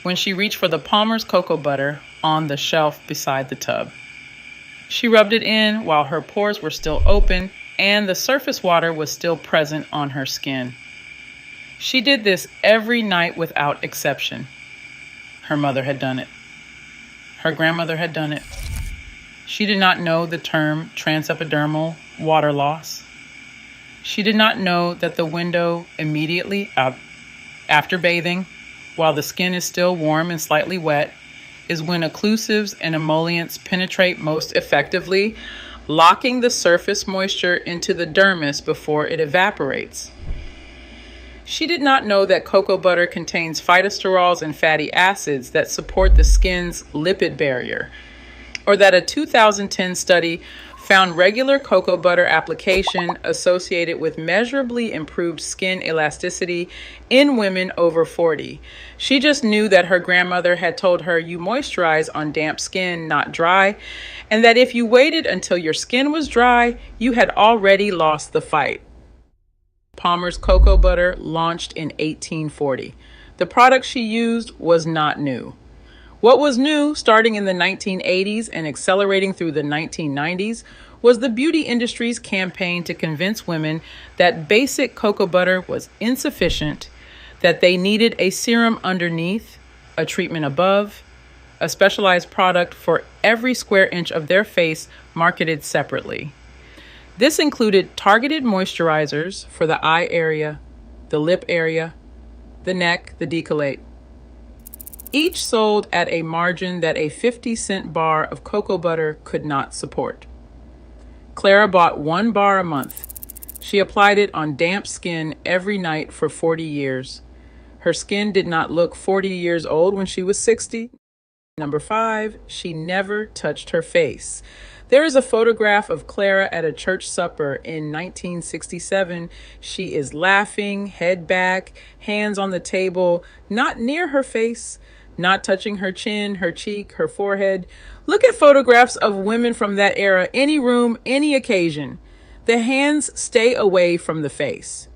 A: when she reached for the Palmer's cocoa butter on the shelf beside the tub. She rubbed it in while her pores were still open and the surface water was still present on her skin. She did this every night without exception. Her mother had done it. Her grandmother had done it. She did not know the term transepidermal water loss. She did not know that the window immediately after bathing, while the skin is still warm and slightly wet, is when occlusives and emollients penetrate most effectively, locking the surface moisture into the dermis before it evaporates. She did not know that cocoa butter contains phytosterols and fatty acids that support the skin's lipid barrier, or that a 2010 study found regular cocoa butter application associated with measurably improved skin elasticity in women over 40. She just knew that her grandmother had told her you moisturize on damp skin, not dry, and that if you waited until your skin was dry, you had already lost the fight. Palmer's cocoa butter launched in 1840. The product she used was not new. What was new, starting in the 1980s and accelerating through the 1990s, was the beauty industry's campaign to convince women that basic cocoa butter was insufficient, that they needed a serum underneath, a treatment above, a specialized product for every square inch of their face marketed separately. This included targeted moisturizers for the eye area, the lip area, the neck, the décolleté. Each sold at a margin that a 50-cent bar of cocoa butter could not support. Clara bought 1 bar a month. She applied it on damp skin every night for 40 years. Her skin did not look 40 years old when she was 60. Number 5, she never touched her face. There is a photograph of Clara at a church supper in 1967. She is laughing, head back, hands on the table, not near her face, not touching her chin, her cheek, her forehead. Look at photographs of women from that era, any room, any occasion. The hands stay away from the face.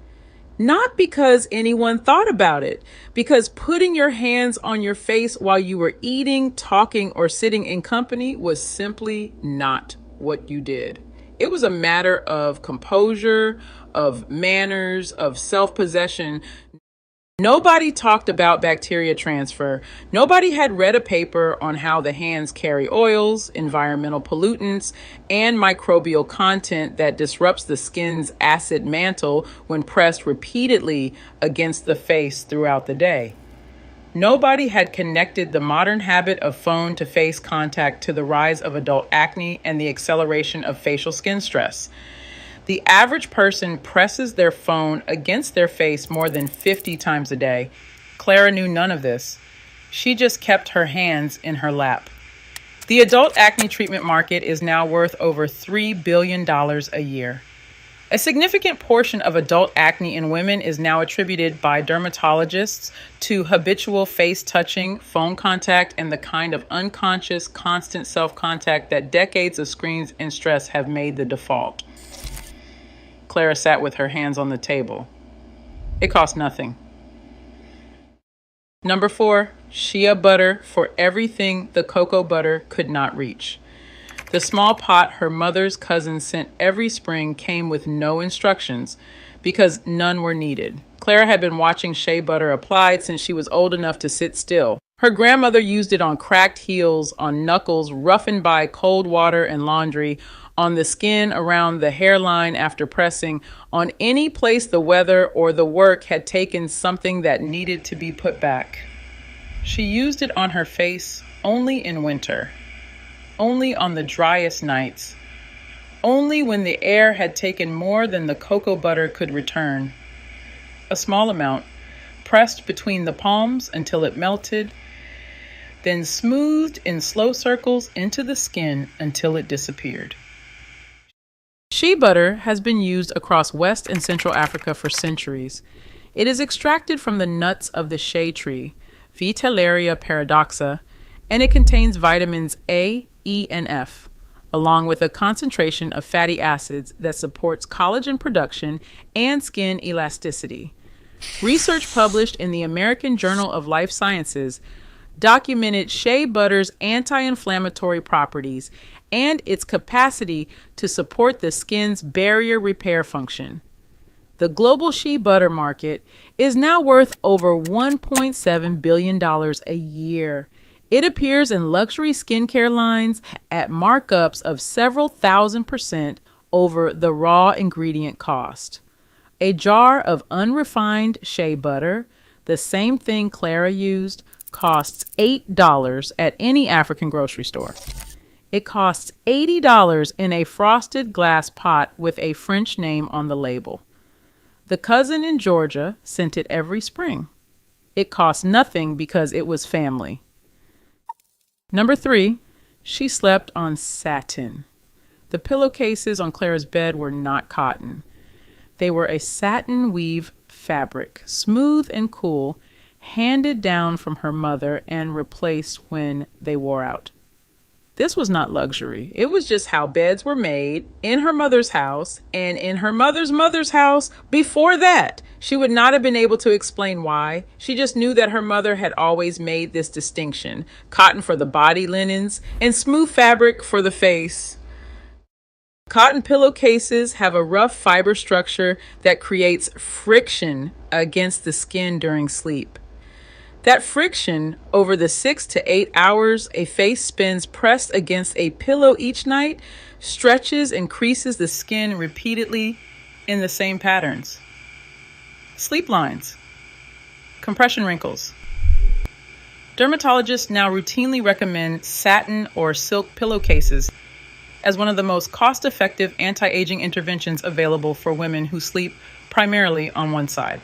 A: Not because anyone thought about it, because putting your hands on your face while you were eating, talking, or sitting in company was simply not what you did. It was a matter of composure, of manners, of self-possession. Nobody talked about bacteria transfer. Nobody had read a paper on how the hands carry oils, environmental pollutants, and microbial content that disrupts the skin's acid mantle when pressed repeatedly against the face throughout the day. Nobody had connected the modern habit of phone-to-face contact to the rise of adult acne and the acceleration of facial skin stress. The average person presses their phone against their face more than 50 times a day. Clara knew none of this. She just kept her hands in her lap. The adult acne treatment market is now worth over $3 billion a year. A significant portion of adult acne in women is now attributed by dermatologists to habitual face touching, phone contact, and the kind of unconscious, constant self-contact that decades of screens and stress have made the default. Clara sat with her hands on the table. It cost nothing. Number 4, shea butter for everything the cocoa butter could not reach. The small pot her mother's cousin sent every spring came with no instructions because none were needed. Clara had been watching shea butter applied since she was old enough to sit still. Her grandmother used it on cracked heels, on knuckles roughened by cold water and laundry, on the skin around the hairline after pressing, on any place the weather or the work had taken something that needed to be put back. She used it on her face only in winter, only on the driest nights, only when the air had taken more than the cocoa butter could return. A small amount, pressed between the palms until it melted, then smoothed in slow circles into the skin until it disappeared. Shea butter has been used across West and Central Africa for centuries. It is extracted from the nuts of the shea tree, Vitellaria paradoxa, and it contains vitamins A, E, and F, along with a concentration of fatty acids that supports collagen production and skin elasticity. Research published in the American Journal of Life Sciences documented shea butter's anti-inflammatory properties and its capacity to support the skin's barrier repair function. The global shea butter market is now worth over $1.7 billion a year. It appears in luxury skincare lines at markups of several $1,000s over the raw ingredient cost. A jar of unrefined shea butter, the same thing Clara used, costs $8 at any African grocery store. It costs $80 in a frosted glass pot with a French name on the label. The cousin in Georgia sent it every spring. It cost nothing because it was family. Number 3, she slept on satin. The pillowcases on Clara's bed were not cotton. They were a satin weave fabric, smooth and cool, handed down from her mother and replaced when they wore out. This was not luxury. It was just how beds were made in her mother's house and in her mother's mother's house before that. She would not have been able to explain why. She just knew that her mother had always made this distinction: cotton for the body linens and smooth fabric for the face. Cotton pillowcases have a rough fiber structure that creates friction against the skin during sleep. That friction, over the 6 to 8 hours a face spends pressed against a pillow each night, stretches and creases the skin repeatedly in the same patterns. Sleep lines, compression wrinkles. Dermatologists now routinely recommend satin or silk pillowcases as one of the most cost-effective anti-aging interventions available for women who sleep primarily on one side.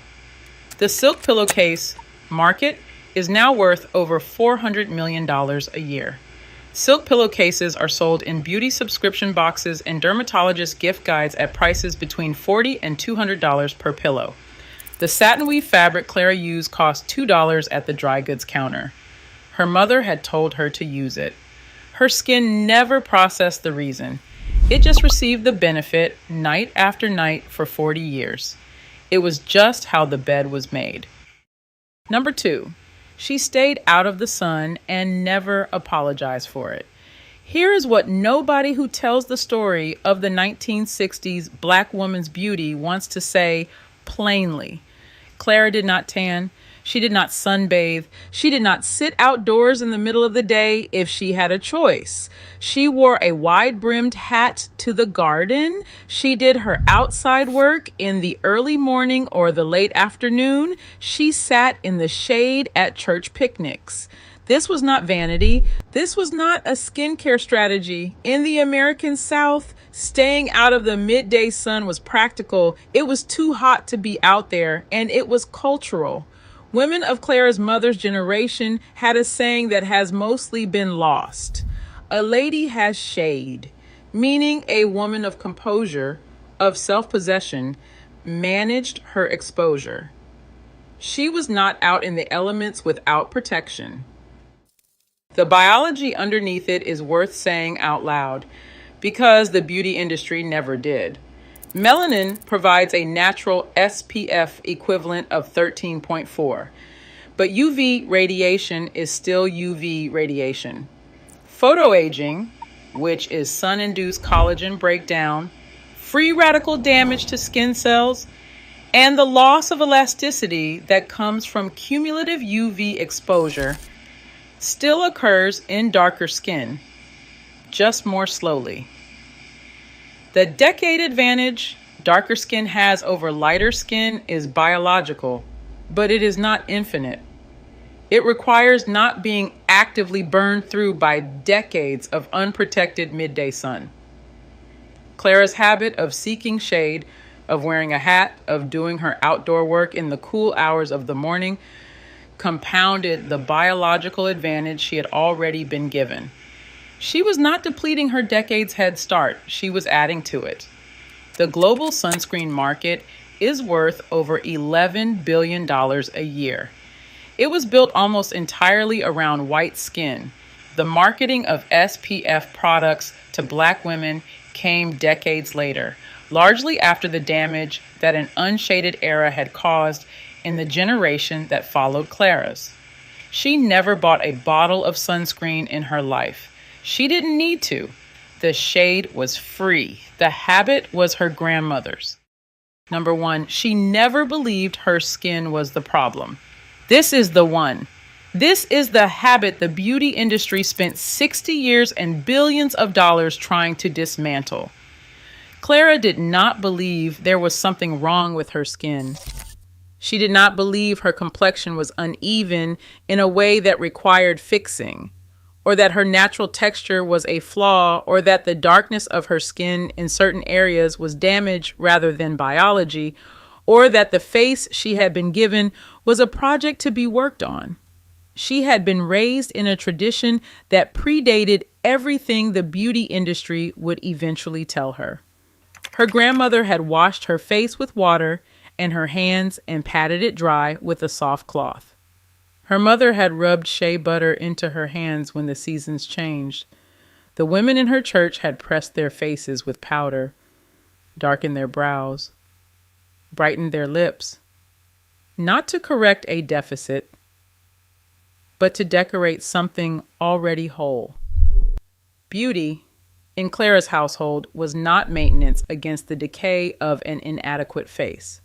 A: The silk pillowcase market is now worth over $400 million a year. Silk pillowcases are sold in beauty subscription boxes and dermatologist gift guides at prices between $40 and $200 per pillow. The satin weave fabric Clara used cost $2 at the dry goods counter. Her mother had told her to use it. Her skin never processed the reason. It just received the benefit night after night for 40 years. It was just how the bed was made. Number 2. She stayed out of the sun and never apologized for it. Here is what nobody who tells the story of the 1960s Black woman's beauty wants to say plainly. Clara did not tan. She did not sunbathe. She did not sit outdoors in the middle of the day if she had a choice. She wore a wide-brimmed hat to the garden. She did her outside work in the early morning or the late afternoon. She sat in the shade at church picnics. This was not vanity. This was not a skincare strategy. In the American South, staying out of the midday sun was practical. It was too hot to be out there, and it was cultural. Women of Clara's mother's generation had a saying that has mostly been lost. A lady has shade, meaning a woman of composure, of self-possession, managed her exposure. She was not out in the elements without protection. The biology underneath it is worth saying out loud, because the beauty industry never did. Melanin provides a natural SPF equivalent of 13.4, but UV radiation is still UV radiation. Photoaging, which is sun-induced collagen breakdown, free radical damage to skin cells, and the loss of elasticity that comes from cumulative UV exposure, still occurs in darker skin, just more slowly. The decade advantage darker skin has over lighter skin is biological, but it is not infinite. It requires not being actively burned through by decades of unprotected midday sun. Clara's habit of seeking shade, of wearing a hat, of doing her outdoor work in the cool hours of the morning, compounded the biological advantage she had already been given. She was not depleting her decade's head start. She was adding to it. The global sunscreen market is worth over $11 billion a year. It was built almost entirely around white skin. The marketing of SPF products to Black women came decades later, largely after the damage that an unshaded era had caused in the generation that followed Clara's. She never bought a bottle of sunscreen in her life. She didn't need to. The shade was free. The habit was her grandmother's. Number 1, she never believed her skin was the problem. This is the one. This is the habit the beauty industry spent 60 years and billions of dollars trying to dismantle. Clara did not believe there was something wrong with her skin. She did not believe her complexion was uneven in a way that required fixing, or that her natural texture was a flaw, or that the darkness of her skin in certain areas was damage rather than biology, or that the face she had been given was a project to be worked on. She had been raised in a tradition that predated everything the beauty industry would eventually tell her. Her grandmother had washed her face with water and her hands and patted it dry with a soft cloth. Her mother had rubbed shea butter into her hands when the seasons changed. The women in her church had pressed their faces with powder, darkened their brows, brightened their lips, not to correct a deficit, but to decorate something already whole. Beauty, in Clara's household, was not maintenance against the decay of an inadequate face.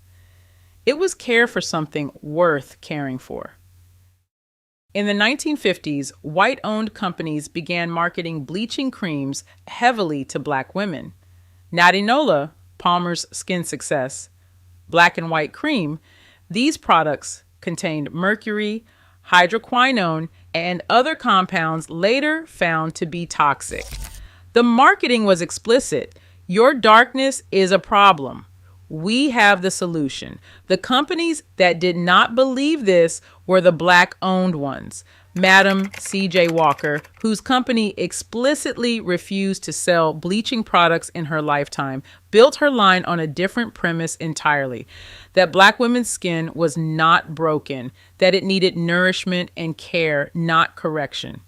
A: It was care for something worth caring for. In the 1950s, white-owned companies began marketing bleaching creams heavily to Black women. Natty Nola, Palmer's skin success, black and white cream, these products contained mercury, hydroquinone, and other compounds later found to be toxic. The marketing was explicit. Your darkness is a problem. We have the solution. The companies that did not believe this were the Black-owned ones. Madam C.J. Walker, whose company explicitly refused to sell bleaching products in her lifetime, built her line on a different premise entirely: that Black women's skin was not broken, that it needed nourishment and care, not correction.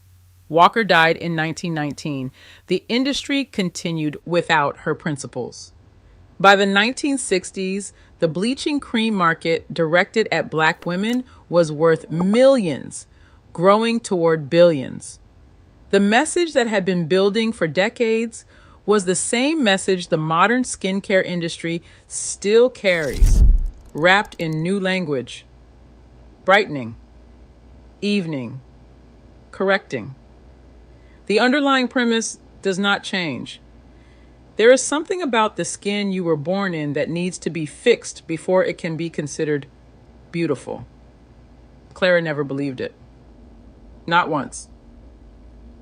A: Walker died in 1919. The industry continued without her principles. By the 1960s, the bleaching cream market directed at Black women was worth millions, growing toward billions. The message that had been building for decades was the same message the modern skincare industry still carries, wrapped in new language: brightening, evening, correcting. The underlying premise does not change. There is something about the skin you were born in that needs to be fixed before it can be considered beautiful. Clara never believed it. Not once.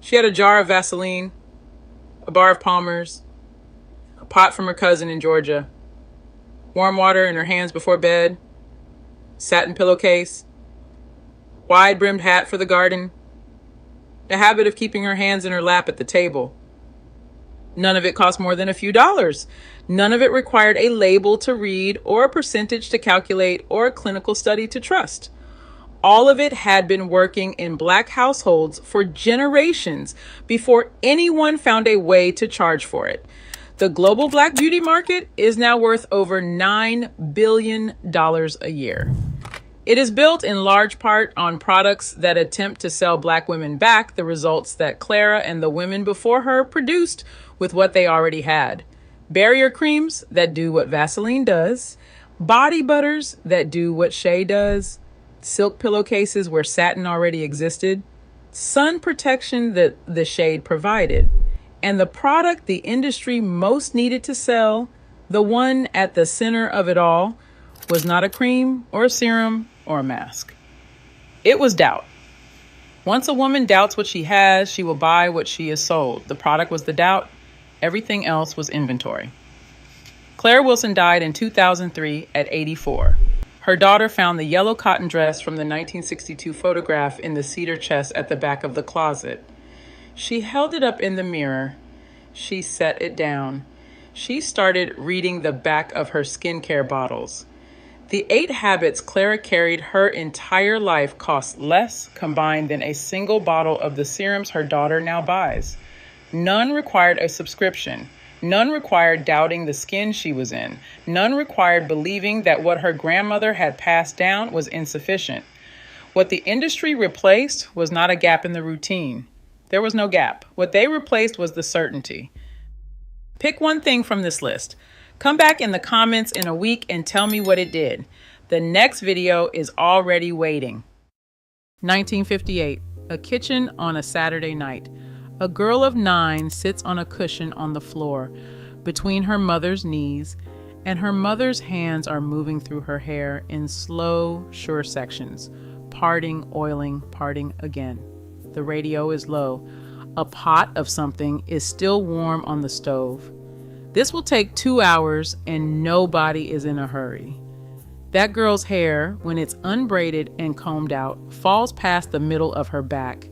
A: She had a jar of Vaseline, a bar of Palmer's, a pot from her cousin in Georgia, warm water in her hands before bed, satin pillowcase, wide-brimmed hat for the garden, the habit of keeping her hands in her lap at the table. None of it cost more than a few dollars. None of it required a label to read or a percentage to calculate or a clinical study to trust. All of it had been working in Black households for generations before anyone found a way to charge for it. The global Black beauty market is now worth over $9 billion a year. It is built in large part on products that attempt to sell Black women back the results that Clara and the women before her produced with what they already had. Barrier creams that do what Vaseline does, body butters that do what shea does, silk pillowcases where satin already existed, sun protection that the shade provided, and the product the industry most needed to sell, the one at the center of it all, was not a cream or a serum or a mask. It was doubt. Once a woman doubts what she has, she will buy what she is sold. The product was the doubt. Everything else was inventory. Clara Wilson died in 2003 at 84. Her daughter found the yellow cotton dress from the 1962 photograph in the cedar chest at the back of the closet. She held it up in the mirror. She set it down. She started reading the back of her skincare bottles. The 8 habits Clara carried her entire life cost less combined than a single bottle of the serums her daughter now buys. None required a subscription. None required doubting the skin she was in. None required believing that what her grandmother had passed down was insufficient. What the industry replaced was not a gap in the routine. There was no gap. What they replaced was the certainty. Pick one thing from this list. Come back in the comments in a week and tell me what it did. The next video is already waiting. 1958, a kitchen on a Saturday night. A girl of 9 sits on a cushion on the floor between her mother's knees, and her mother's hands are moving through her hair in slow, sure sections, parting, oiling, parting again. The radio is low. A pot of something is still warm on the stove. This will take 2 hours, and nobody is in a hurry. That girl's hair, when it's unbraided and combed out, falls past the middle of her back,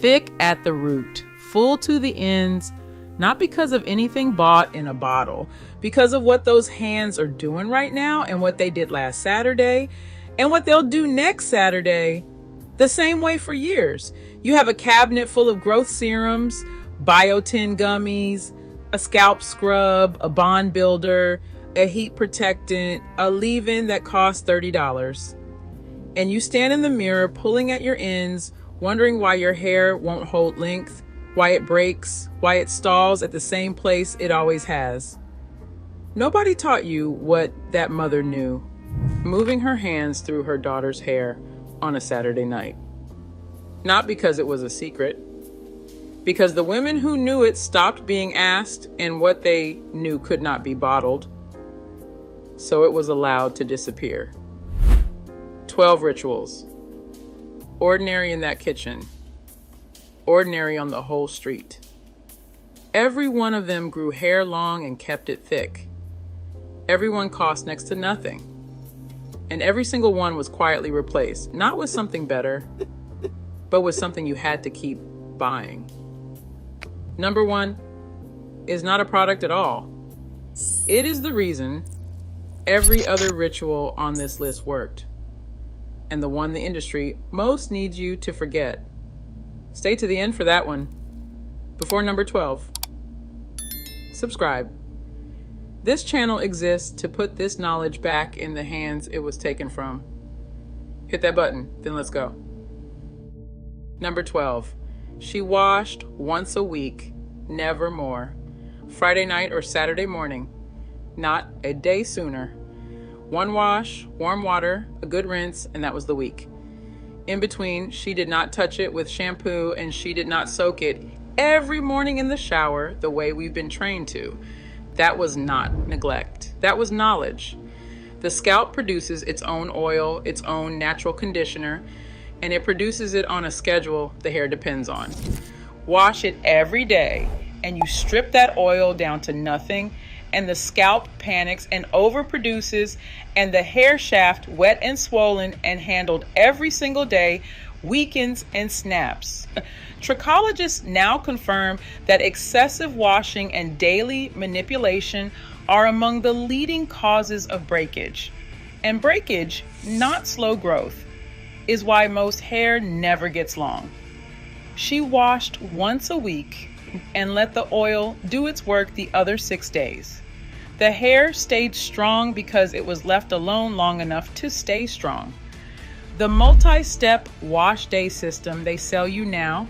A: thick at the root, full to the ends, not because of anything bought in a bottle, because of what those hands are doing right now and what they did last Saturday and what they'll do next Saturday, the same way for years. You have a cabinet full of growth serums, biotin gummies, a scalp scrub, a bond builder, a heat protectant, a leave-in that costs $30. And you stand in the mirror pulling at your ends, wondering why your hair won't hold length, why it breaks, why it stalls at the same place it always has. Nobody taught you what that mother knew, moving her hands through her daughter's hair on a Saturday night. Not because it was a secret, because the women who knew it stopped being asked and what they knew could not be bottled, so it was allowed to disappear. 12 rituals. Ordinary in that kitchen. Ordinary on the whole street. Every one of them grew hair long and kept it thick. Every one cost next to nothing. And every single one was quietly replaced, not with something better, but with something you had to keep buying. Number 1 is not a product at all. It is the reason every other ritual on this list worked, and the one the industry most needs you to forget. Stay to the end for that one. Before number 12. Subscribe. This channel exists to put this knowledge back in the hands it was taken from. Hit that button, then let's go. Number 12. She washed once a week, never more. Friday night or Saturday morning, not a day sooner. One wash, warm water, a good rinse, and that was the week. In between, she did not touch it with shampoo, and she did not soak it every morning in the shower the way we've been trained to. That was not neglect. That was knowledge. The scalp produces its own oil, its own natural conditioner, and it produces it on a schedule the hair depends on. Wash it every day, and you strip that oil down to nothing, and the scalp panics and overproduces, and the hair shaft, wet and swollen and handled every single day, weakens and snaps. Trichologists now confirm that excessive washing and daily manipulation are among the leading causes of breakage. And breakage, not slow growth, is why most hair never gets long. She washed once a week and let the oil do its work the other 6 days. The hair stayed strong because it was left alone long enough to stay strong. The multi-step wash day system they sell you now,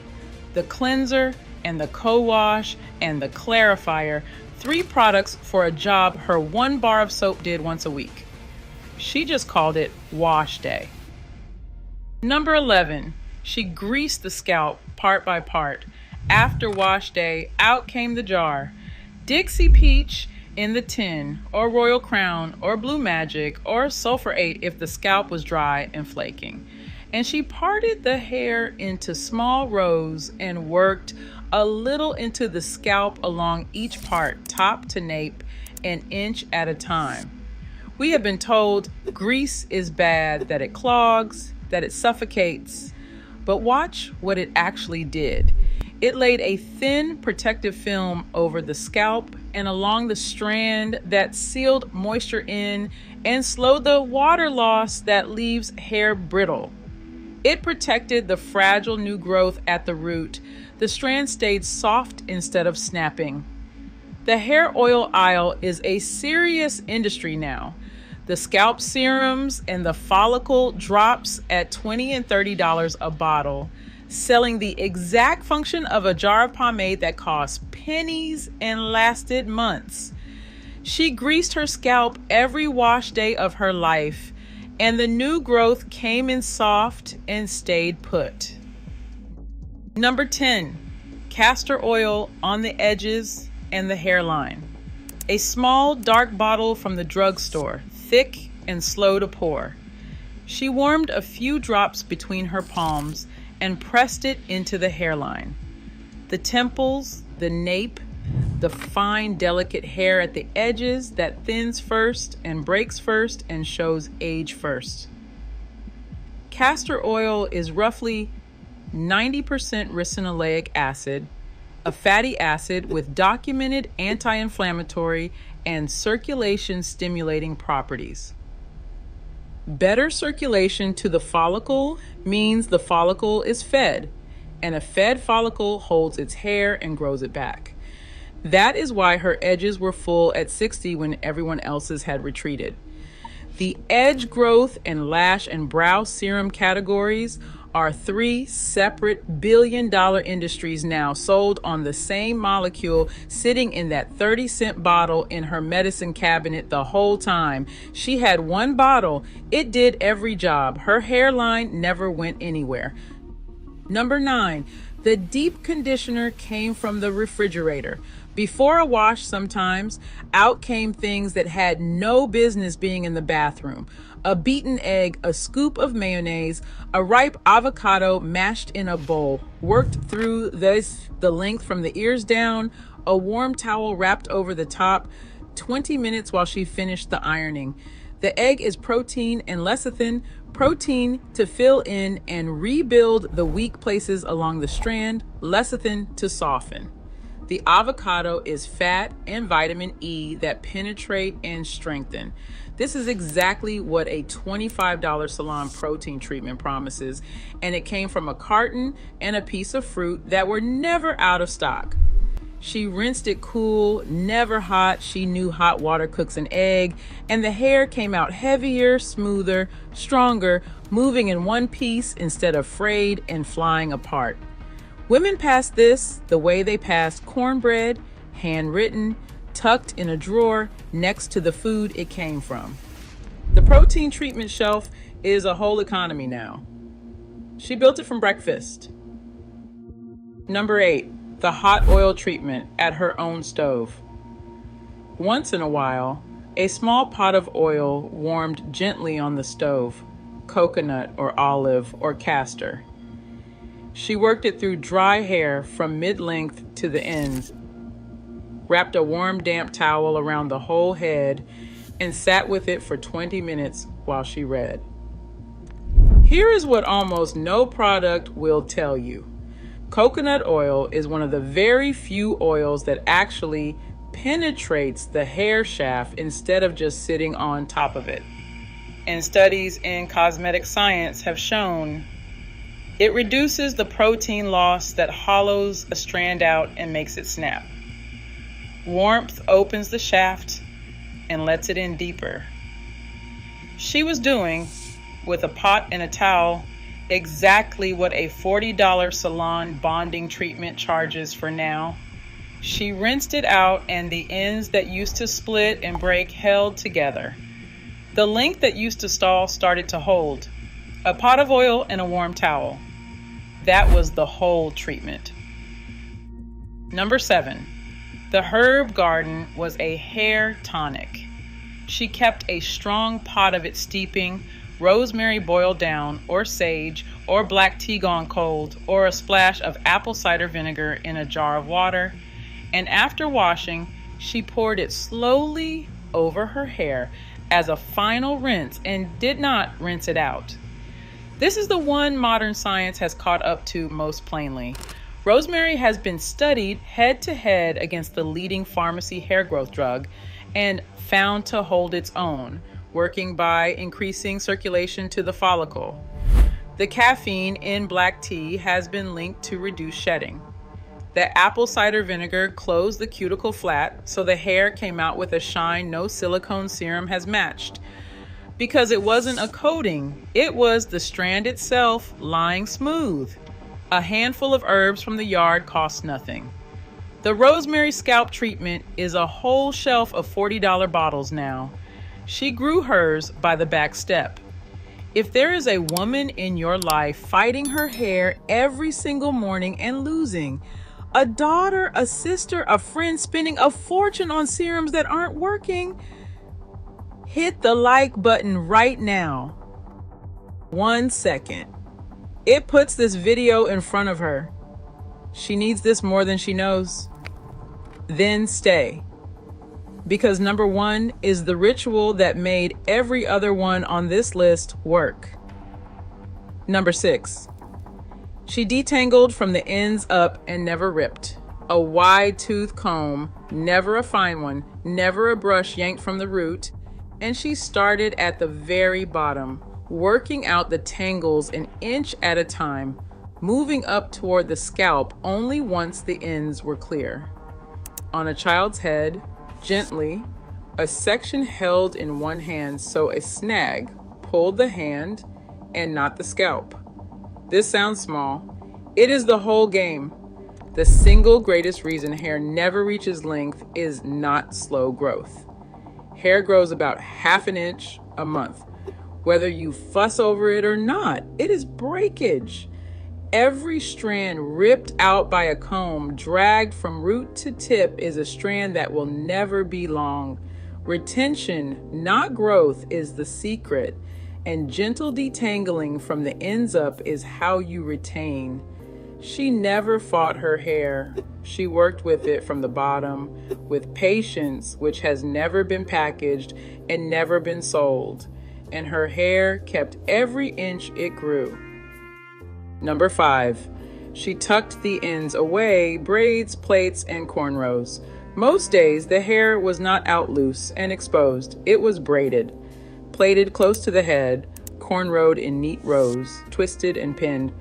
A: the cleanser and the co-wash and the clarifier, 3 products for a job her 1 bar of soap did once a week. She just called it wash day. Number 11, she greased the scalp part by part. After wash day, out came the jar. Dixie Peach in the tin, or Royal Crown, or Blue Magic, or Sulfur 8 if the scalp was dry and flaking. And she parted the hair into small rows and worked a little into the scalp along each part, top to nape, an inch at a time. We have been told grease is bad, that it clogs, that it suffocates, but watch what it actually did. It laid a thin protective film over the scalp and along the strand that sealed moisture in and slowed the water loss that leaves hair brittle. It protected the fragile new growth at the root. The strand stayed soft instead of snapping. The hair oil aisle is a serious industry now. The scalp serums and the follicle drops at $20 and $30 a bottle, selling the exact function of a jar of pomade that cost pennies and lasted months. She greased her scalp every wash day of her life, and the new growth came in soft and stayed put. Number 10, castor oil on the edges and the hairline. A small dark bottle from the drugstore, thick and slow to pour. She warmed a few drops between her palms and pressed it into the hairline. The temples, the nape, the fine, delicate hair at the edges that thins first and breaks first and shows age first. Castor oil is roughly 90% ricinoleic acid, a fatty acid with documented anti-inflammatory and circulation-stimulating properties. Better circulation to the follicle means the follicle is fed, and a fed follicle holds its hair and grows it back. That is why her edges were full at 60 when everyone else's had retreated. The edge growth and lash and brow serum categories are 3 separate billion-dollar industries now, sold on the same molecule, sitting in that 30-cent bottle in her medicine cabinet the whole time. She had one bottle. It did every job. Her hairline never went anywhere. Number 9, the deep conditioner came from the refrigerator. Before a wash, sometimes, out came things that had no business being in the bathroom. A beaten egg, a scoop of mayonnaise, a ripe avocado mashed in a bowl, worked through the length from the ears down, a warm towel wrapped over the top, 20 minutes while she finished the ironing. The egg is protein and lecithin, protein to fill in and rebuild the weak places along the strand, lecithin to soften. The avocado is fat and vitamin E that penetrate and strengthen. This is exactly what a $25 salon protein treatment promises, and it came from a carton and a piece of fruit that were never out of stock. She rinsed it cool, never hot. She knew hot water cooks an egg, and the hair came out heavier, smoother, stronger, moving in one piece instead of frayed and flying apart. Women passed this the way they passed cornbread, handwritten, tucked in a drawer next to the food it came from. The protein treatment shelf is a whole economy now. She built it from breakfast. Number 8, the hot oil treatment at her own stove. Once in a while, a small pot of oil warmed gently on the stove, coconut or olive or castor. She worked it through dry hair from mid-length to the ends, wrapped a warm, damp towel around the whole head, and sat with it for 20 minutes while she read. Here is what almost no product will tell you. Coconut oil is one of the very few oils that actually penetrates the hair shaft instead of just sitting on top of it. And studies in cosmetic science have shown it reduces the protein loss that hollows a strand out and makes it snap. Warmth opens the shaft and lets it in deeper. She was doing, with a pot and a towel, exactly what a $40 salon bonding treatment charges for now. She rinsed it out and the ends that used to split and break held together. The length that used to stall started to hold. A pot of oil and a warm towel. That was the whole treatment. Number 7, the herb garden was a hair tonic. She kept a strong pot of it steeping, rosemary boiled down, or sage, or black tea gone cold, or a splash of apple cider vinegar in a jar of water. And after washing, she poured it slowly over her hair as a final rinse and did not rinse it out. This is the one modern science has caught up to most plainly. Rosemary has been studied head to head against the leading pharmacy hair growth drug and found to hold its own, working by increasing circulation to the follicle. The caffeine in black tea has been linked to reduce shedding. The apple cider vinegar closed the cuticle flat, so the hair came out with a shine no silicone serum has matched. Because it wasn't a coating, it was the strand itself lying smooth. A handful of herbs from the yard cost nothing. The rosemary scalp treatment is a whole shelf of $40 bottles now. She grew hers by the back step. If there is a woman in your life fighting her hair every single morning and losing, a daughter, a sister, a friend spending a fortune on serums that aren't working, hit the like button right now. 1 second. It puts this video in front of her. She needs this more than she knows. Then stay. Because number 1 is the ritual that made every other one on this list work. Number 6. She detangled from the ends up and never ripped. A wide tooth comb, never a fine one, never a brush yanked from the root, and she started at the very bottom, working out the tangles an inch at a time, moving up toward the scalp only once the ends were clear. On a child's head, gently, a section held in one hand so a snag pulled the hand and not the scalp. This sounds small. It is the whole game. The single greatest reason hair never reaches length is not slow growth. Hair grows about half an inch a month. Whether you fuss over it or not, it is breakage. Every strand ripped out by a comb, dragged from root to tip, is a strand that will never be long. Retention, not growth, is the secret, and gentle detangling from the ends up is how you retain. She never fought her hair. She worked with it from the bottom, with patience, which has never been packaged and never been sold. And her hair kept every inch it grew. Number 5, she tucked the ends away, braids, plaits, and cornrows. Most days, the hair was not out loose and exposed. It was braided, plaited close to the head, cornrowed in neat rows, twisted and pinned,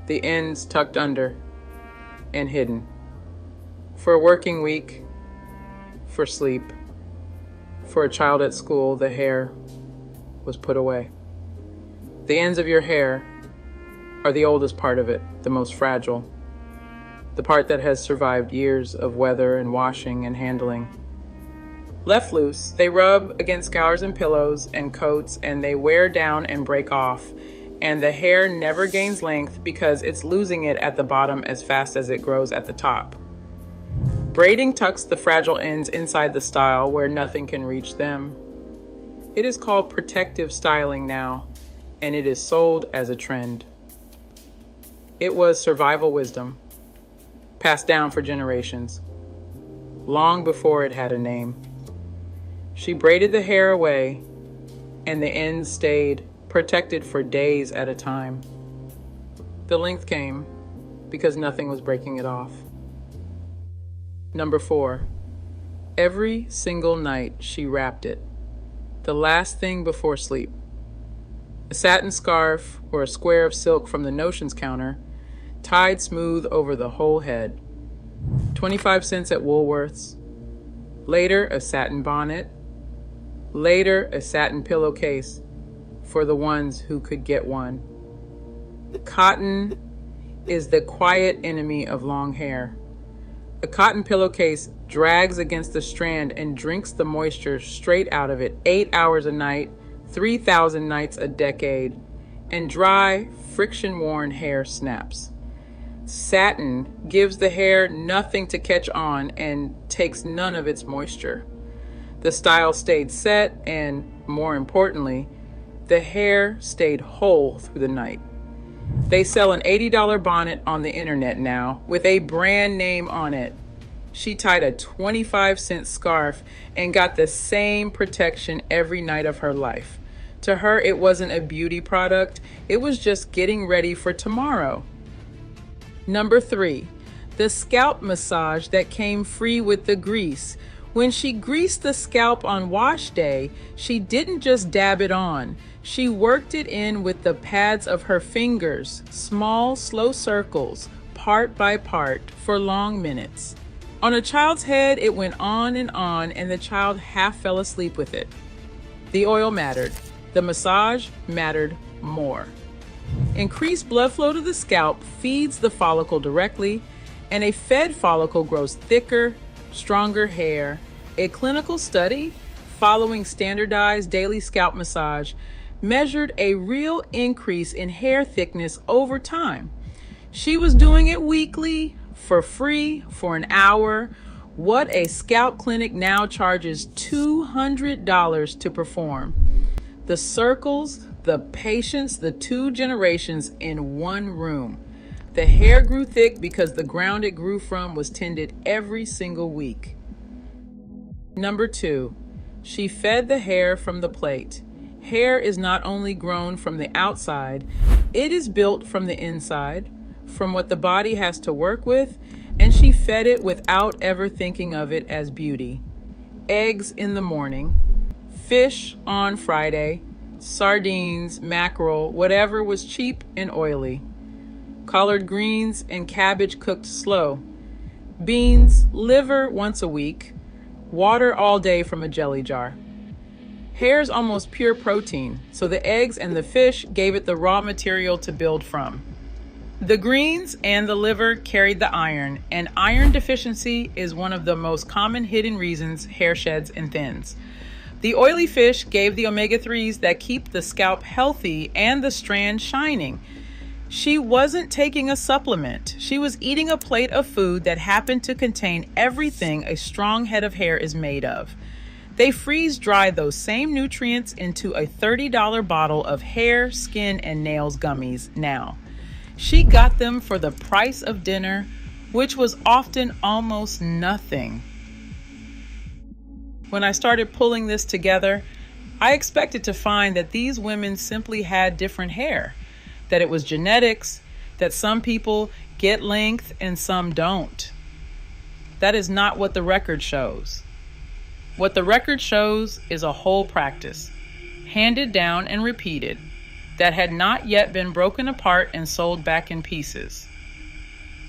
A: the ends tucked under and hidden. For a working week, for sleep, for a child at school, the hair was put away. The ends of your hair are the oldest part of it, the most fragile, the part that has survived years of weather and washing and handling. Left loose, they rub against scours and pillows and coats, and they wear down and break off, and the hair never gains length because it's losing it at the bottom as fast as it grows at the top. Braiding tucks the fragile ends inside the style where nothing can reach them. It is called protective styling now, and it is sold as a trend. It was survival wisdom, passed down for generations, long before it had a name. She braided the hair away, and the ends stayed protected for days at a time. The length came because nothing was breaking it off. Number 4, every single night she wrapped it, the last thing before sleep. A satin scarf or a square of silk from the notions counter, tied smooth over the whole head. 25 cents at Woolworth's. Later, a satin bonnet. Later, a satin pillowcase for the ones who could get one. Cotton is the quiet enemy of long hair. A cotton pillowcase drags against the strand and drinks the moisture straight out of it 8 hours a night, 3,000 nights a decade, and dry, friction-worn hair snaps. Satin gives the hair nothing to catch on and takes none of its moisture. The style stayed set and, more importantly, the hair stayed whole through the night. They sell an $80 bonnet on the internet now with a brand name on it. She tied a 25-cent scarf and got the same protection every night of her life. To her, it wasn't a beauty product. It was just getting ready for tomorrow. Number 3, the scalp massage that came free with the grease. When she greased the scalp on wash day, she didn't just dab it on. She worked it in with the pads of her fingers, small, slow circles, part by part, for long minutes. On a child's head, it went on, and the child half fell asleep with it. The oil mattered. The massage mattered more. Increased blood flow to the scalp feeds the follicle directly, and a fed follicle grows thicker, stronger hair. A clinical study following standardized daily scalp massage measured a real increase in hair thickness over time. She was doing it weekly, for free, for an hour. What a scalp clinic now charges $200 to perform. The circles, the patience, the 2 generations in one room. The hair grew thick because the ground it grew from was tended every single week. Number 2, she fed the hair from the plate. Hair is not only grown from the outside, it is built from the inside, from what the body has to work with, and she fed it without ever thinking of it as beauty. Eggs in the morning, fish on Friday, sardines, mackerel, whatever was cheap and oily, collard greens and cabbage cooked slow, beans, liver once a week, water all day from a jelly jar. Hare's almost pure protein, so the eggs and the fish gave it the raw material to build from. The greens and the liver carried the iron, and iron deficiency is one of the most common hidden reasons hair sheds and thins. The oily fish gave the omega-3s that keep the scalp healthy and the strand shining. She wasn't taking a supplement. She was eating a plate of food that happened to contain everything a strong head of hair is made of. They freeze dry those same nutrients into a $30 bottle of hair, skin, and nails gummies now. She got them for the price of dinner, which was often almost nothing. When I started pulling this together, I expected to find that these women simply had different hair, that it was genetics, that some people get length and some don't. That is not what the record shows. What the record shows is a whole practice, handed down and repeated, that had not yet been broken apart and sold back in pieces.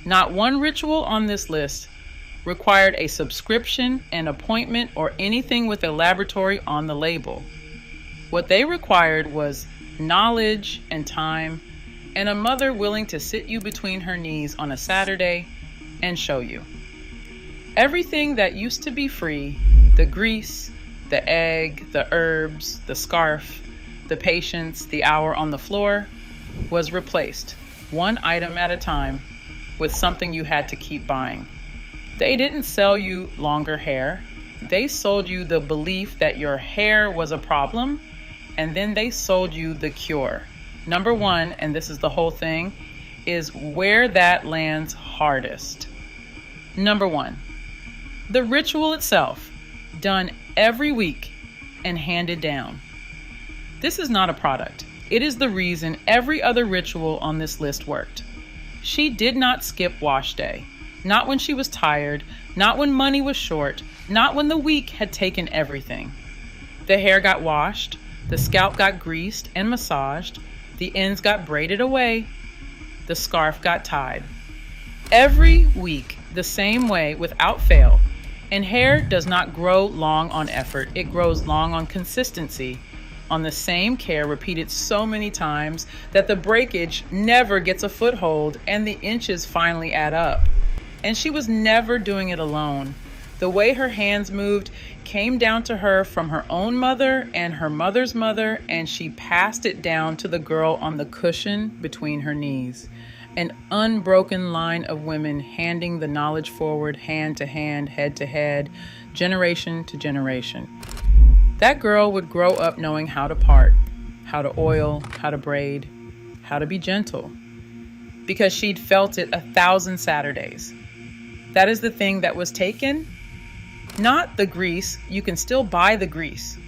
A: Not one ritual on this list required a subscription, an appointment, or anything with a laboratory on the label. What they required was knowledge and time, and a mother willing to sit you between her knees on a Saturday and show you. Everything that used to be free, the grease, the egg, the herbs, the scarf, the patience, the hour on the floor, was replaced, one item at a time, with something you had to keep buying. They didn't sell you longer hair. They sold you the belief that your hair was a problem, and then they sold you the cure. Number one, and this is the whole thing, is where that lands hardest. Number one, the ritual itself, done every week and handed down. This is not a product. It is the reason every other ritual on this list worked. She did not skip wash day. Not when she was tired, not when money was short, not when the week had taken everything. The hair got washed, the scalp got greased and massaged, the ends got braided away, the scarf got tied. Every week, the same way, without fail. And hair does not grow long on effort. It grows long on consistency, on the same care repeated so many times that the breakage never gets a foothold and the inches finally add up. And she was never doing it alone. The way her hands moved came down to her from her own mother and her mother's mother, and she passed it down to the girl on the cushion between her knees. An unbroken line of women handing the knowledge forward, hand to hand, head to head, generation to generation. That girl would grow up knowing how to part, how to oil, how to braid, how to be gentle, because she'd felt it 1,000 Saturdays. That is the thing that was taken, not the grease. You can still buy the grease.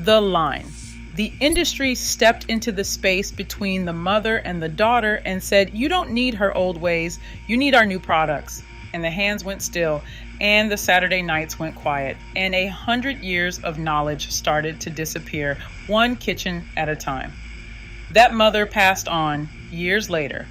A: The line. The industry stepped into the space between the mother and the daughter and said, you don't need her old ways, you need our new products. And the hands went still, and the Saturday nights went quiet, and 100 years of knowledge started to disappear, one kitchen at a time. That mother passed on years later,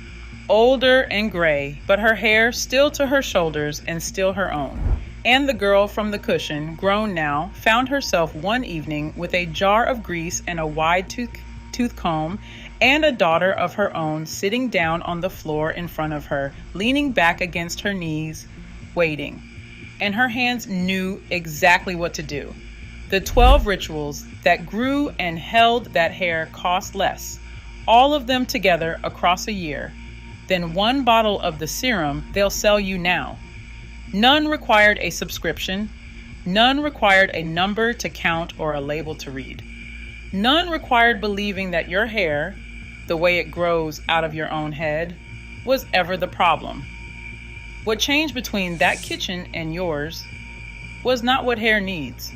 A: older and gray, but her hair still to her shoulders and still her own. And the girl from the cushion, grown now, found herself one evening with a jar of grease and a wide tooth comb, and a daughter of her own sitting down on the floor in front of her, leaning back against her knees, waiting. And her hands knew exactly what to do. The 12 rituals that grew and held that hair cost less, all of them together across a year, than one bottle of the serum they'll sell you now. None required a subscription. None required a number to count or a label to read. None required believing that your hair, the way it grows out of your own head, was ever the problem. What changed between that kitchen and yours was not what hair needs.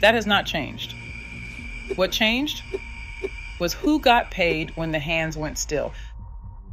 A: That has not changed. What changed was who got paid when the hands went still.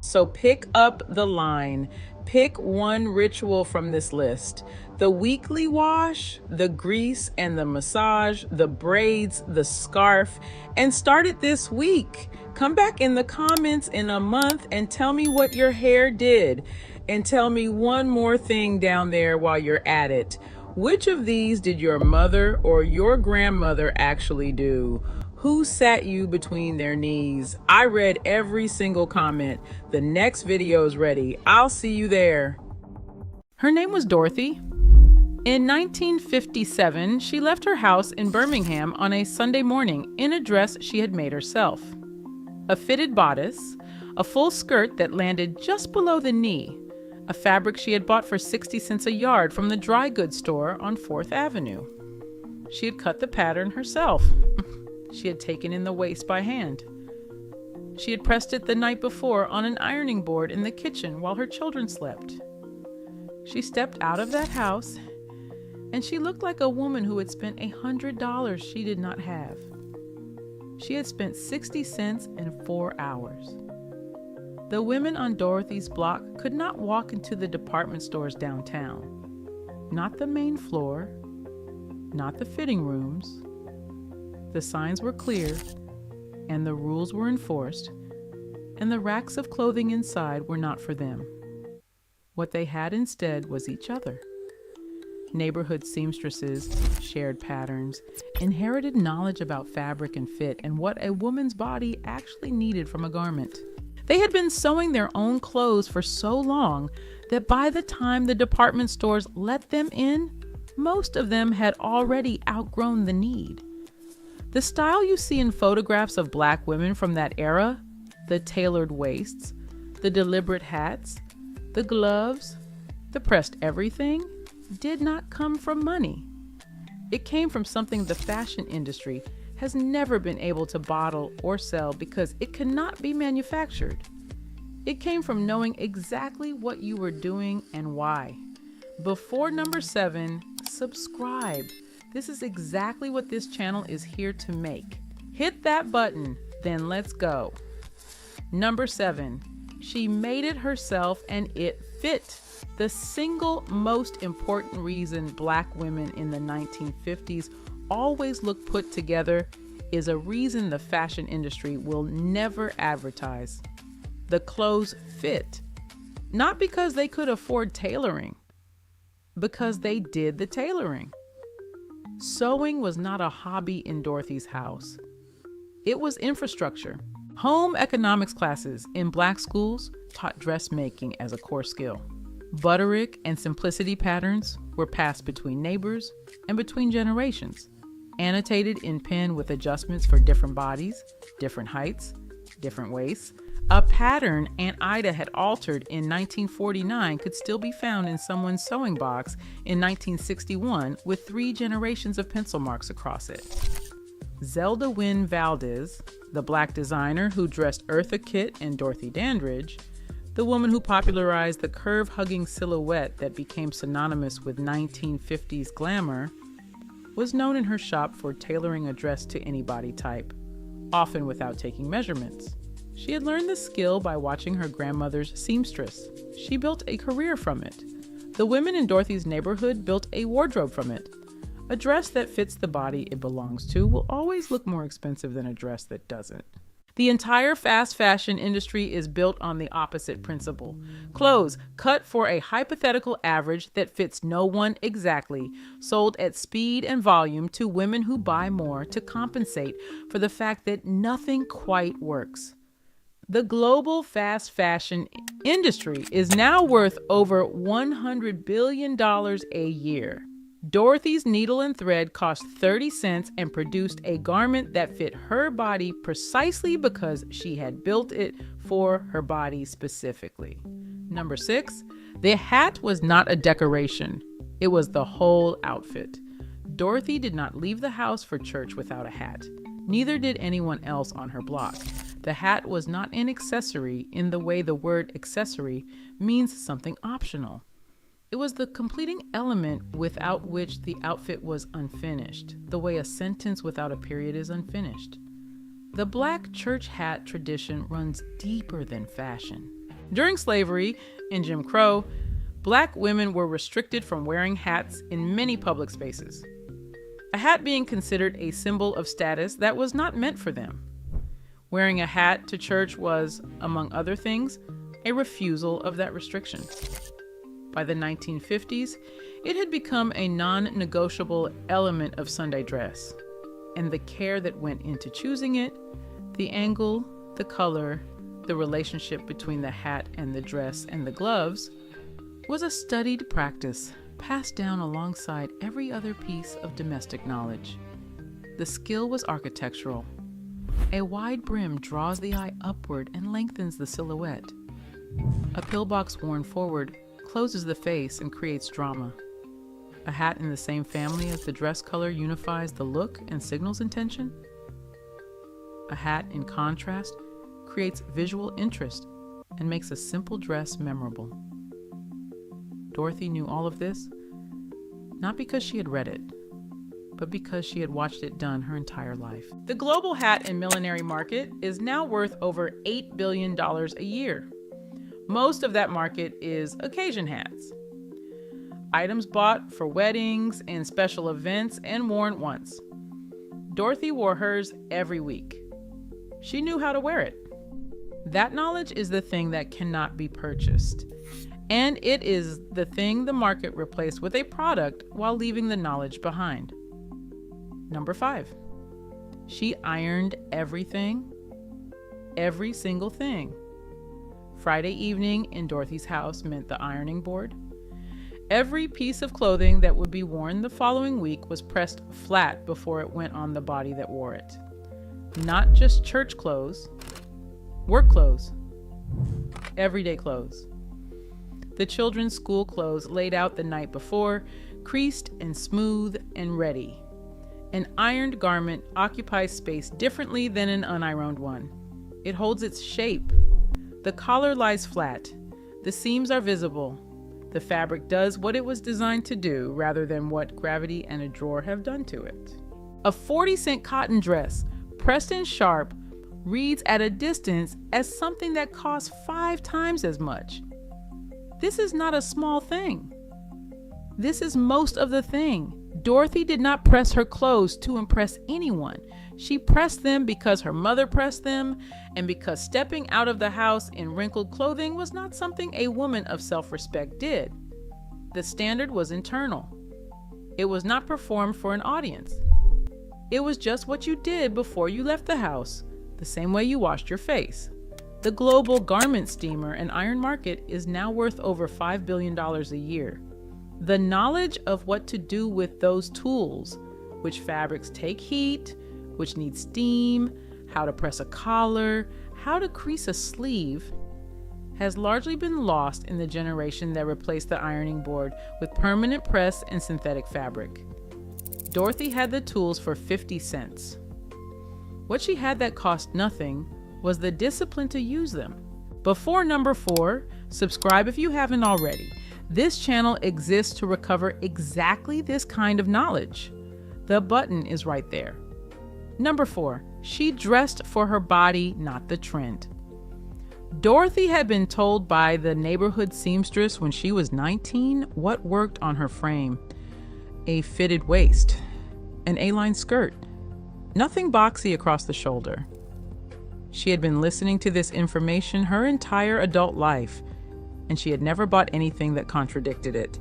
A: So pick up the line. Pick one ritual from this list: the weekly wash, the grease and the massage, the braids, the scarf, and start it this week. Come back in the comments in a month and tell me what your hair did. And tell me one more thing down there while you're at it. Which of these did your mother or your grandmother actually do? Who sat you between their knees? I read every single comment. The next video is ready. I'll see you there. Her name was Dorothy. In 1957, she left her house in Birmingham on a Sunday morning in a dress she had made herself. A fitted bodice, a full skirt that landed just below the knee, a fabric she had bought for 60 cents a yard from the dry goods store on 4th Avenue. She had cut the pattern herself. She had taken in the waist by hand. She had pressed it the night before on an ironing board in the kitchen while her children slept. She stepped out of that house, and she looked like a woman who had spent $100 she did not have. She had spent 60 cents in 4 hours. The women on Dorothy's block could not walk into the department stores downtown. Not the main floor, not the fitting rooms. The signs were clear, and the rules were enforced, and the racks of clothing inside were not for them. What they had instead was each other. Neighborhood seamstresses shared patterns, inherited knowledge about fabric and fit, and what a woman's body actually needed from a garment. They had been sewing their own clothes for so long that by the time the department stores let them in, most of them had already outgrown the need. The style you see in photographs of Black women from that era, the tailored waists, the deliberate hats, the gloves, the pressed everything, did not come from money. It came from something the fashion industry has never been able to bottle or sell because it cannot be manufactured. It came from knowing exactly what you were doing and why. Before number 7, subscribe. This is exactly what this channel is here to make. Hit that button, then let's go. Number 7, she made it herself and it fit. The single most important reason Black women in the 1950s always look put together is a reason the fashion industry will never advertise. The clothes fit, not because they could afford tailoring, because they did the tailoring. Sewing was not a hobby in Dorothy's house. It was infrastructure. Home economics classes in Black schools taught dressmaking as a core skill. Butterick and simplicity patterns were passed between neighbors and between generations, annotated in pen with adjustments for different bodies, different heights, different waists. A pattern Aunt Ida had altered in 1949 could still be found in someone's sewing box in 1961 with 3 generations of pencil marks across it. Zelda Wynne Valdez, the Black designer who dressed Eartha Kitt and Dorothy Dandridge, the woman who popularized the curve-hugging silhouette that became synonymous with 1950s glamour, was known in her shop for tailoring a dress to any body type, often without taking measurements. She had learned the skill by watching her grandmother's seamstress. She built a career from it. The women in Dorothy's neighborhood built a wardrobe from it. A dress that fits the body it belongs to will always look more expensive than a dress that doesn't. The entire fast fashion industry is built on the opposite principle. Clothes cut for a hypothetical average that fits no one exactly, sold at speed and volume to women who buy more to compensate for the fact that nothing quite works. The global fast fashion industry is now worth over $100 billion a year. Dorothy's needle and thread cost 30 cents and produced a garment that fit her body precisely because she had built it for her body specifically. Number 6, the hat was not a decoration. It was the whole outfit. Dorothy did not leave the house for church without a hat. Neither did anyone else on her block. The hat was not an accessory in the way the word accessory means something optional. It was the completing element without which the outfit was unfinished, the way a sentence without a period is unfinished. The Black church hat tradition runs deeper than fashion. During slavery and Jim Crow, Black women were restricted from wearing hats in many public spaces. A hat being considered a symbol of status that was not meant for them. Wearing a hat to church was, among other things, a refusal of that restriction. By the 1950s, it had become a non-negotiable element of Sunday dress, and the care that went into choosing it, the angle, the color, the relationship between the hat and the dress and the gloves, was a studied practice passed down alongside every other piece of domestic knowledge. The skill was architectural. A wide brim draws the eye upward and lengthens the silhouette. A pillbox worn forward closes the face and creates drama. A hat in the same family as the dress color unifies the look and signals intention. A hat, in contrast, creates visual interest and makes a simple dress memorable. Dorothy knew all of this, not because she had read it, but because she had watched it done her entire life. The global hat and millinery market is now worth over $8 billion a year. Most of that market is occasion hats. Items bought for weddings and special events and worn once. Dorothy wore hers every week. She knew how to wear it. That knowledge is the thing that cannot be purchased. And it is the thing the market replaced with a product while leaving the knowledge behind. Number 5, she ironed everything, every single thing. Friday evening in Dorothy's house meant the ironing board. Every piece of clothing that would be worn the following week was pressed flat before it went on the body that wore it. Not just church clothes, work clothes, everyday clothes. The children's school clothes laid out the night before, creased and smooth and ready. An ironed garment occupies space differently than an unironed one. It holds its shape. The collar lies flat. The seams are visible. The fabric does what it was designed to do rather than what gravity and a drawer have done to it. A 40-cent cotton dress, pressed in sharp, reads at a distance as something that costs 5 times as much. This is not a small thing. This is most of the thing. Dorothy did not press her clothes to impress anyone. She pressed them because her mother pressed them, and because stepping out of the house in wrinkled clothing was not something a woman of self-respect did. The standard was internal. It was not performed for an audience. It was just what you did before you left the house, the same way you washed your face. The global garment steamer and iron market is now worth over $5 billion a year. The knowledge of what to do with those tools, which fabrics take heat, which need steam, how to press a collar, how to crease a sleeve, has largely been lost in the generation that replaced the ironing board with permanent press and synthetic fabric. Dorothy had the tools for 50 cents. What she had that cost nothing was the discipline to use them. Before number 4, subscribe if you haven't already. This channel exists to recover exactly this kind of knowledge. The button is right there. Number 4, she dressed for her body, not the trend. Dorothy had been told by the neighborhood seamstress when she was 19 what worked on her frame. A fitted waist, an A-line skirt, nothing boxy across the shoulder. She had been listening to this information her entire adult life, and she had never bought anything that contradicted it.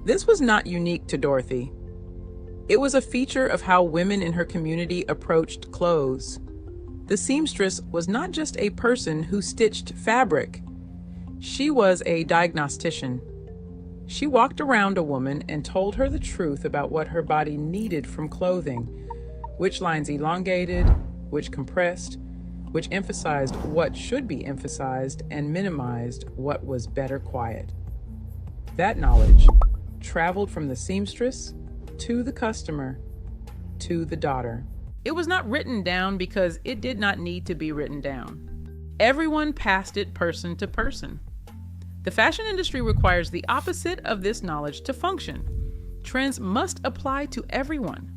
A: This was not unique to Dorothy. It was a feature of how women in her community approached clothes. The seamstress was not just a person who stitched fabric. She was a diagnostician. She walked around a woman and told her the truth about what her body needed from clothing, which lines elongated, which compressed, which emphasized what should be emphasized and minimized what was better quiet. That knowledge traveled from the seamstress to the customer to the daughter. It was not written down because it did not need to be written down. Everyone passed it person to person. The fashion industry requires the opposite of this knowledge to function. Trends must apply to everyone.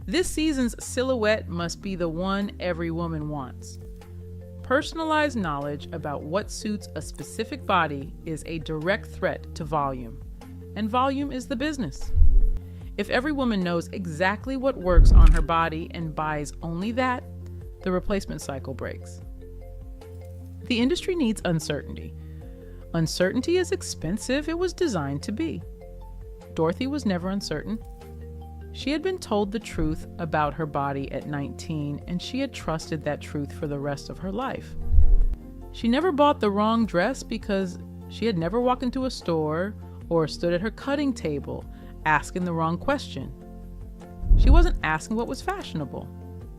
A: This season's silhouette must be the one every woman wants. Personalized knowledge about what suits a specific body is a direct threat to volume, and volume is the business. If every woman knows exactly what works on her body and buys only that, the replacement cycle breaks. The industry needs uncertainty. Uncertainty is expensive. It was designed to be. Dorothy was never uncertain. She had been told the truth about her body at 19, and she had trusted that truth for the rest of her life. She never bought the wrong dress because she had never walked into a store or stood at her cutting table asking the wrong question. She wasn't asking what was fashionable.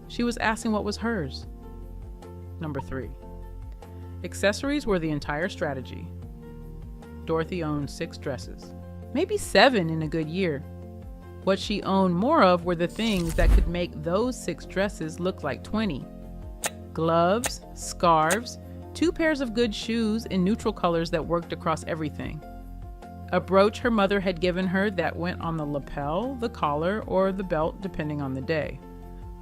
A: She was asking what was hers. Number 3. Accessories were the entire strategy. Dorothy owned 6 dresses, maybe 7 in a good year. What she owned more of were the things that could make those 6 dresses look like 20. Gloves, scarves, 2 pairs of good shoes in neutral colors that worked across everything. A brooch her mother had given her that went on the lapel, the collar, or the belt depending on the day.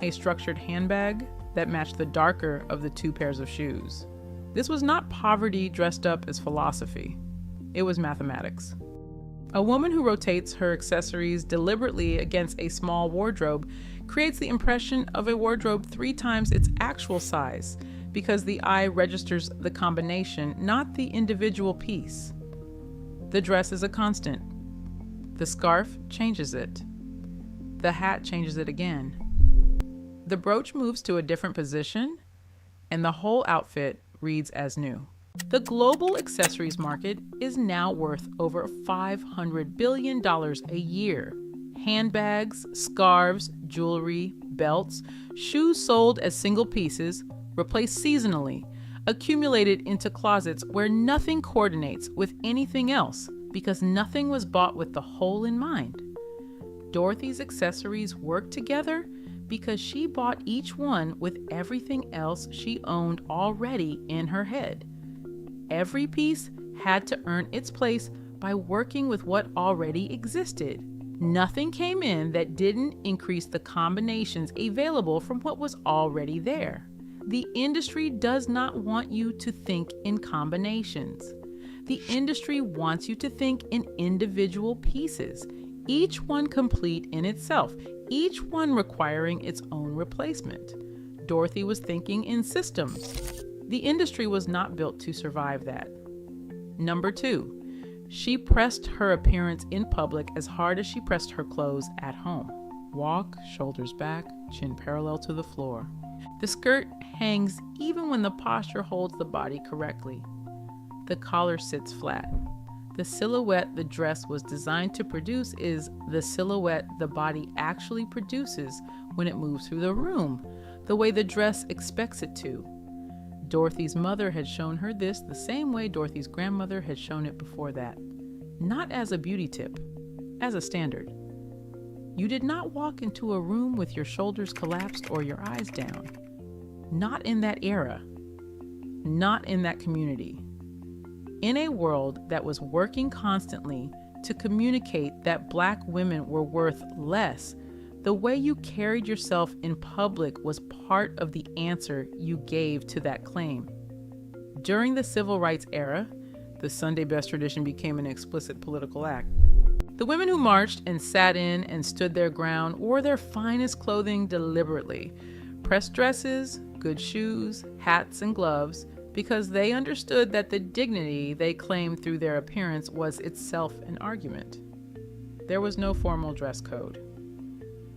A: A structured handbag that matched the darker of the 2 pairs of shoes. This was not poverty dressed up as philosophy. It was mathematics. A woman who rotates her accessories deliberately against a small wardrobe creates the impression of a wardrobe 3 times its actual size because the eye registers the combination, not the individual piece. The dress is a constant. The scarf changes it. The hat changes it again. The brooch moves to a different position, and the whole outfit reads as new. The global accessories market is now worth over $500 billion a year. Handbags, scarves, jewelry, belts, shoes sold as single pieces, replaced seasonally, accumulated into closets where nothing coordinates with anything else because nothing was bought with the whole in mind. Dorothy's accessories worked together because she bought each one with everything else she owned already in her head. Every piece had to earn its place by working with what already existed. Nothing came in that didn't increase the combinations available from what was already there. The industry does not want you to think in combinations. The industry wants you to think in individual pieces, each one complete in itself, each one requiring its own replacement. Dorothy was thinking in systems. The industry was not built to survive that. Number 2, she pressed her appearance in public as hard as she pressed her clothes at home. Walk, shoulders back, chin parallel to the floor. The skirt hangs even when the posture holds the body correctly. The collar sits flat. The silhouette the dress was designed to produce is the silhouette the body actually produces when it moves through the room, the way the dress expects it to. Dorothy's mother had shown her this the same way Dorothy's grandmother had shown it before that. Not as a beauty tip, as a standard. You did not walk into a room with your shoulders collapsed or your eyes down. Not in that era. Not in that community. In a world that was working constantly to communicate that Black women were worth less, the way you carried yourself in public was part of the answer you gave to that claim. During the Civil Rights era, the Sunday best tradition became an explicit political act. The women who marched and sat in and stood their ground wore their finest clothing deliberately, pressed dresses, good shoes, hats, and gloves, because they understood that the dignity they claimed through their appearance was itself an argument. There was no formal dress code.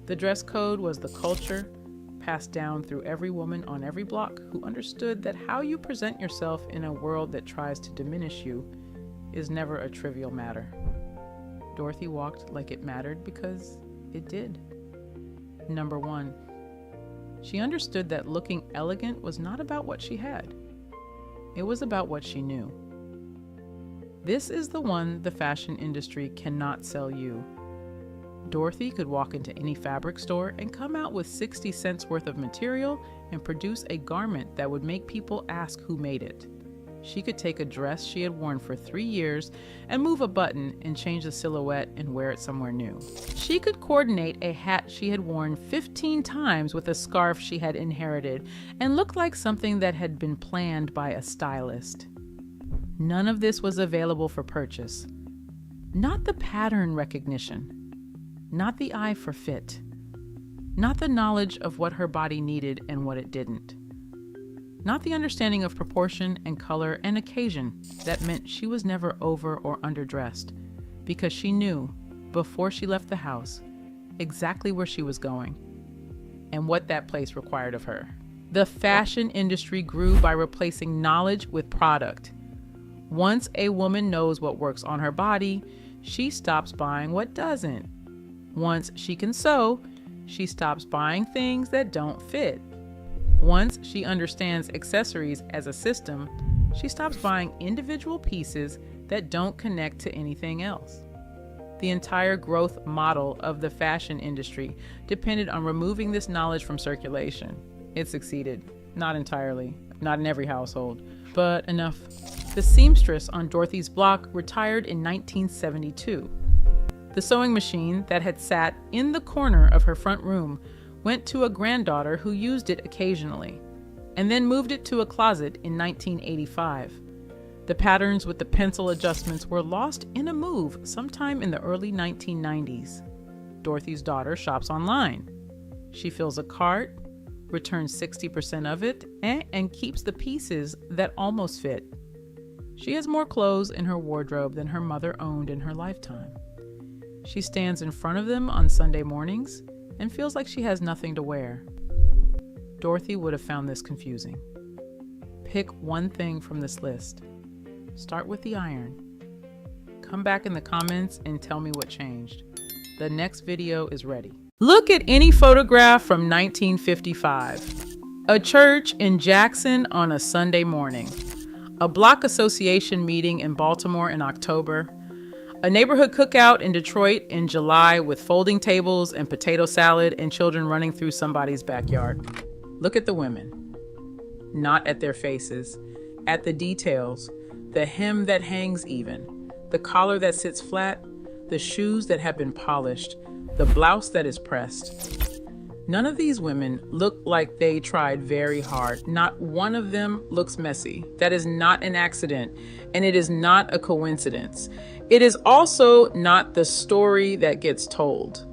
A: The dress code was the culture passed down through every woman on every block who understood that how you present yourself in a world that tries to diminish you is never a trivial matter. Dorothy walked like it mattered because it did. Number 1, she understood that looking elegant was not about what she had. It was about what she knew. This is the one the fashion industry cannot sell you. Dorothy could walk into any fabric store and come out with 60 cents worth of material and produce a garment that would make people ask who made it. She could take a dress she had worn for 3 years and move a button and change the silhouette and wear it somewhere new. She could coordinate a hat she had worn 15 times with a scarf she had inherited and look like something that had been planned by a stylist. None of this was available for purchase. Not the pattern recognition, not the eye for fit, not the knowledge of what her body needed and what it didn't. Not the understanding of proportion and color and occasion that meant she was never over or underdressed, because she knew, before she left the house, exactly where she was going and what that place required of her. The fashion industry grew by replacing knowledge with product. Once a woman knows what works on her body, she stops buying what doesn't. Once she can sew, she stops buying things that don't fit. Once she understands accessories as a system, she stops buying individual pieces that don't connect to anything else. The entire growth model of the fashion industry depended on removing this knowledge from circulation. It succeeded. Not entirely, not in every household, but enough. The seamstress on Dorothy's block retired in 1972. The sewing machine that had sat in the corner of her front room went to a granddaughter who used it occasionally, and then moved it to a closet in 1985. The patterns with the pencil adjustments were lost in a move sometime in the early 1990s. Dorothy's daughter shops online. She fills a cart, returns 60% of it, and keeps the pieces that almost fit. She has more clothes in her wardrobe than her mother owned in her lifetime. She stands in front of them on Sunday mornings and feels like she has nothing to wear. Dorothy would have found this confusing. Pick one thing from this list. Start with the iron. Come back in the comments and tell me what changed. The next video is ready. Look at any photograph from 1955. A church in Jackson on a Sunday morning. A block association meeting in Baltimore in October. A neighborhood cookout in Detroit in July with folding tables and potato salad and children running through somebody's backyard. Look at the women. Not at their faces, at the details, the hem that hangs even, the collar that sits flat, the shoes that have been polished, the blouse that is pressed. None of these women look like they tried very hard. Not one of them looks messy. That is not an accident, and it is not a coincidence. It is also not the story that gets told.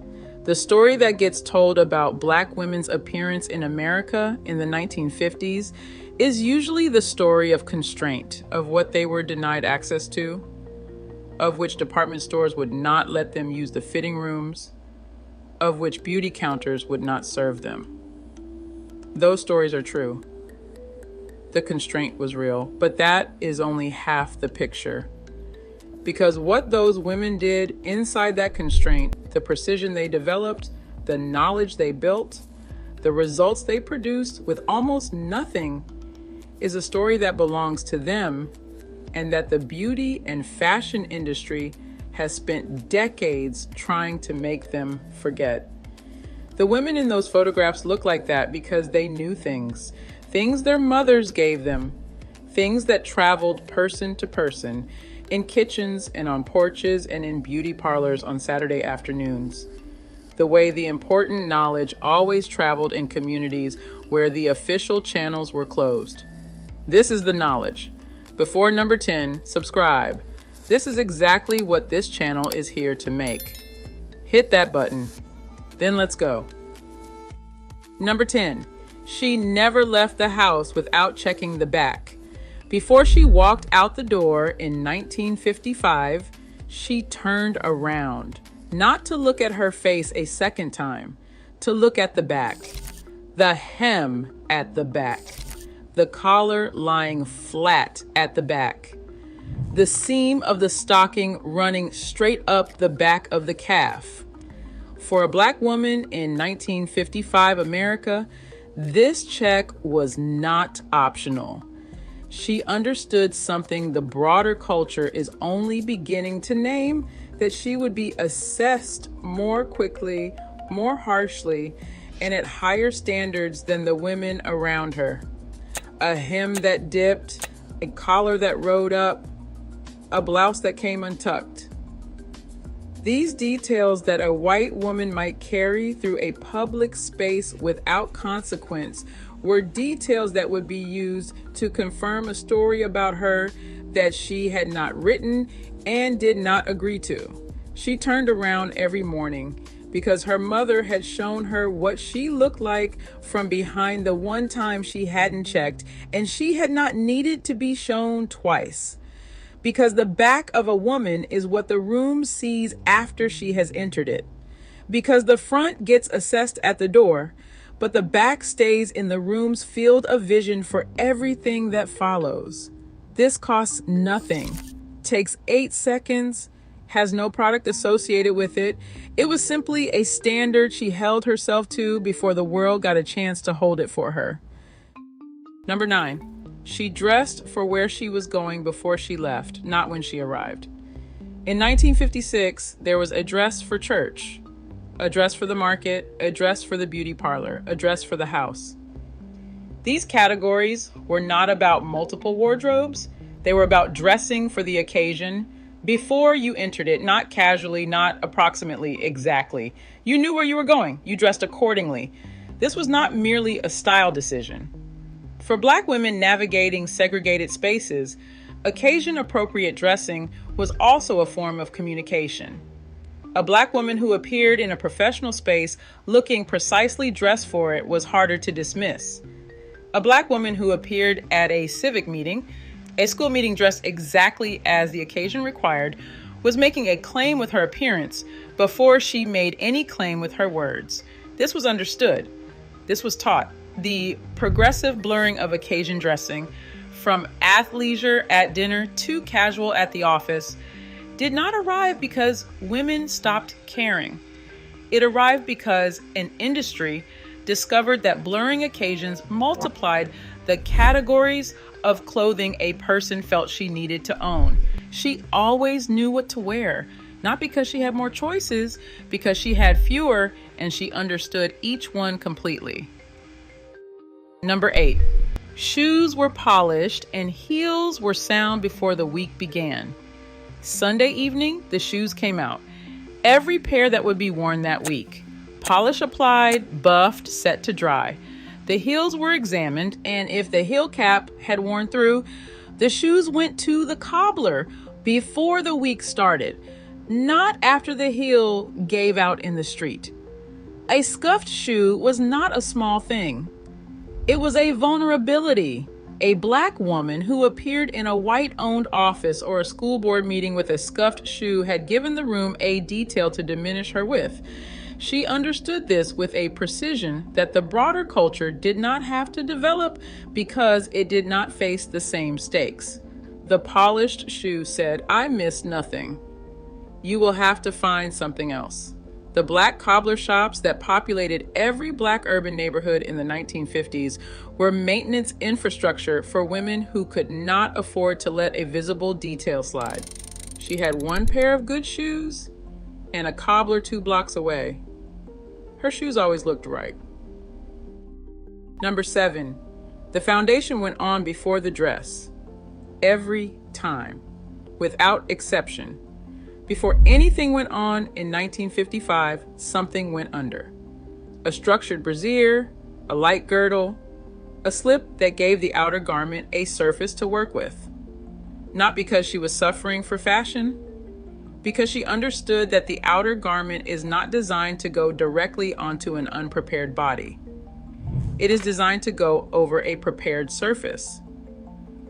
A: The story that gets told about Black women's appearance in America in the 1950s is usually the story of constraint, of what they were denied access to, of which department stores would not let them use the fitting rooms, of which beauty counters would not serve them. Those stories are true. The constraint was real, but that is only half the picture. Because what those women did inside that constraint, the precision they developed, the knowledge they built, the results they produced with almost nothing, is a story that belongs to them and that the beauty and fashion industry has spent decades trying to make them forget. The women in those photographs look like that because they knew things their mothers gave them, things that traveled person to person, in kitchens and on porches and in beauty parlors on Saturday afternoons. The way the important knowledge always traveled in communities where the official channels were closed. This is the knowledge. Before number 10, subscribe. This is exactly what this channel is here to make. Hit that button. Then let's go. Number 10, she never left the house without checking the back. Before she walked out the door in 1955, she turned around, not to look at her face a second time, to look at the back, the hem at the back, the collar lying flat at the back, the seam of the stocking running straight up the back of the calf. For a Black woman in 1955 America, this check was not optional. She understood something the broader culture is only beginning to name, that she would be assessed more quickly, more harshly, and at higher standards than the women around her. A hem that dipped, a collar that rode up, a blouse that came untucked. These details that a white woman might carry through a public space without consequence were details that would be used to confirm a story about her that she had not written and did not agree to. She turned around every morning because her mother had shown her what she looked like from behind the one time she hadn't checked, and she had not needed to be shown twice. Because the back of a woman is what the room sees after she has entered it. Because the front gets assessed at the door, but the back stays in the room's field of vision for everything that follows. This costs nothing, takes 8 seconds, has no product associated with it. It was simply a standard she held herself to before the world got a chance to hold it for her. Number 9. She dressed for where she was going before she left, not when she arrived. In 1956, there was a dress for church, a dress for the market, a dress for the beauty parlor, a dress for the house. These categories were not about multiple wardrobes. They were about dressing for the occasion before you entered it, not casually, not approximately, exactly. You knew where you were going. You dressed accordingly. This was not merely a style decision. For Black women navigating segregated spaces, occasion-appropriate dressing was also a form of communication. A Black woman who appeared in a professional space looking precisely dressed for it was harder to dismiss. A Black woman who appeared at a civic meeting, a school meeting dressed exactly as the occasion required, was making a claim with her appearance before she made any claim with her words. This was understood. This was taught. The progressive blurring of occasion dressing, from athleisure at dinner to casual at the office, did not arrive because women stopped caring. It arrived because an industry discovered that blurring occasions multiplied the categories of clothing a person felt she needed to own. She always knew what to wear, not because she had more choices, because she had fewer and she understood each one completely. Number 8, shoes were polished and heels were sound before the week began. Sunday evening, the shoes came out. Every pair that would be worn that week. Polish applied, buffed, set to dry. The heels were examined, and if the heel cap had worn through, the shoes went to the cobbler before the week started, not after the heel gave out in the street. A scuffed shoe was not a small thing. It was a vulnerability. A Black woman who appeared in a white-owned office or a school board meeting with a scuffed shoe had given the room a detail to diminish her with. She understood this with a precision that the broader culture did not have to develop because it did not face the same stakes. The polished shoe said, "I miss nothing. You will have to find something else." The Black cobbler shops that populated every Black urban neighborhood in the 1950s were maintenance infrastructure for women who could not afford to let a visible detail slide. She had one pair of good shoes and a cobbler 2 blocks away. Her shoes always looked right. Number 7, the foundation went on before the dress. Every time, without exception. Before anything went on in 1955, something went under. A structured brassiere, a light girdle, a slip that gave the outer garment a surface to work with. Not because she was suffering for fashion, because she understood that the outer garment is not designed to go directly onto an unprepared body. It is designed to go over a prepared surface.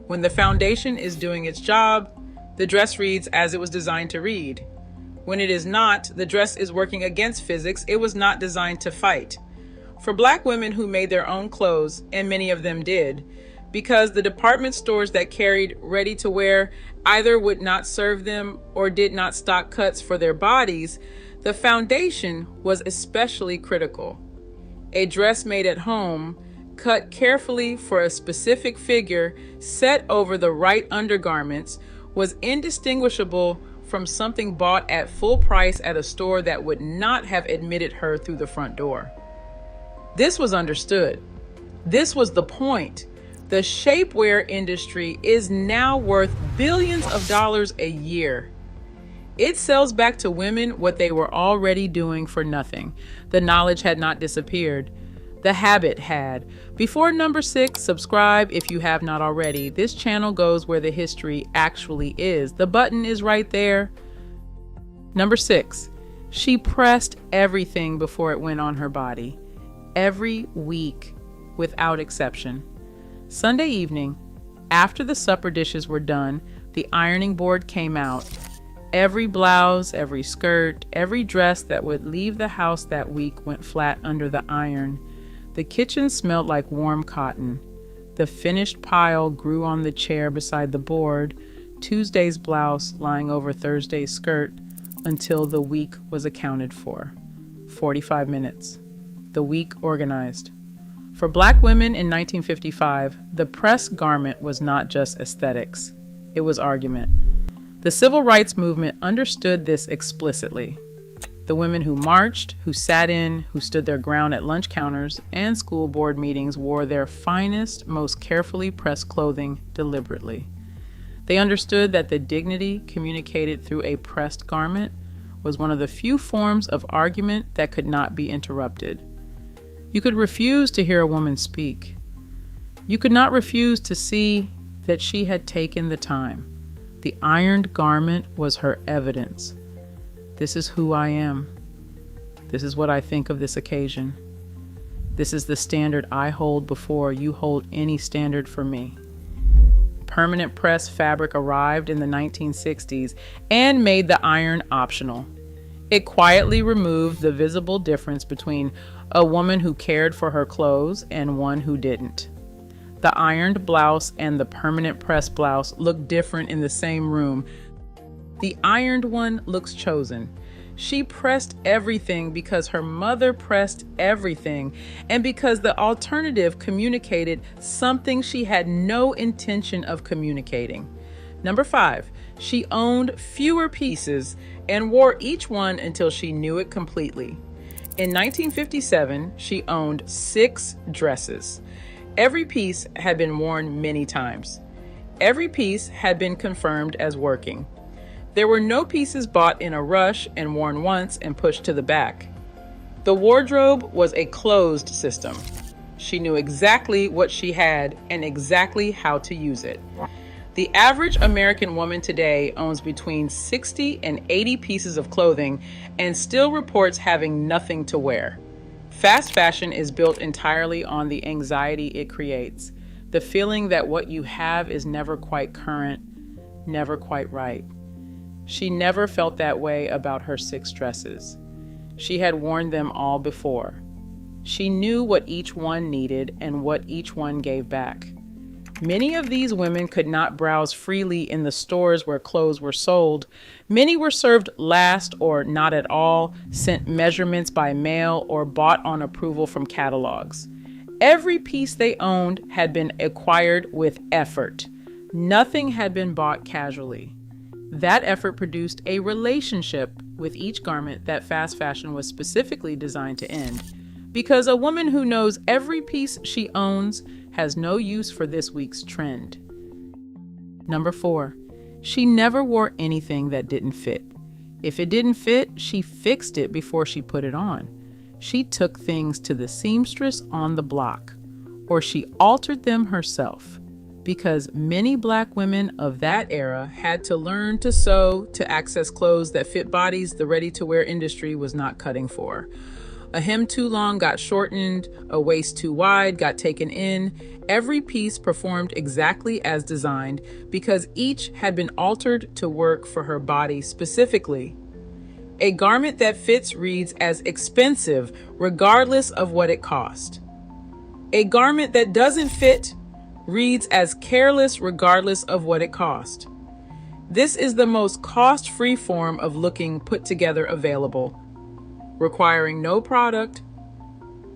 A: When the foundation is doing its job, the dress reads as it was designed to read. When it is not, the dress is working against physics it was not designed to fight. For Black women who made their own clothes, and many of them did, because the department stores that carried ready-to-wear either would not serve them or did not stock cuts for their bodies, the foundation was especially critical. A dress made at home, cut carefully for a specific figure, set over the right undergarments, was indistinguishable from something bought at full price at a store that would not have admitted her through the front door. This was understood. This was the point. The shapewear industry is now worth billions of dollars a year. It sells back to women what they were already doing for nothing. The knowledge had not disappeared. The habit had. Before number 6, subscribe if you have not already. This channel goes where the history actually is. The button is right there. Number 6, she pressed everything before it went on her body. Every week, without exception. Sunday evening, after the supper dishes were done, the ironing board came out. Every blouse, every skirt, every dress that would leave the house that week went flat under the iron. The kitchen smelled like warm cotton. The finished pile grew on the chair beside the board, Tuesday's blouse lying over Thursday's skirt, until the week was accounted for. 45 minutes. The week organized. For Black women in 1955, the press garment was not just aesthetics. It was argument. The civil rights movement understood this explicitly. The women who marched, who sat in, who stood their ground at lunch counters and school board meetings wore their finest, most carefully pressed clothing deliberately. They understood that the dignity communicated through a pressed garment was one of the few forms of argument that could not be interrupted. You could refuse to hear a woman speak. You could not refuse to see that she had taken the time. The ironed garment was her evidence. This is who I am. This is what I think of this occasion. This is the standard I hold before you hold any standard for me. Permanent press fabric arrived in the 1960s and made the iron optional. It quietly removed the visible difference between a woman who cared for her clothes and one who didn't. The ironed blouse and the permanent press blouse look different in the same room. The ironed one looks chosen. She pressed everything because her mother pressed everything, and because the alternative communicated something she had no intention of communicating. Number 5, she owned fewer pieces and wore each one until she knew it completely. In 1957, she owned 6 dresses. Every piece had been worn many times. Every piece had been confirmed as working. There were no pieces bought in a rush and worn once and pushed to the back. The wardrobe was a closed system. She knew exactly what she had and exactly how to use it. The average American woman today owns between 60 and 80 pieces of clothing and still reports having nothing to wear. Fast fashion is built entirely on the anxiety it creates, the feeling that what you have is never quite current, never quite right. She never felt that way about her 6 dresses. She had worn them all before. She knew what each one needed and what each one gave back. Many of these women could not browse freely in the stores where clothes were sold. Many were served last or not at all, sent measurements by mail, or bought on approval from catalogs. Every piece they owned had been acquired with effort. Nothing had been bought casually. That effort produced a relationship with each garment that fast fashion was specifically designed to end. Because a woman who knows every piece she owns has no use for this week's trend. Number 4, she never wore anything that didn't fit. If it didn't fit, she fixed it before she put it on. She took things to the seamstress on the block, or she altered them herself. Because many Black women of that era had to learn to sew to access clothes that fit bodies the ready-to-wear industry was not cutting for. A hem too long got shortened, a waist too wide got taken in. Every piece performed exactly as designed because each had been altered to work for her body specifically. A garment that fits reads as expensive regardless of what it cost. A garment that doesn't fit reads as careless regardless of what it cost. This is the most cost-free form of looking put together available, requiring no product,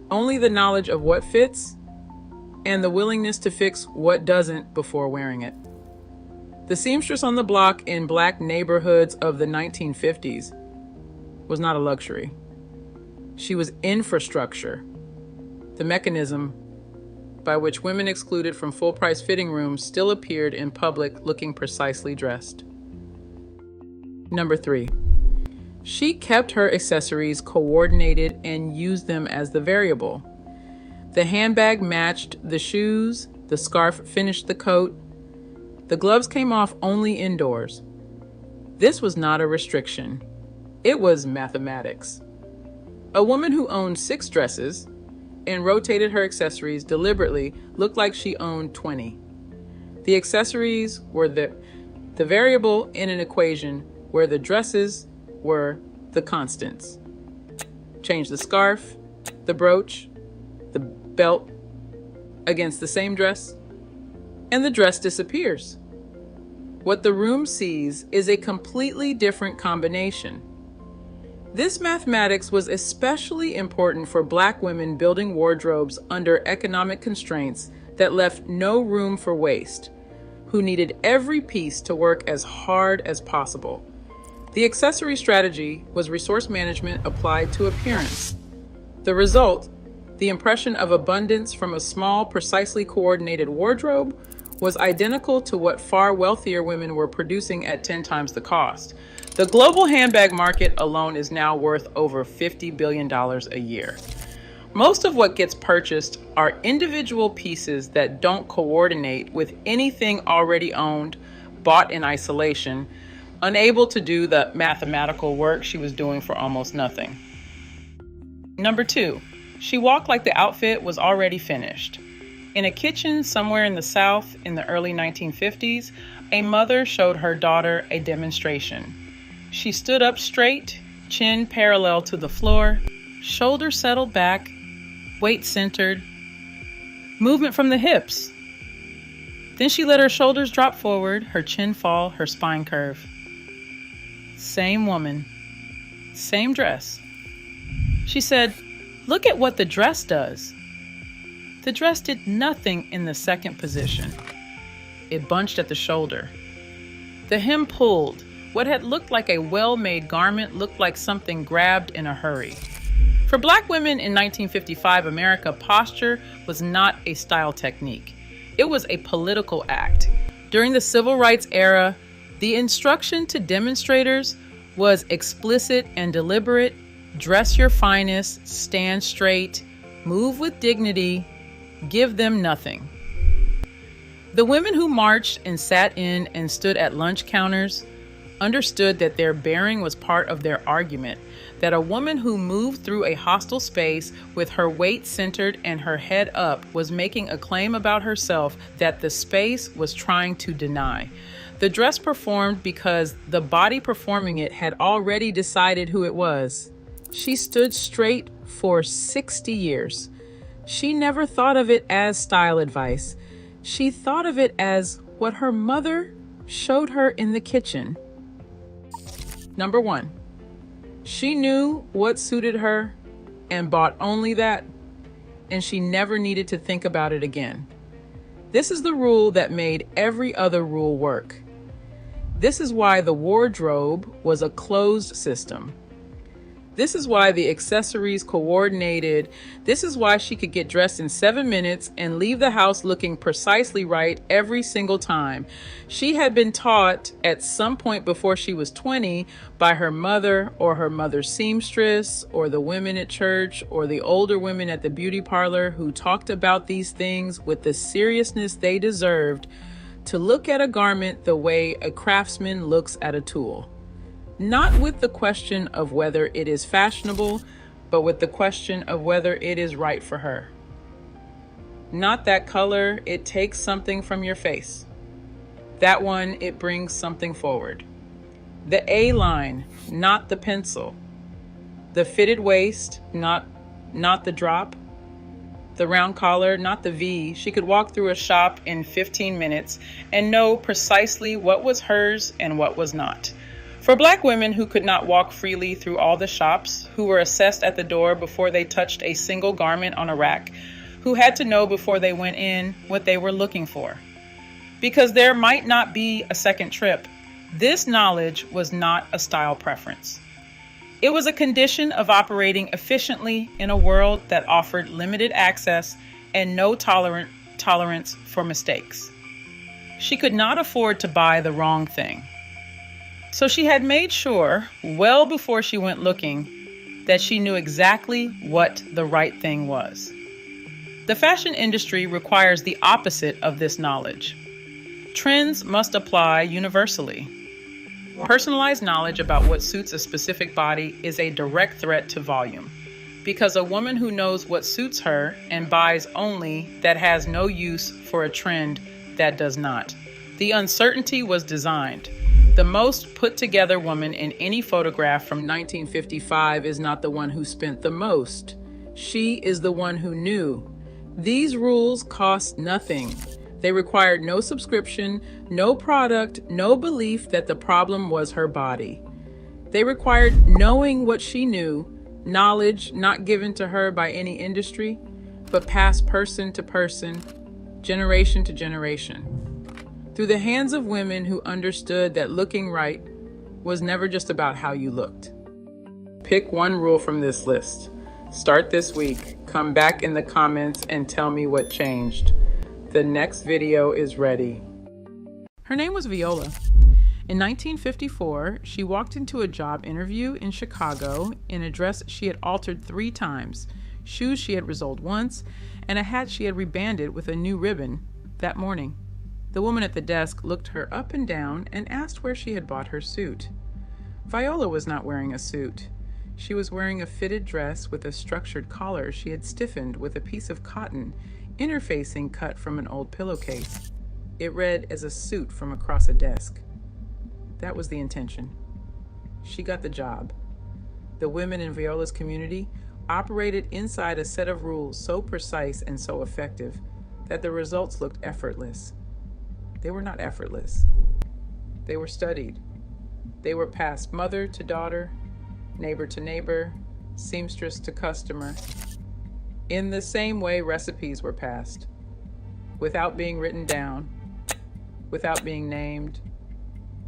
A: only the knowledge of what fits and the willingness to fix what doesn't before wearing it. The seamstress on the block in Black neighborhoods of the 1950s was not a luxury. She was infrastructure, the mechanism by which women excluded from full-price fitting rooms still appeared in public looking precisely dressed. Number 3. She kept her accessories coordinated and used them as the variable. The handbag matched the shoes, the scarf finished the coat, the gloves came off only indoors. This was not a restriction. It was mathematics. A woman who owned 6 dresses and rotated her accessories deliberately looked like she owned 20. The accessories were the variable in an equation where the dresses were the constants. Change the scarf, the brooch, the belt against the same dress, and the dress disappears. What the room sees is a completely different combination. This mathematics was especially important for Black women building wardrobes under economic constraints that left no room for waste, who needed every piece to work as hard as possible. The accessory strategy was resource management applied to appearance. The result, the impression of abundance from a small, precisely coordinated wardrobe, was identical to what far wealthier women were producing at 10 times the cost. The global handbag market alone is now worth over $50 billion a year. Most of what gets purchased are individual pieces that don't coordinate with anything already owned, bought in isolation, unable to do the mathematical work she was doing for almost nothing. Number 2, she walked like the outfit was already finished. In a kitchen somewhere in the South in the early 1950s, a mother showed her daughter a demonstration. She stood up straight, chin parallel to the floor, shoulders settled back, weight centered, movement from the hips. Then she let her shoulders drop forward, her chin fall, her spine curve. Same woman, same dress. She said, "Look at what the dress does." The dress did nothing in the second position. It bunched at the shoulder. The hem pulled. What had looked like a well-made garment looked like something grabbed in a hurry. For Black women in 1955 America, posture was not a style technique. It was a political act. During the Civil Rights era, the instruction to demonstrators was explicit and deliberate: dress your finest, stand straight, move with dignity, give them nothing. The women who marched and sat in and stood at lunch counters understood that their bearing was part of their argument, that a woman who moved through a hostile space with her weight centered and her head up was making a claim about herself that the space was trying to deny. The dress performed because the body performing it had already decided who it was. She stood straight for 60 years. She never thought of it as style advice. She thought of it as what her mother showed her in the kitchen. Number 1, she knew what suited her and bought only that, and she never needed to think about it again. This is the rule that made every other rule work. This is why the wardrobe was a closed system. This is why the accessories coordinated. This is why she could get dressed in 7 minutes and leave the house looking precisely right every single time. She had been taught at some point before she was 20 by her mother or her mother's seamstress or the women at church or the older women at the beauty parlor who talked about these things with the seriousness they deserved, to look at a garment the way a craftsman looks at a tool. Not with the question of whether it is fashionable, but with the question of whether it is right for her. Not that color, it takes something from your face. That one, it brings something forward. The A line, not the pencil. The fitted waist, not the drop. The round collar, not the V. She could walk through a shop in 15 minutes and know precisely what was hers and what was not. For Black women who could not walk freely through all the shops, who were assessed at the door before they touched a single garment on a rack, who had to know before they went in what they were looking for. Because there might not be a second trip, this knowledge was not a style preference. It was a condition of operating efficiently in a world that offered limited access and no tolerance tolerance for mistakes. She could not afford to buy the wrong thing. So she had made sure, well before she went looking, that she knew exactly what the right thing was. The fashion industry requires the opposite of this knowledge. Trends must apply universally. Personalized knowledge about what suits a specific body is a direct threat to volume, because a woman who knows what suits her and buys only that has no use for a trend that does not. The uncertainty was designed. The most put together woman in any photograph from 1955 is not the one who spent the most. She is the one who knew. These rules cost nothing. They required no subscription, no product, no belief that the problem was her body. They required knowing what she knew, knowledge not given to her by any industry, but passed person to person, generation to generation. Through the hands of women who understood that looking right was never just about how you looked. Pick one rule from this list. Start this week. Come back in the comments and tell me what changed. The next video is ready. Her name was Viola. In 1954, she walked into a job interview in Chicago in a dress she had altered 3 times, shoes she had resoled once, and a hat she had rebanded with a new ribbon that morning. The woman at the desk looked her up and down and asked where she had bought her suit. Viola was not wearing a suit. She was wearing a fitted dress with a structured collar she had stiffened with a piece of cotton, interfacing cut from an old pillowcase. It read as a suit from across a desk. That was the intention. She got the job. The women in Viola's community operated inside a set of rules so precise and so effective that the results looked effortless. They were not effortless. They were studied. They were passed mother to daughter, neighbor to neighbor, seamstress to customer. In the same way recipes were passed, without being written down, without being named,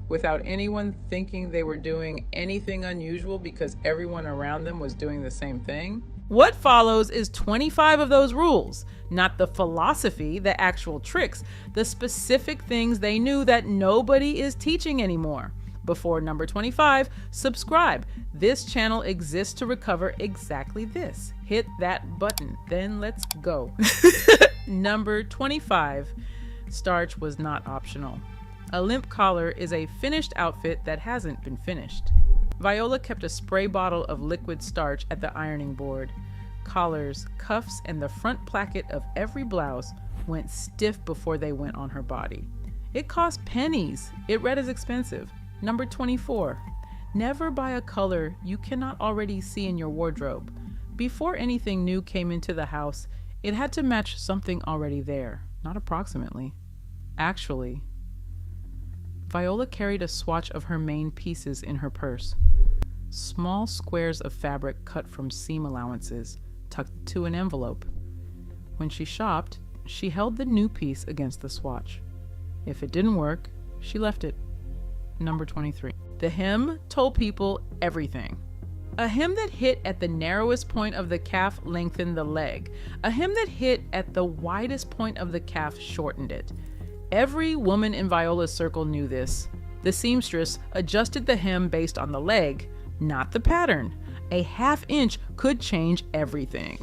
A: without anyone thinking they were doing anything unusual because everyone around them was doing the same thing. What follows is 25 of those rules, not the philosophy, the actual tricks, the specific things they knew that nobody is teaching anymore. Before number 25, subscribe. This channel exists to recover exactly this. Hit that button, then let's go. Number 25, starch was not optional. A limp collar is a finished outfit that hasn't been finished. Viola kept a spray bottle of liquid starch at the ironing board. Collars, cuffs, and the front placket of every blouse went stiff before they went on her body. It cost pennies. It read as expensive. Number 24, never buy a color you cannot already see in your wardrobe. Before anything new came into the house, it had to match something already there, not approximately. Actually, Viola carried a swatch of her main pieces in her purse. Small squares of fabric cut from seam allowances, tucked to an envelope. When she shopped, she held the new piece against the swatch. If it didn't work, she left it. Number 23. The hem told people everything. A hem that hit at the narrowest point of the calf lengthened the leg. A hem that hit at the widest point of the calf shortened it. Every woman in Viola's circle knew this. The seamstress adjusted the hem based on the leg, not the pattern. A ½ inch could change everything.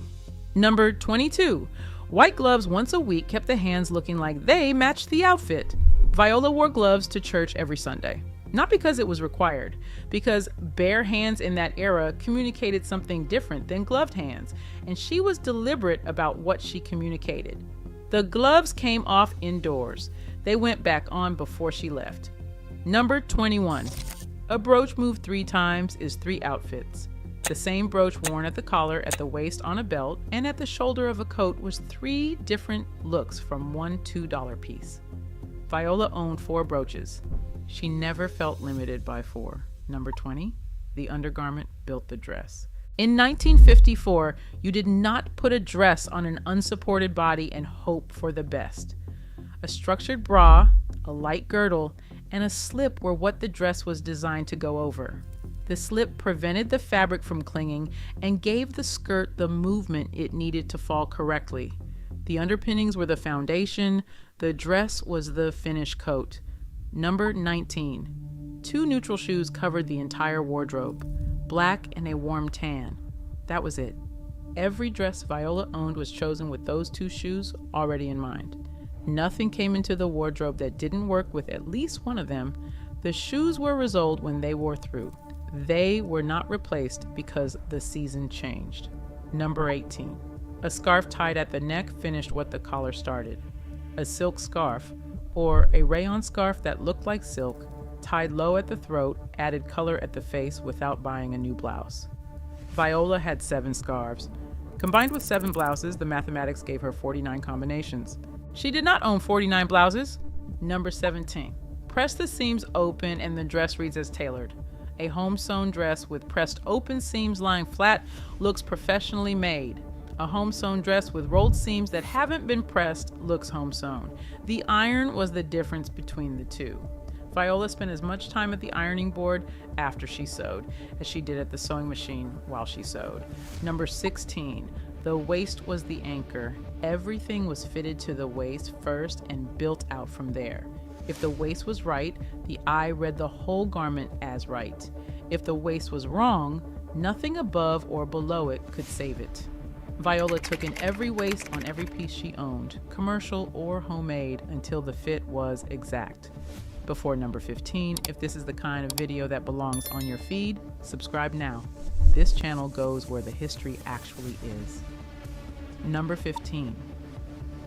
A: Number 22. White gloves once a week kept the hands looking like they matched the outfit. Viola wore gloves to church every Sunday. Not because it was required, because bare hands in that era communicated something different than gloved hands, and she was deliberate about what she communicated. The gloves came off indoors. They went back on before she left. Number 21. A brooch moved 3 times is 3 outfits. The same brooch worn at the collar, at the waist on a belt, and at the shoulder of a coat was 3 different looks from one $2 piece. Viola owned 4 brooches. She never felt limited by 4. Number 20. The undergarment built the dress. In 1954, you did not put a dress on an unsupported body and hope for the best. A structured bra, a light girdle, and a slip were what the dress was designed to go over. The slip prevented the fabric from clinging and gave the skirt the movement it needed to fall correctly. The underpinnings were the foundation. The dress was the finish coat. Number 19. 2 neutral shoes covered the entire wardrobe, black and a warm tan. That was it. Every dress Viola owned was chosen with those 2 shoes already in mind. Nothing came into the wardrobe that didn't work with at least one of them. The shoes were resoled when they wore through. They were not replaced because the season changed. Number 18. A scarf tied at the neck finished what the collar started. A silk scarf, or a rayon scarf that looked like silk, tied low at the throat, added color at the face without buying a new blouse. Viola had 7 scarves. Combined with 7 blouses, the mathematics gave her 49 combinations. She did not own 49 blouses. Number 17. Press the seams open and the dress reads as tailored. A home-sewn dress with pressed open seams lying flat looks professionally made. A home-sewn dress with rolled seams that haven't been pressed looks home-sewn. The iron was the difference between the two. Viola spent as much time at the ironing board after she sewed as she did at the sewing machine while she sewed. Number 16. The waist was the anchor. Everything was fitted to the waist first and built out from there. If the waist was right, the eye read the whole garment as right. If the waist was wrong, nothing above or below it could save it. Viola took in every waist on every piece she owned, commercial or homemade, until the fit was exact. Before number 15, if this is the kind of video that belongs on your feed, subscribe now. This channel goes where the history actually is. Number 15.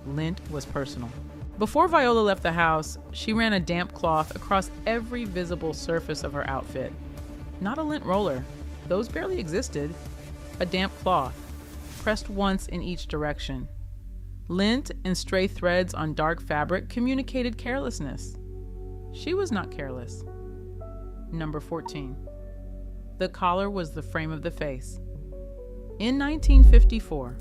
A: Lint was personal. Before Viola left the house, she ran a damp cloth across every visible surface of her outfit. Not a lint roller. Those barely existed. A damp cloth, pressed once in each direction. Lint and stray threads on dark fabric communicated carelessness. She was not careless. Number 14. The collar was the frame of the face. In 1954,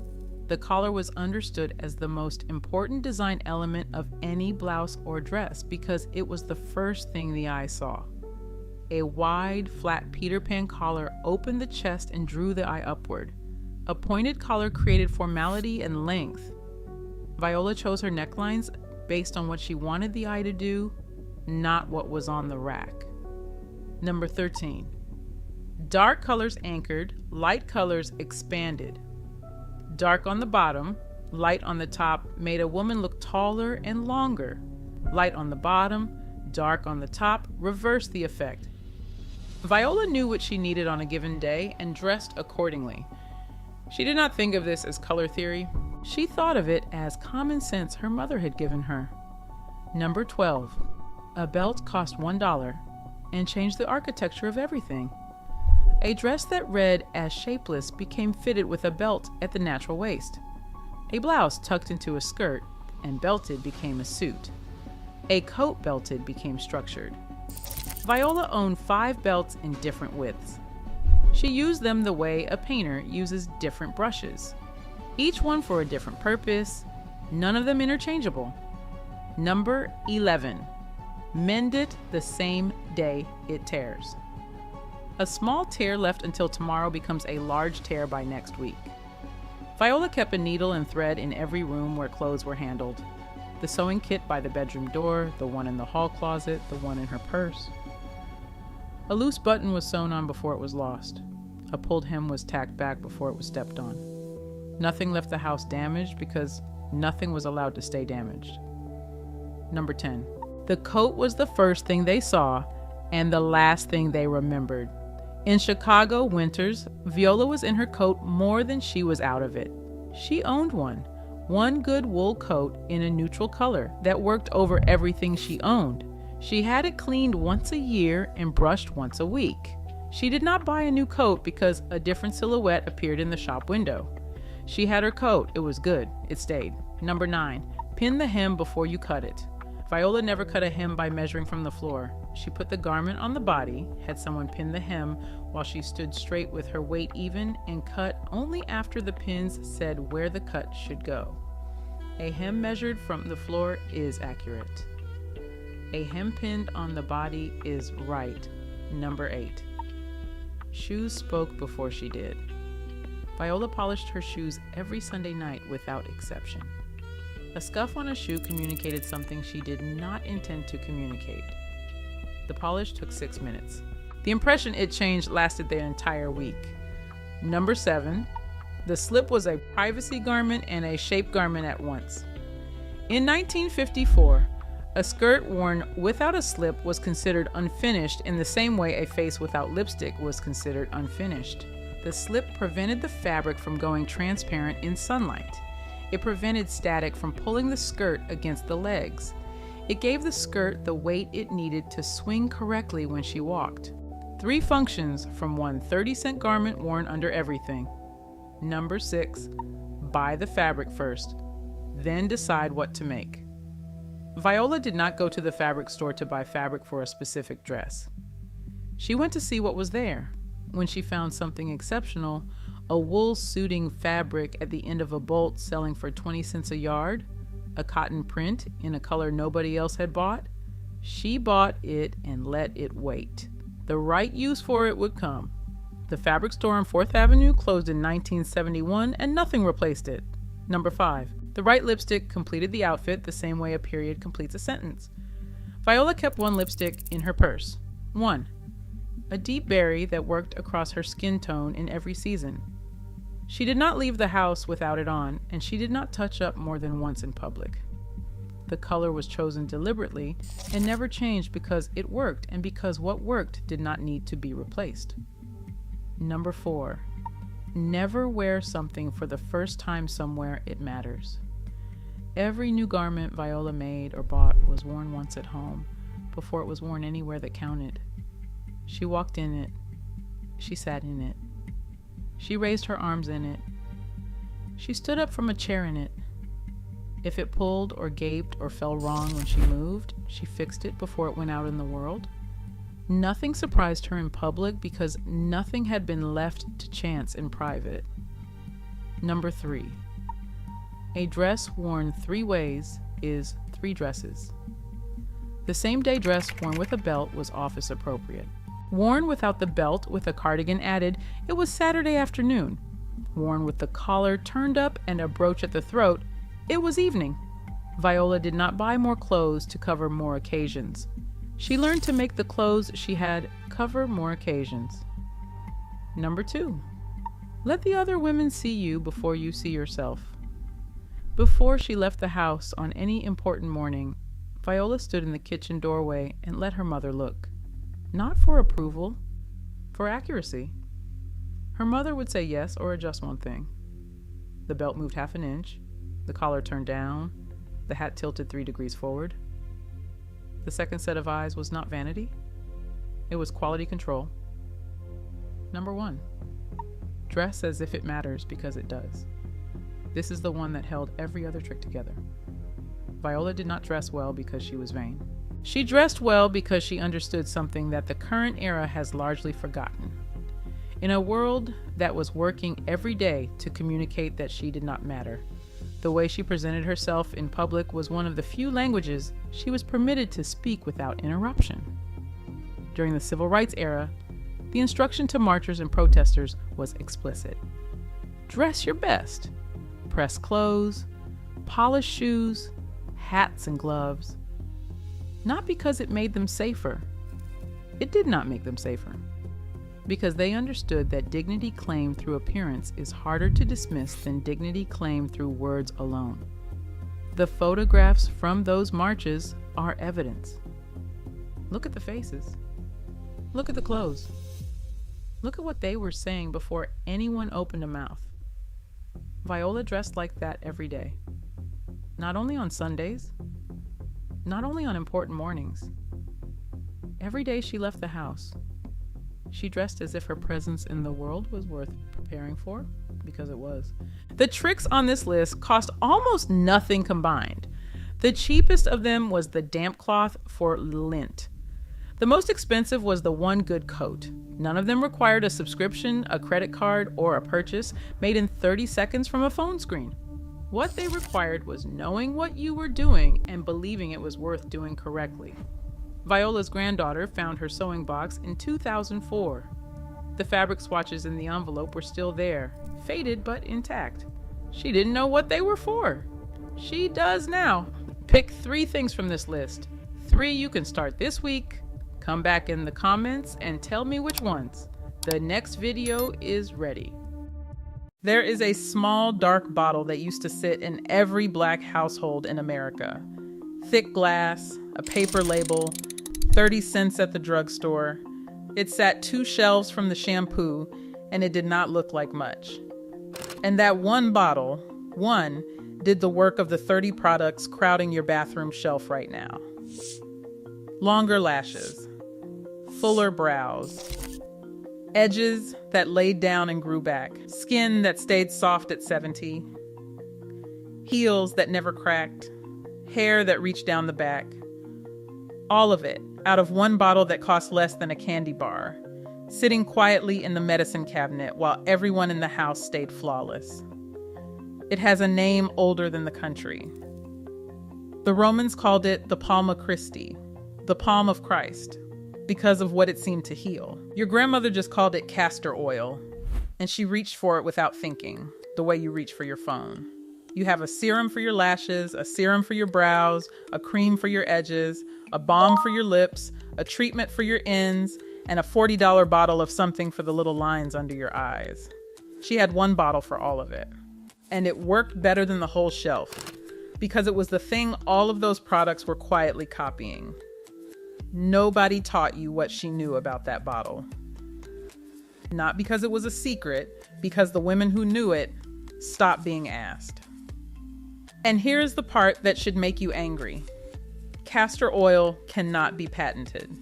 A: the collar was understood as the most important design element of any blouse or dress because it was the first thing the eye saw. A wide, flat Peter Pan collar opened the chest and drew the eye upward. A pointed collar created formality and length. Viola chose her necklines based on what she wanted the eye to do, not what was on the rack. Number 13. Dark colors anchored, light colors expanded. Dark on the bottom, light on the top made a woman look taller and longer. Light on the bottom, dark on the top reversed the effect. Viola knew what she needed on a given day and dressed accordingly. She did not think of this as color theory. She thought of it as common sense her mother had given her. Number 12. A belt cost $1 and changed the architecture of everything. A dress that read as shapeless became fitted with a belt at the natural waist. A blouse tucked into a skirt and belted became a suit. A coat belted became structured. Viola owned 5 belts in different widths. She used them the way a painter uses different brushes, each one for a different purpose, none of them interchangeable. Number 11. Mend it the same day it tears. A small tear left until tomorrow becomes a large tear by next week. Viola kept a needle and thread in every room where clothes were handled. The sewing kit by the bedroom door, the one in the hall closet, the one in her purse. A loose button was sewn on before it was lost. A pulled hem was tacked back before it was stepped on. Nothing left the house damaged because nothing was allowed to stay damaged. Number 10. The coat was the first thing they saw and the last thing they remembered. In Chicago winters, Viola was in her coat more than she was out of it. She owned one good wool coat in a neutral color that worked over everything she owned. She had it cleaned once a year and brushed once a week. She did not buy a new coat because a different silhouette appeared in the shop window. She had her coat. It was good. It stayed. Number 9. Pin the hem before you cut it. Viola never cut a hem by measuring from the floor. She put the garment on the body, had someone pin the hem while she stood straight with her weight even, and cut only after the pins said where the cut should go. A hem measured from the floor is accurate. A hem pinned on the body is right. Number 8. Shoes spoke before she did. Viola polished her shoes every Sunday night without exception. A scuff on a shoe communicated something she did not intend to communicate. The polish took 6 minutes. The impression it changed lasted their entire week. Number 7. The slip was a privacy garment and a shape garment at once. In 1954, a skirt worn without a slip was considered unfinished in the same way a face without lipstick was considered unfinished. The slip prevented the fabric from going transparent in sunlight. It prevented static from pulling the skirt against the legs. It gave the skirt the weight it needed to swing correctly when she walked. 3 functions from one 30-cent garment worn under everything. Number 6. Buy the fabric first, then decide what to make. Viola did not go to the fabric store to buy fabric for a specific dress. She went to see what was there. When she found something exceptional, a wool suiting fabric at the end of a bolt selling for 20 cents a yard, a cotton print in a color nobody else had bought, she bought it and let it wait. The right use for it would come. The fabric store on 4th Avenue closed in 1971 and nothing replaced it. Number 5. The right lipstick completed the outfit the same way a period completes a sentence. Viola kept one lipstick in her purse. 1. A deep berry that worked across her skin tone in every season. She did not leave the house without it on, and she did not touch up more than once in public. The color was chosen deliberately and never changed because it worked and because what worked did not need to be replaced. Number 4. Never wear something for the first time somewhere it matters. Every new garment Viola made or bought was worn once at home before it was worn anywhere that counted. She walked in it. She sat in it. She raised her arms in it. She stood up from a chair in it. If it pulled or gaped or fell wrong when she moved, she fixed it before it went out in the world. Nothing surprised her in public because nothing had been left to chance in private. Number 3. A dress worn 3 ways is 3 dresses. The same-day dress worn with a belt was office appropriate. Worn without the belt with a cardigan added, it was Saturday afternoon. Worn with the collar turned up and a brooch at the throat, it was evening. Viola did not buy more clothes to cover more occasions. She learned to make the clothes she had cover more occasions. Number 2. Let the other women see you before you see yourself. Before she left the house on any important morning, Viola stood in the kitchen doorway and let her mother look. Not for approval, for accuracy. Her mother would say yes or adjust one thing. The belt moved half an inch, the collar turned down, the hat tilted 3 degrees forward. The second set of eyes was not vanity, it was quality control. Number 1. Dress as if it matters because it does. This is the one that held every other trick together. Viola did not dress well because she was vain. She dressed well because she understood something that the current era has largely forgotten. In a world that was working every day to communicate that she did not matter, the way she presented herself in public was one of the few languages she was permitted to speak without interruption. During the Civil Rights era, the instruction to marchers and protesters was explicit. Dress your best. Press clothes, polish shoes, hats and gloves. Not because it made them safer. It did not make them safer. Because they understood that dignity claimed through appearance is harder to dismiss than dignity claimed through words alone. The photographs from those marches are evidence. Look at the faces. Look at the clothes. Look at what they were saying before anyone opened a mouth. Viola dressed like that every day. Not only on Sundays, not only on important mornings. Every day she left the house, she dressed as if her presence in the world was worth preparing for, because it was. The tricks on this list cost almost nothing combined. The cheapest of them was the damp cloth for lint. The most expensive was the one good coat. None of them required a subscription, a credit card, or a purchase made in 30 seconds from a phone screen. What they required was knowing what you were doing and believing it was worth doing correctly. Viola's granddaughter found her sewing box in 2004. The fabric swatches in the envelope were still there, faded but intact. She didn't know what they were for. She does now. Pick 3 things from this list. 3 you can start this week. Come back in the comments and tell me which ones. The next video is ready. There is a small dark bottle that used to sit in every Black household in America. Thick glass, a paper label, 30 cents at the drugstore. It sat 2 shelves from the shampoo, and it did not look like much. And that one bottle, did the work of the 30 products crowding your bathroom shelf right now. Longer lashes, fuller brows, edges that laid down and grew back, skin that stayed soft at 70, heels that never cracked, hair that reached down the back. All of it out of one bottle that cost less than a candy bar, sitting quietly in the medicine cabinet while everyone in the house stayed flawless. It has a name older than the country. The Romans called it the Palma Christi, the palm of Christ, because of what it seemed to heal. Your grandmother just called it castor oil, and she reached for it without thinking, the way you reach for your phone. You have a serum for your lashes, a serum for your brows, a cream for your edges, a balm for your lips, a treatment for your ends, and a $40 bottle of something for the little lines under your eyes. She had one bottle for all of it. And it worked better than the whole shelf, because it was the thing all of those products were quietly copying. Nobody taught you what she knew about that bottle. Not because it was a secret, because the women who knew it stopped being asked. And here's the part that should make you angry. Castor oil cannot be patented.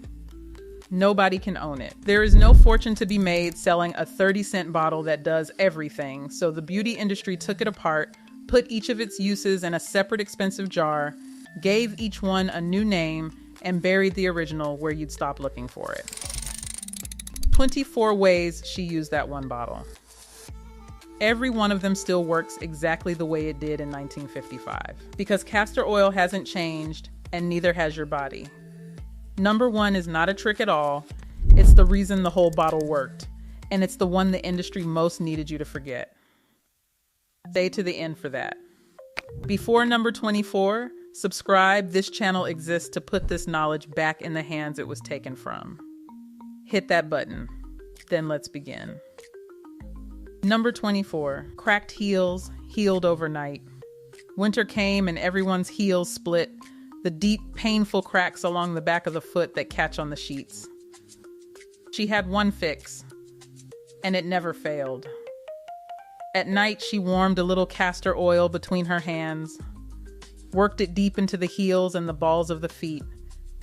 A: Nobody can own it. There is no fortune to be made selling a 30-cent bottle that does everything, so the beauty industry took it apart, put each of its uses in a separate expensive jar, gave each one a new name, and buried the original where you'd stop looking for it. 24 ways she used that one bottle. Every one of them still works exactly the way it did in 1955, because castor oil hasn't changed, and neither has your body. Number 1 is not a trick at all. It's the reason the whole bottle worked, and it's the one the industry most needed you to forget. Stay to the end for that. Before number 24, subscribe. This channel exists to put this knowledge back in the hands it was taken from. Hit that button. Then let's begin. Number 24, cracked heels, healed overnight. Winter came and everyone's heels split, the deep, painful cracks along the back of the foot that catch on the sheets. She had one fix, and it never failed. At night, she warmed a little castor oil between her hands, worked it deep into the heels and the balls of the feet,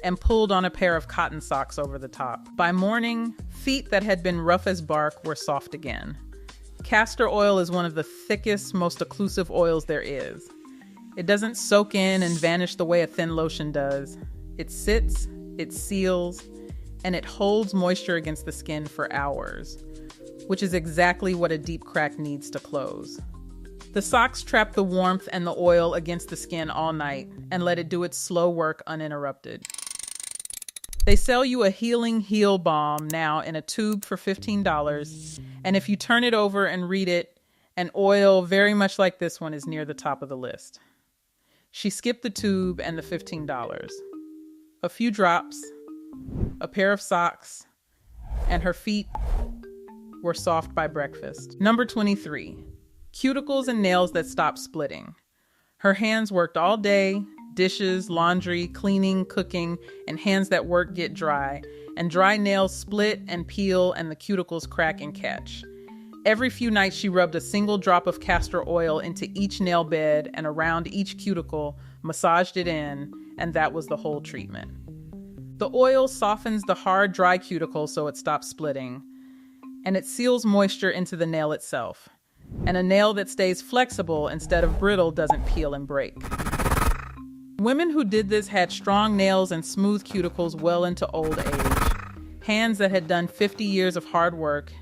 A: and pulled on a pair of cotton socks over the top. By morning, feet that had been rough as bark were soft again. Castor oil is one of the thickest, most occlusive oils there is. It doesn't soak in and vanish the way a thin lotion does. It sits, it seals, and it holds moisture against the skin for hours, which is exactly what a deep crack needs to close. The socks trap the warmth and the oil against the skin all night and let it do its slow work uninterrupted. They sell you a healing heel balm now in a tube for $15, and if you turn it over and read it, an oil very much like this one is near the top of the list. She skipped the tube and the $15. A few drops, a pair of socks, and her feet were soft by breakfast. Number 23, cuticles and nails that stop splitting. Her hands worked all day, dishes, laundry, cleaning, cooking, and hands that work get dry, and dry nails split and peel and the cuticles crack and catch. Every few nights she rubbed a single drop of castor oil into each nail bed and around each cuticle, massaged it in, and that was the whole treatment. The oil softens the hard, dry cuticle so it stops splitting, and it seals moisture into the nail itself. And a nail that stays flexible instead of brittle doesn't peel and break. Women who did this had strong nails and smooth cuticles well into old age, hands that had done 50 years of hard work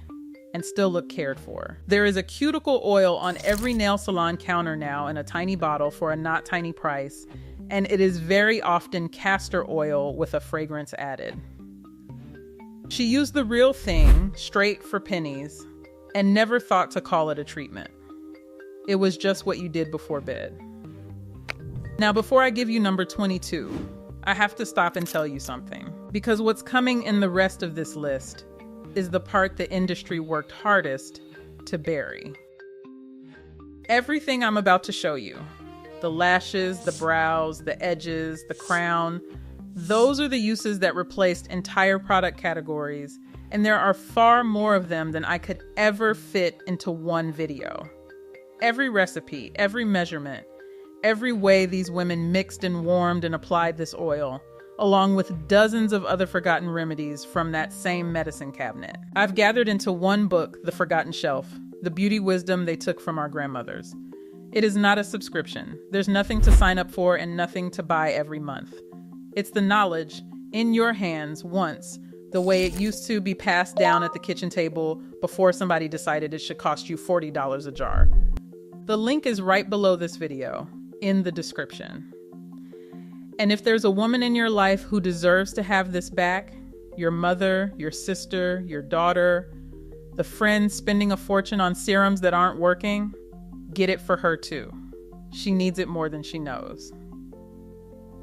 A: and still look cared for. There is a cuticle oil on every nail salon counter now in a tiny bottle for a not tiny price, and it is very often castor oil with a fragrance added. She used the real thing, straight for pennies, and never thought to call it a treatment. It was just what you did before bed. Now, before I give you number 22, I have to stop and tell you something, because what's coming in the rest of this list is the part the industry worked hardest to bury. Everything I'm about to show you, the lashes, the brows, the edges, the crown, those are the uses that replaced entire product categories, and there are far more of them than I could ever fit into one video. Every recipe, every measurement, every way these women mixed and warmed and applied this oil, along with dozens of other forgotten remedies from that same medicine cabinet. I've gathered into one book, The Forgotten Shelf, the beauty wisdom they took from our grandmothers. It is not a subscription. There's nothing to sign up for and nothing to buy every month. It's the knowledge in your hands once, the way it used to be passed down at the kitchen table before somebody decided it should cost you $40 a jar. The link is right below this video, in the description. And if there's a woman in your life who deserves to have this back, your mother, your sister, your daughter, the friend spending a fortune on serums that aren't working, get it for her too. She needs it more than she knows.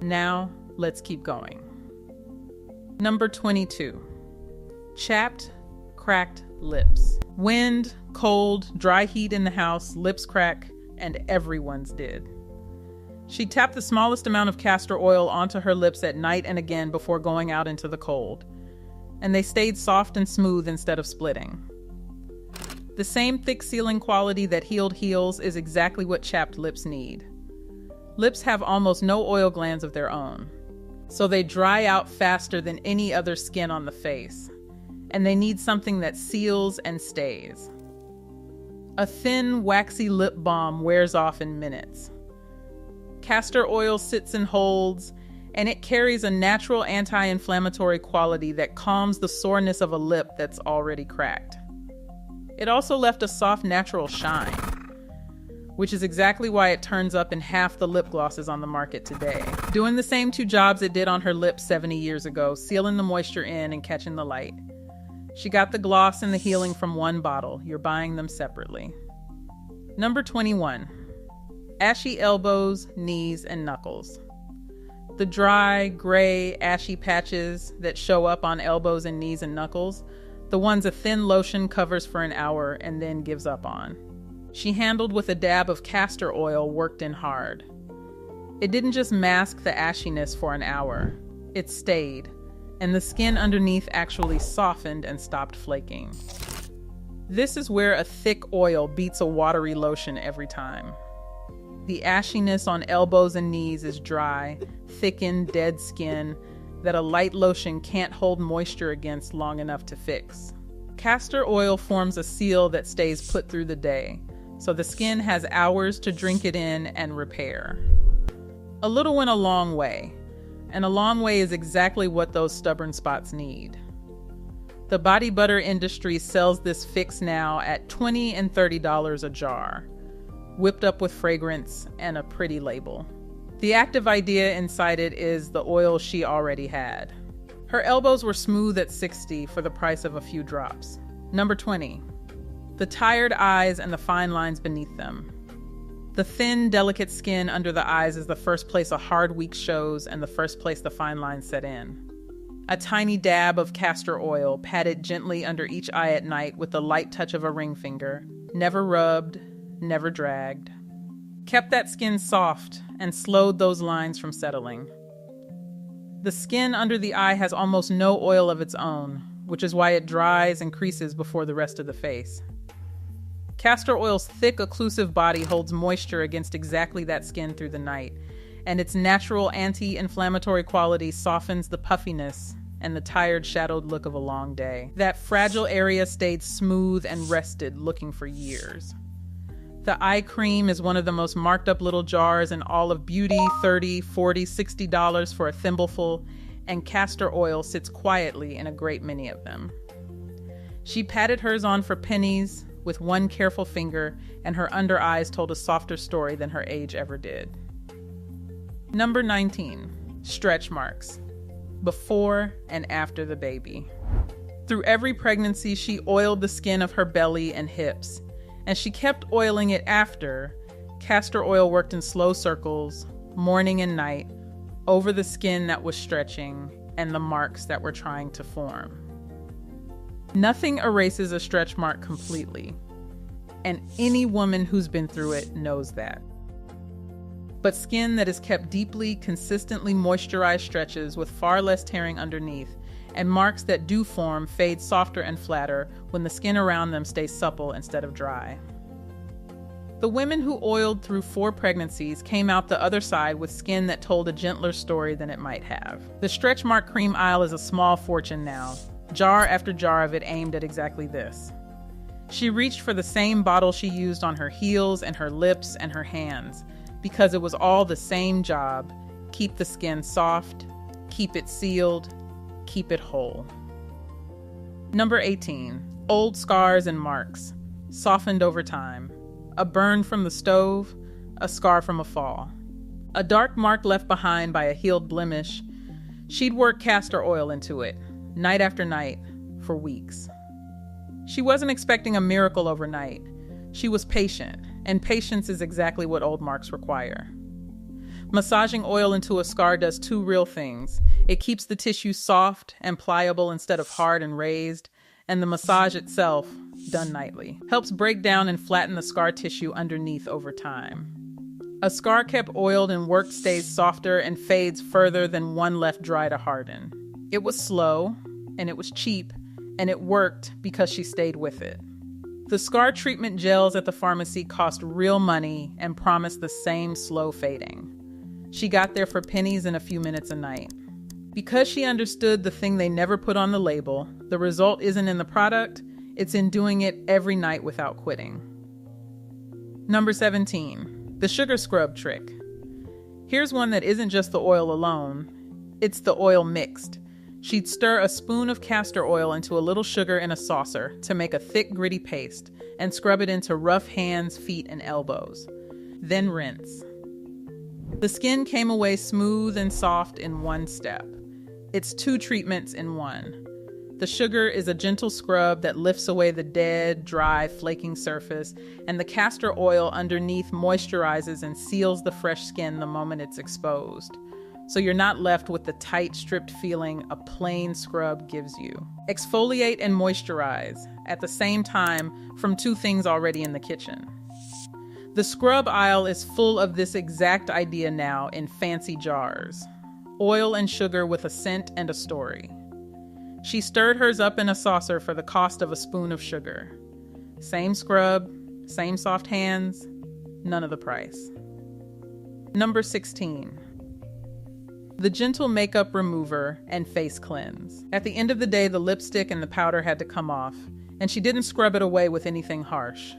A: Now, let's keep going. Number 22, chapped, cracked lips. Wind, cold, dry heat in the house, lips crack, and everyone's did. She tapped the smallest amount of castor oil onto her lips at night and again before going out into the cold, and they stayed soft and smooth instead of splitting. The same thick sealing quality that healed heels is exactly what chapped lips need. Lips have almost no oil glands of their own, so they dry out faster than any other skin on the face, and they need something that seals and stays. A thin, waxy lip balm wears off in minutes. Castor oil sits and holds, and it carries a natural anti-inflammatory quality that calms the soreness of a lip that's already cracked. It also left a soft, natural shine, which is exactly why it turns up in half the lip glosses on the market today. Doing the same two jobs it did on her lips 70 years ago, sealing the moisture in and catching the light. She got the gloss and the healing from one bottle. You're buying them separately. Number 21, ashy elbows, knees, and knuckles. The dry, gray, ashy patches that show up on elbows and knees and knuckles, the ones a thin lotion covers for an hour and then gives up on. She handled with a dab of castor oil worked in hard. It didn't just mask the ashiness for an hour, it stayed, and the skin underneath actually softened and stopped flaking. This is where a thick oil beats a watery lotion every time. The ashiness on elbows and knees is dry, thickened, dead skin that a light lotion can't hold moisture against long enough to fix. Castor oil forms a seal that stays put through the day, so the skin has hours to drink it in and repair. A little went a long way, and a long way is exactly what those stubborn spots need. The body butter industry sells this fix now at $20 and $30 a jar, whipped up with fragrance and a pretty label. The active idea inside it is the oil she already had. Her elbows were smooth at $60 for the price of a few drops. Number 20, the tired eyes and the fine lines beneath them. The thin, delicate skin under the eyes is the first place a hard week shows and the first place the fine lines set in. A tiny dab of castor oil patted gently under each eye at night with the light touch of a ring finger, never rubbed, never dragged. Kept that skin soft and slowed those lines from settling. The skin under the eye has almost no oil of its own, which is why it dries and creases before the rest of the face. Castor oil's thick, occlusive body holds moisture against exactly that skin through the night, and its natural anti-inflammatory quality softens the puffiness and the tired, shadowed look of a long day. That fragile area stayed smooth and rested, looking for years. The eye cream is one of the most marked up little jars in all of beauty, $30, $40, $60 for a thimbleful, and castor oil sits quietly in a great many of them. She patted hers on for pennies with one careful finger, and her under eyes told a softer story than her age ever did. Number 19, stretch marks. Before and after the baby. Through every pregnancy, she oiled the skin of her belly and hips, and she kept oiling it after. Castor oil worked in slow circles, morning and night, over the skin that was stretching and the marks that were trying to form. Nothing erases a stretch mark completely, and any woman who's been through it knows that. But skin that is kept deeply, consistently moisturized stretches with far less tearing underneath, and marks that do form fade softer and flatter when the skin around them stays supple instead of dry. The women who oiled through 4 pregnancies came out the other side with skin that told a gentler story than it might have. The stretch mark cream aisle is a small fortune now, jar after jar of it aimed at exactly this. She reached for the same bottle she used on her heels and her lips and her hands, because it was all the same job: keep the skin soft, keep it sealed, keep it whole. Number 18, old scars and marks, softened over time. A burn from the stove, a scar from a fall. A dark mark left behind by a healed blemish. She'd work castor oil into it, night after night, for weeks. She wasn't expecting a miracle overnight. She was patient, and patience is exactly what old marks require. Massaging oil into a scar does 2 real things. It keeps the tissue soft and pliable instead of hard and raised, and the massage itself, done nightly, helps break down and flatten the scar tissue underneath over time. A scar kept oiled and worked stays softer and fades further than one left dry to harden. It was slow, and it was cheap, and it worked because she stayed with it. The scar treatment gels at the pharmacy cost real money and promised the same slow fading. She got there for pennies and a few minutes a night. Because she understood the thing they never put on the label, the result isn't in the product, it's in doing it every night without quitting. Number 17, the sugar scrub trick. Here's one that isn't just the oil alone, it's the oil mixed. She'd stir a spoon of castor oil into a little sugar in a saucer to make a thick, gritty paste and scrub it into rough hands, feet, and elbows. Then rinse. The skin came away smooth and soft in one step. It's 2 treatments in one. The sugar is a gentle scrub that lifts away the dead, dry, flaking surface, and the castor oil underneath moisturizes and seals the fresh skin the moment it's exposed. So you're not left with the tight, stripped feeling a plain scrub gives you. Exfoliate and moisturize at the same time from 2 things already in the kitchen. The scrub aisle is full of this exact idea now in fancy jars. Oil and sugar with a scent and a story. She stirred hers up in a saucer for the cost of a spoon of sugar. Same scrub, same soft hands, none of the price. Number 16. The gentle makeup remover and face cleanse. At the end of the day, the lipstick and the powder had to come off, and she didn't scrub it away with anything harsh.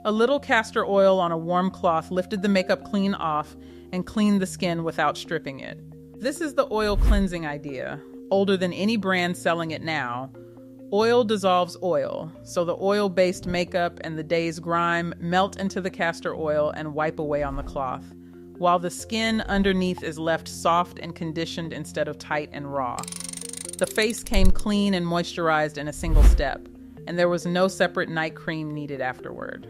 A: A little castor oil on a warm cloth lifted the makeup clean off and cleaned the skin without stripping it. This is the oil cleansing idea, older than any brand selling it now. Oil dissolves oil, so the oil-based makeup and the day's grime melt into the castor oil and wipe away on the cloth, while the skin underneath is left soft and conditioned instead of tight and raw. The face came clean and moisturized in a single step, and there was no separate night cream needed afterward,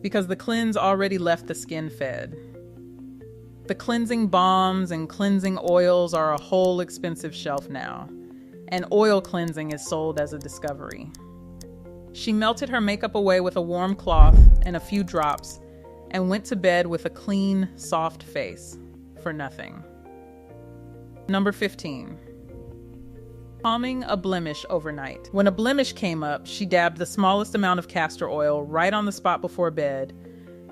A: because the cleanse already left the skin fed. The cleansing balms and cleansing oils are a whole expensive shelf now, and oil cleansing is sold as a discovery. She melted her makeup away with a warm cloth and a few drops, and went to bed with a clean, soft face for nothing. Number 15. Calming a blemish overnight. When a blemish came up, she dabbed the smallest amount of castor oil right on the spot before bed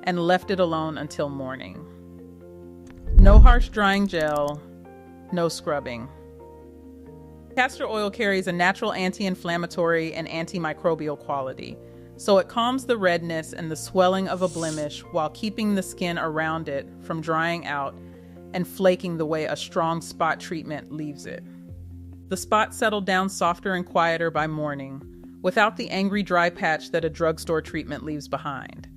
A: and left it alone until morning. No harsh drying gel, no scrubbing. Castor oil carries a natural anti-inflammatory and antimicrobial quality, so it calms the redness and the swelling of a blemish while keeping the skin around it from drying out and flaking the way a strong spot treatment leaves it. The spot settled down softer and quieter by morning, without the angry dry patch that a drugstore treatment leaves behind.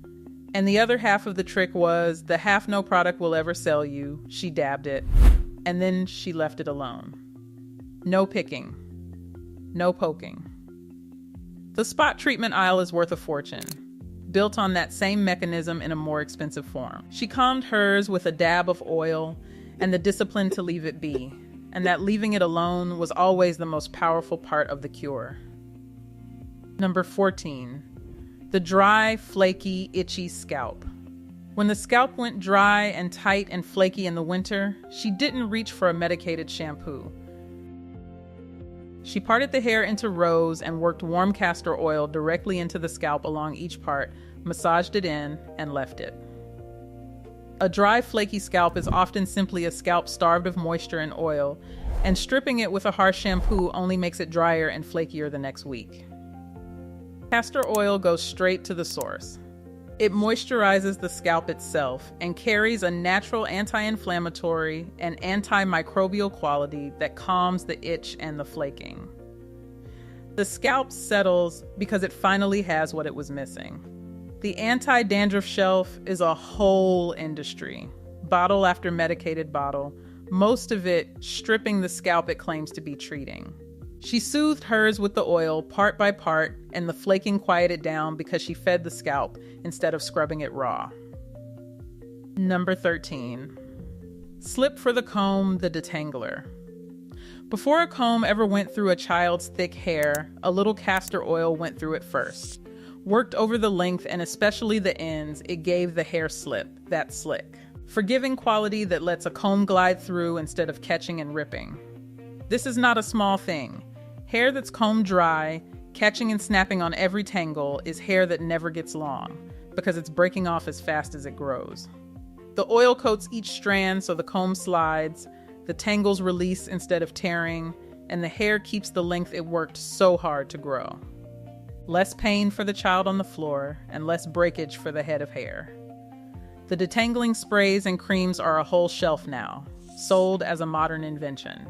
A: And the other half of the trick was the half no product will ever sell you. She dabbed it, and then she left it alone. No picking, no poking. The spot treatment aisle is worth a fortune. built on that same mechanism in a more expensive form. She calmed hers with a dab of oil and the discipline to leave it be, and that leaving it alone was always the most powerful part of the cure. Number 14. The dry, flaky, itchy scalp. When the scalp went dry and tight and flaky in the winter, she didn't reach for a medicated shampoo. She parted the hair into rows and worked warm castor oil directly into the scalp along each part, massaged it in, and left it. A dry, flaky scalp is often simply a scalp starved of moisture and oil, and stripping it with a harsh shampoo only makes it drier and flakier the next week. Castor oil goes straight to the source. It moisturizes the scalp itself and carries a natural anti-inflammatory and antimicrobial quality that calms the itch and the flaking. The scalp settles because it finally has what it was missing. The anti-dandruff shelf is a whole industry, bottle after medicated bottle, most of it stripping the scalp it claims to be treating. She soothed hers with the oil part by part, and the flaking quieted down because she fed the scalp instead of scrubbing it raw. Number 13. Slip for the comb, the detangler. Before a comb ever went through a child's thick hair, a little castor oil went through it first. Worked over the length and especially the ends, it gave the hair slip, that slick. Forgiving quality that lets a comb glide through instead of catching and ripping. This is not a small thing. Hair that's combed dry, catching and snapping on every tangle, is hair that never gets long, because it's breaking off as fast as it grows. The oil coats each strand so the comb slides, the tangles release instead of tearing, and the hair keeps the length it worked so hard to grow. Less pain for the child on the floor, and less breakage for the head of hair. The detangling sprays and creams are a whole shelf now, sold as a modern invention.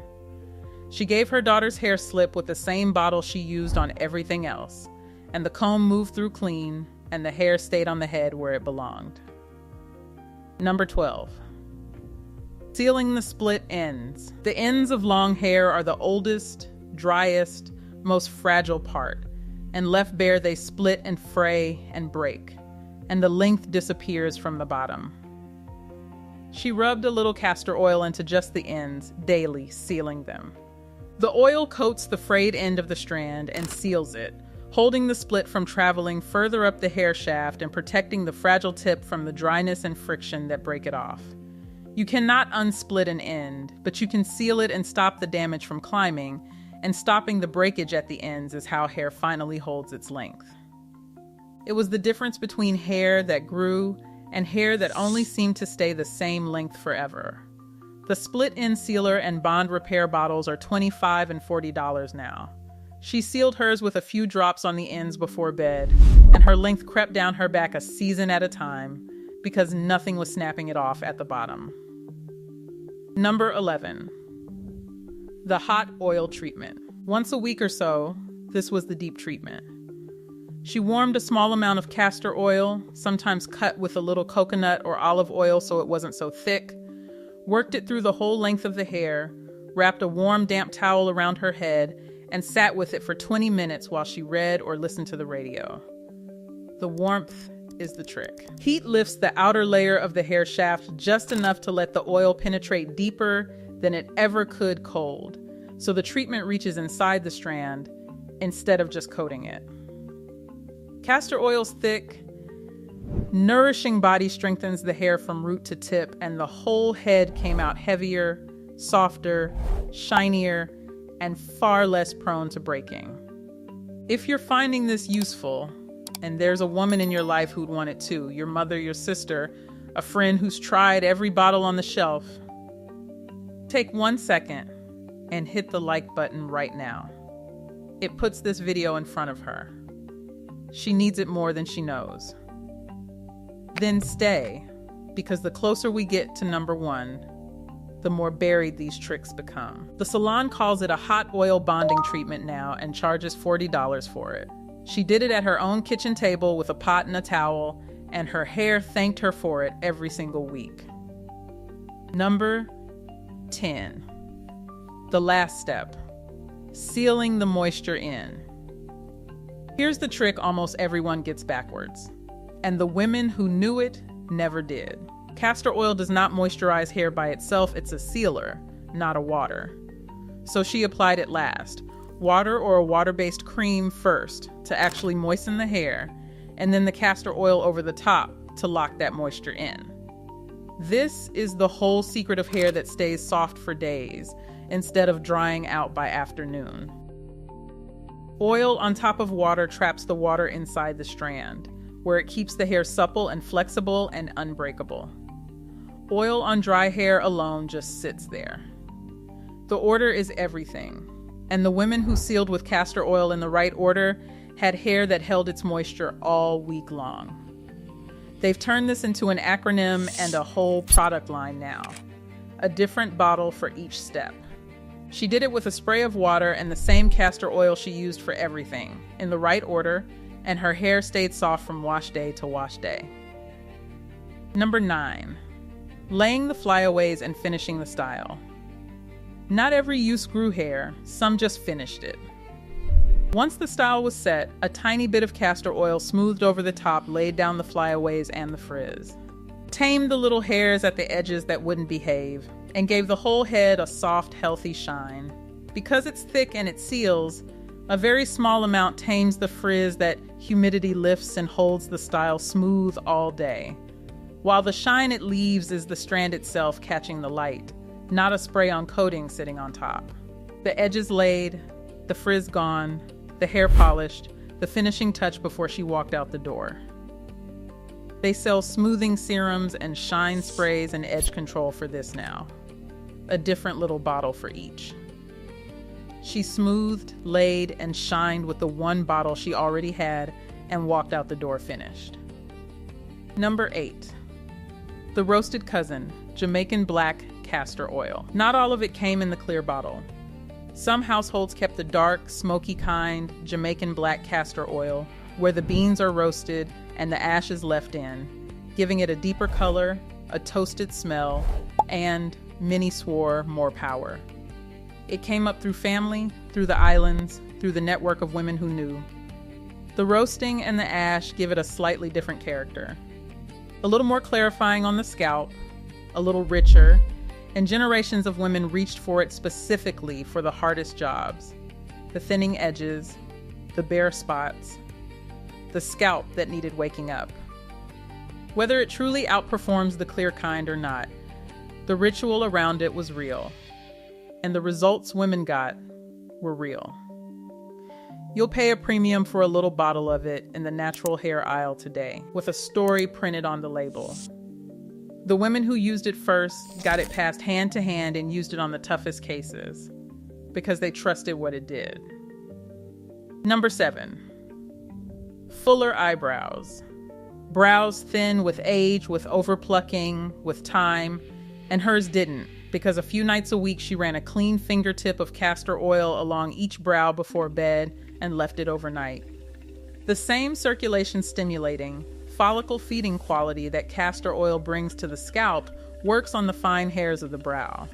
A: She gave her daughter's hair slip with the same bottle she used on everything else, and the comb moved through clean, and the hair stayed on the head where it belonged. Number 12. Sealing the split ends. The ends of long hair are the oldest, driest, most fragile part, and left bare they split and fray and break, and the length disappears from the bottom. She rubbed a little castor oil into just the ends, daily, sealing them. The oil coats the frayed end of the strand and seals it, holding the split from traveling further up the hair shaft and protecting the fragile tip from the dryness and friction that break it off. You cannot unsplit an end, but you can seal it and stop the damage from climbing, and stopping the breakage at the ends is how hair finally holds its length. It was the difference between hair that grew and hair that only seemed to stay the same length forever. The split end sealer and bond repair bottles are $25 and $40 now. She sealed hers with a few drops on the ends before bed, and her length crept down her back a season at a time because nothing was snapping it off at the bottom. Number 11. The hot oil treatment. Once a week or so, this was the deep treatment. She warmed a small amount of castor oil, sometimes cut with a little coconut or olive oil so it wasn't so thick, worked it through the whole length of the hair, wrapped a warm, damp towel around her head, and sat with it for 20 minutes while she read or listened to the radio. The warmth is the trick. Heat lifts the outer layer of the hair shaft just enough to let the oil penetrate deeper than it ever could cold, so the treatment reaches inside the strand instead of just coating it. Castor oil's thick, nourishing body strengthens the hair from root to tip, and the whole head came out heavier, softer, shinier, and far less prone to breaking. If you're finding this useful, and there's a woman in your life who'd want it too, your mother, your sister, a friend who's tried every bottle on the shelf, take 1 second and hit the like button right now. It puts this video in front of her. She needs it more than she knows. Then stay, because the closer we get to number 1, the more buried these tricks become. The salon calls it a hot oil bonding treatment now and charges $40 for it. She did it at her own kitchen table with a pot and a towel, and her hair thanked her for it every single week. Number 10. The last step, sealing the moisture in. Here's the trick almost everyone gets backwards. and the women who knew it never did. Castor oil does not moisturize hair by itself, it's a sealer, not a water. So she applied it last. Water or a water-based cream first to actually moisten the hair, and then the castor oil over the top to lock that moisture in. This is the whole secret of hair that stays soft for days instead of drying out by afternoon. Oil on top of water traps the water inside the strand, where it keeps the hair supple and flexible and unbreakable. Oil on dry hair alone just sits there. The order is everything, and the women who sealed with castor oil in the right order had hair that held its moisture all week long. They've turned this into an acronym and a whole product line now, a different bottle for each step. She did it with a spray of water and the same castor oil she used for everything, in the right order, and her hair stayed soft from wash day to wash day. Number 9, laying the flyaways and finishing the style. Not every use grew hair, some just finished it. Once the style was set, a tiny bit of castor oil smoothed over the top laid down the flyaways and the frizz, tamed the little hairs at the edges that wouldn't behave, and gave the whole head a soft, healthy shine. Because it's thick and it seals, a very small amount tames the frizz that humidity lifts and holds the style smooth all day, while the shine it leaves is the strand itself catching the light, not a spray-on coating sitting on top. The edges laid, the frizz gone, the hair polished, the finishing touch before she walked out the door. They sell smoothing serums and shine sprays and edge control for this now. A different little bottle for each. She smoothed, laid, and shined with the one bottle she already had and walked out the door finished. Number 8. The Roasted Cousin, Jamaican Black Castor Oil. Not all of it came in the clear bottle. Some households kept the dark, smoky kind, Jamaican black castor oil, where the beans are roasted and the ash is left in, giving it a deeper color, a toasted smell, and, many swore, more power. It came up through family, through the islands, through the network of women who knew. The roasting and the ash give it a slightly different character. A little more clarifying on the scalp, a little richer, and generations of women reached for it specifically for the hardest jobs, the thinning edges, the bare spots, the scalp that needed waking up. Whether it truly outperforms the clear kind or not, the ritual around it was real, and the results women got were real. You'll pay a premium for a little bottle of it in the natural hair aisle today, with a story printed on the label. The women who used it first got it passed hand to hand and used it on the toughest cases, because they trusted what it did. Number 7. Fuller eyebrows. Brows thin with age, with overplucking, with time, and hers didn't, because a few nights a week she ran a clean fingertip of castor oil along each brow before bed and left it overnight. The same circulation stimulating, follicle feeding quality that castor oil brings to the scalp works on the fine hairs of the brow.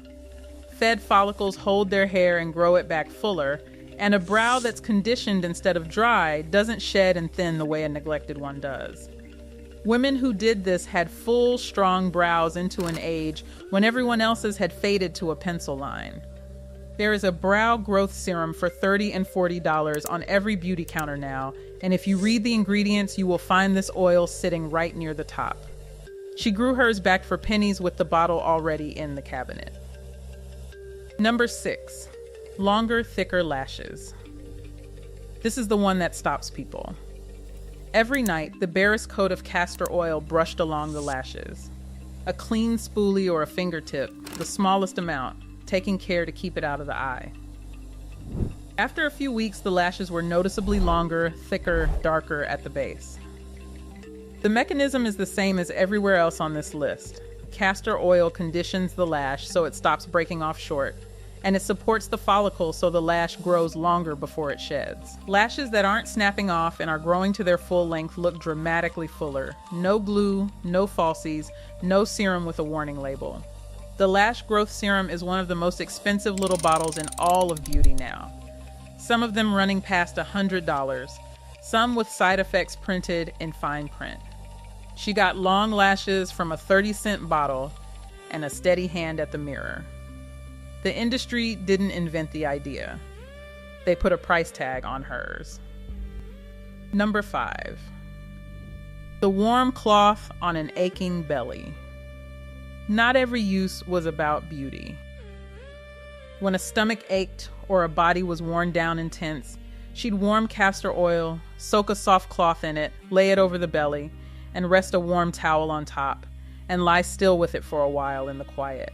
A: Fed follicles hold their hair and grow it back fuller, and a brow that's conditioned instead of dry doesn't shed and thin the way a neglected one does. Women who did this had full, strong brows into an age when everyone else's had faded to a pencil line. There is a brow growth serum for $30 and $40 on every beauty counter now, and if you read the ingredients, you will find this oil sitting right near the top. She grew hers back for pennies with the bottle already in the cabinet. Number 6. Longer, thicker lashes. This is the one that stops people. Every night, the barest coat of castor oil brushed along the lashes. A clean spoolie or a fingertip, the smallest amount, taking care to keep it out of the eye. After a few weeks, the lashes were noticeably longer, thicker, darker at the base. The mechanism is the same as everywhere else on this list. Castor oil conditions the lash so it stops breaking off short, and it supports the follicle so the lash grows longer before it sheds. Lashes that aren't snapping off and are growing to their full length look dramatically fuller. No glue, no falsies, no serum with a warning label. The lash growth serum is one of the most expensive little bottles in all of beauty now. Some of them running past $100, some with side effects printed in fine print. She got long lashes from a 30-cent bottle and a steady hand at the mirror. The industry didn't invent the idea. They put a price tag on hers. Number 5. The warm cloth on an aching belly. Not every use was about beauty. When a stomach ached or a body was worn down and tense, she'd warm castor oil, soak a soft cloth in it, lay it over the belly, and rest a warm towel on top, and lie still with it for a while in the quiet.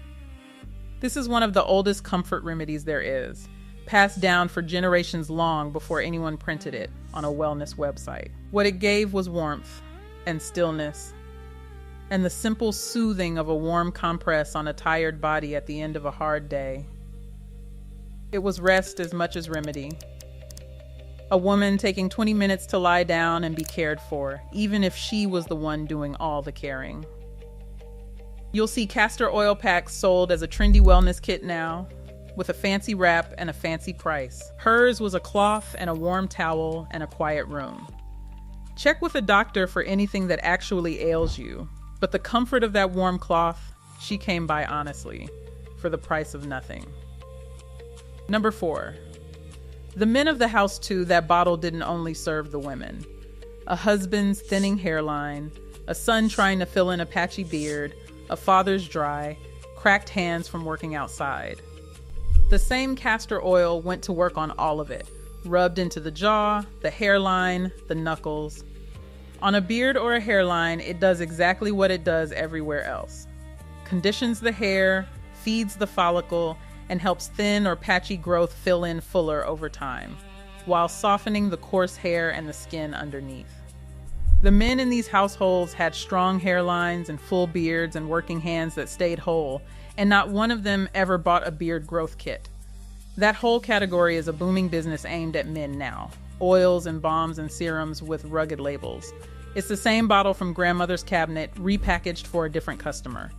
A: This is one of the oldest comfort remedies there is, passed down for generations long before anyone printed it on a wellness website. What it gave was warmth and stillness, and the simple soothing of a warm compress on a tired body at the end of a hard day. It was rest as much as remedy. A woman taking 20 minutes to lie down and be cared for, even if she was the one doing all the caring. You'll see castor oil packs sold as a trendy wellness kit now, with a fancy wrap and a fancy price. Hers was a cloth and a warm towel and a quiet room. Check with a doctor for anything that actually ails you, but the comfort of that warm cloth, she came by honestly, for the price of nothing. Number 4. The men of the house too, that bottle didn't only serve the women. A husband's thinning hairline, a son trying to fill in a patchy beard, a father's dry, cracked hands from working outside. The same castor oil went to work on all of it, rubbed into the jaw, the hairline, the knuckles. On a beard or a hairline, it does exactly what it does everywhere else. Conditions the hair, feeds the follicle, and helps thin or patchy growth fill in fuller over time, while softening the coarse hair and the skin underneath. The men in these households had strong hairlines and full beards and working hands that stayed whole, and not one of them ever bought a beard growth kit. That whole category is a booming business aimed at men now. Oils and balms and serums with rugged labels. It's the same bottle from grandmother's cabinet, repackaged for a different customer.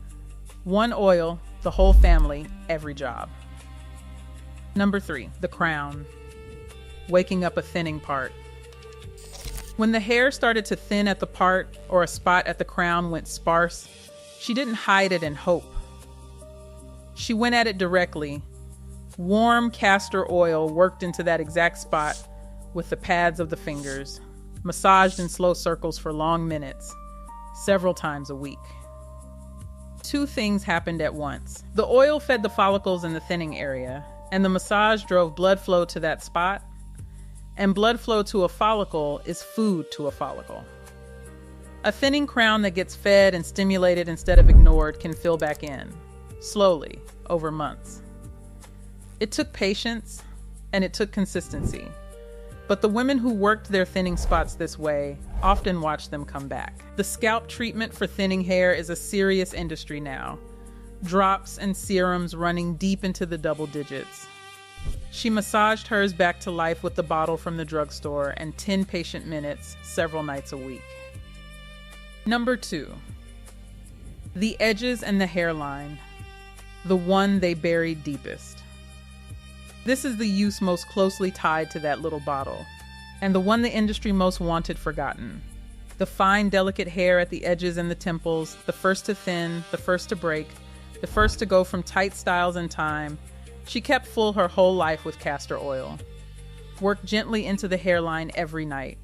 A: One oil, the whole family, every job. Number 3, the crown. Waking up a thinning part. When the hair started to thin at the part or a spot at the crown went sparse, she didn't hide it in hope. She went at it directly. Warm castor oil worked into that exact spot with the pads of the fingers, massaged in slow circles for long minutes, several times a week. 2 things happened at once. The oil fed the follicles in the thinning area, and the massage drove blood flow to that spot. And blood flow to a follicle is food to a follicle. A thinning crown that gets fed and stimulated instead of ignored can fill back in, slowly, over months. It took patience, and it took consistency. But the women who worked their thinning spots this way often watched them come back. The scalp treatment for thinning hair is a serious industry now. Drops and serums running deep into the double digits. She massaged hers back to life with the bottle from the drugstore and 10 patient minutes several nights a week. Number 2. The edges and the hairline. The one they buried deepest. This is the use most closely tied to that little bottle, and the one the industry most wanted forgotten. The fine, delicate hair at the edges and the temples, the first to thin, the first to break, the first to go from tight styles in time. She kept full her whole life with castor oil. Worked gently into the hairline every night.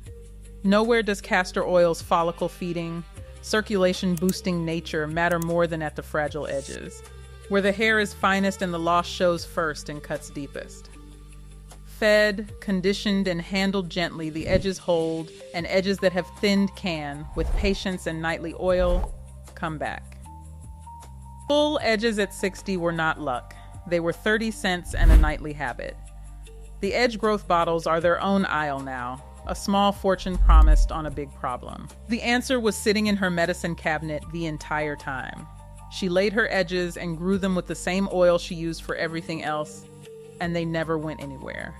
A: Nowhere does castor oil's follicle feeding, circulation boosting nature matter more than at the fragile edges, where the hair is finest and the loss shows first and cuts deepest. Fed, conditioned, and handled gently, the edges hold, and edges that have thinned can, with patience and nightly oil, come back. Full edges at 60 were not luck. They were 30 cents and a nightly habit. The edge growth bottles are their own aisle now, a small fortune promised on a big problem. The answer was sitting in her medicine cabinet the entire time. She laid her edges and grew them with the same oil she used for everything else, and they never went anywhere.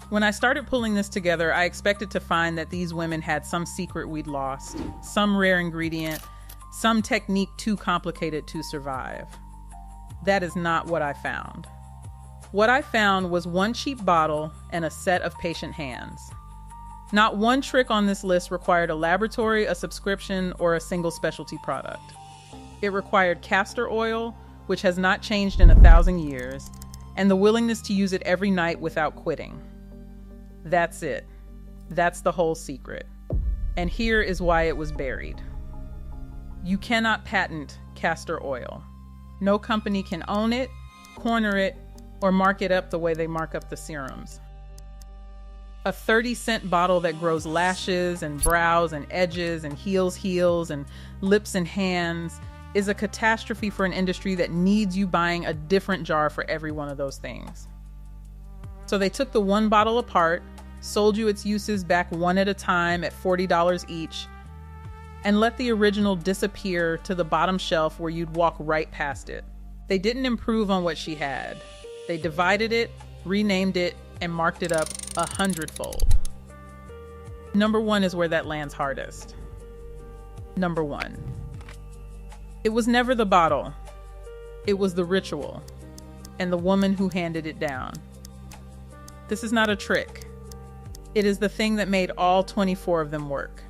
A: When I started pulling this together, I expected to find that these women had some secret we'd lost, some rare ingredient, some technique too complicated to survive. That is not what I found. What I found was one cheap bottle and a set of patient hands. Not one trick on this list required a laboratory, a subscription, or a single specialty product. It required castor oil, which has not changed in 1,000 years, and the willingness to use it every night without quitting. That's it. That's the whole secret. And here is why it was buried. You cannot patent castor oil. No company can own it, corner it, or mark it up the way they mark up the serums. A 30-cent bottle that grows lashes and brows and edges and heels and lips and hands is a catastrophe for an industry that needs you buying a different jar for every one of those things. So they took the one bottle apart, sold you its uses back one at a time at $40 each, and let the original disappear to the bottom shelf where you'd walk right past it. They didn't improve on what she had. They divided it, renamed it, and marked it up 100-fold. Number one is where that lands hardest. Number one. It was never the bottle. It was the ritual and the woman who handed it down. This is not a trick. It is the thing that made all 24 of them work.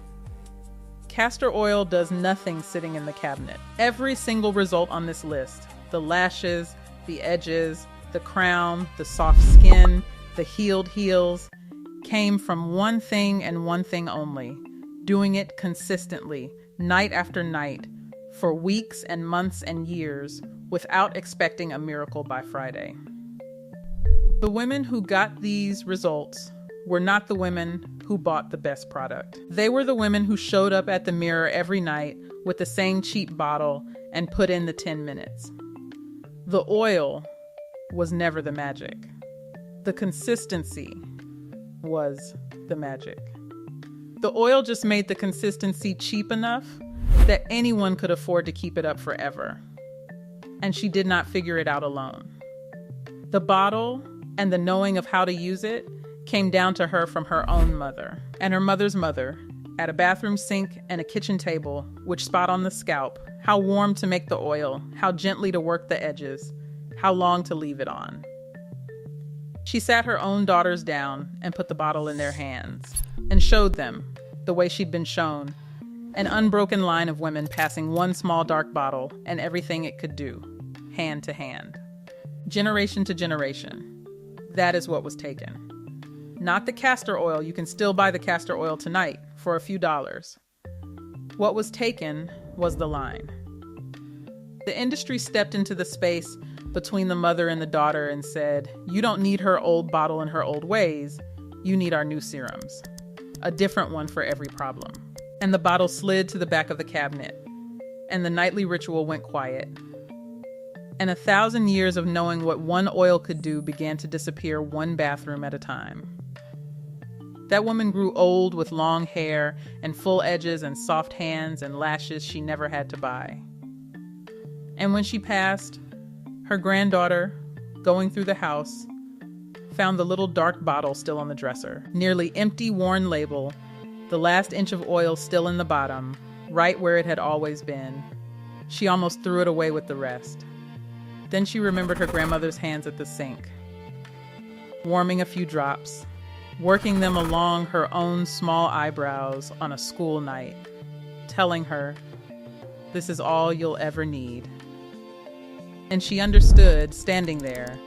A: Castor oil does nothing sitting in the cabinet. Every single result on this list, the lashes, the edges, the crown, the soft skin, the healed heels, came from one thing and one thing only, doing it consistently, night after night, for weeks and months and years, without expecting a miracle by Friday. The women who got these results were not the women who bought the best product. They were the women who showed up at the mirror every night with the same cheap bottle and put in the 10 minutes. The oil was never the magic. The consistency was the magic. The oil just made the consistency cheap enough that anyone could afford to keep it up forever. And she did not figure it out alone. The bottle and the knowing of how to use it came down to her from her own mother and her mother's mother, at a bathroom sink and a kitchen table, which spot on the scalp, how warm to make the oil, how gently to work the edges, how long to leave it on. She sat her own daughters down and put the bottle in their hands and showed them, the way she'd been shown, an unbroken line of women passing one small dark bottle and everything it could do, hand to hand. Generation to generation. That is what was taken. Not the castor oil. You can still buy the castor oil tonight for a few dollars. What was taken was the line. The industry stepped into the space between the mother and the daughter and said, "You don't need her old bottle and her old ways. You need our new serums. A different one for every problem." And the bottle slid to the back of the cabinet, and the nightly ritual went quiet. And 1,000 years of knowing what one oil could do began to disappear one bathroom at a time. That woman grew old with long hair and full edges and soft hands and lashes she never had to buy. And when she passed, her granddaughter, going through the house, found the little dark bottle still on the dresser, nearly empty, worn label, the last inch of oil still in the bottom, right where it had always been. She almost threw it away with the rest. Then she remembered her grandmother's hands at the sink, warming a few drops, working them along her own small eyebrows on a school night, telling her, "This is all you'll ever need." And she understood, standing there,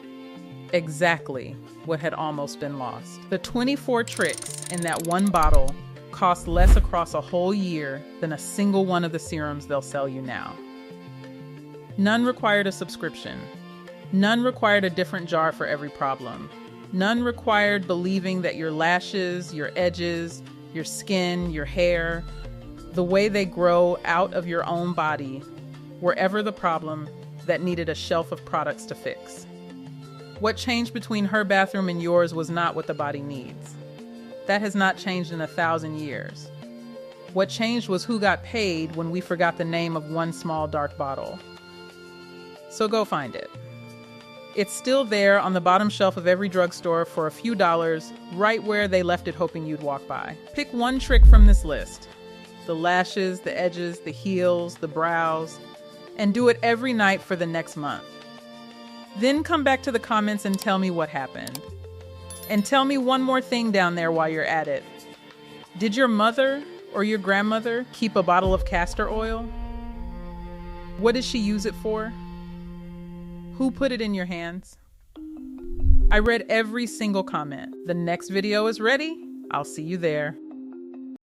A: exactly what had almost been lost. The 24 tricks in that one bottle cost less across a whole year than a single one of the serums they'll sell you now. None required a subscription. None required a different jar for every problem. None required believing that your lashes, your edges, your skin, your hair, the way they grow out of your own body, were ever the problem that needed a shelf of products to fix. What changed between her bathroom and yours was not what the body needs. That has not changed in 1,000 years. What changed was who got paid when we forgot the name of one small dark bottle. So go find it. It's still there on the bottom shelf of every drugstore for a few dollars, right where they left it hoping you'd walk by. Pick one trick from this list. The lashes, the edges, the heels, the brows, and do it every night for the next month. Then come back to the comments and tell me what happened. And tell me one more thing down there while you're at it. Did your mother or your grandmother keep a bottle of castor oil? What did she use it for? Who put it in your hands? I read every single comment. The next video is ready. I'll see you there.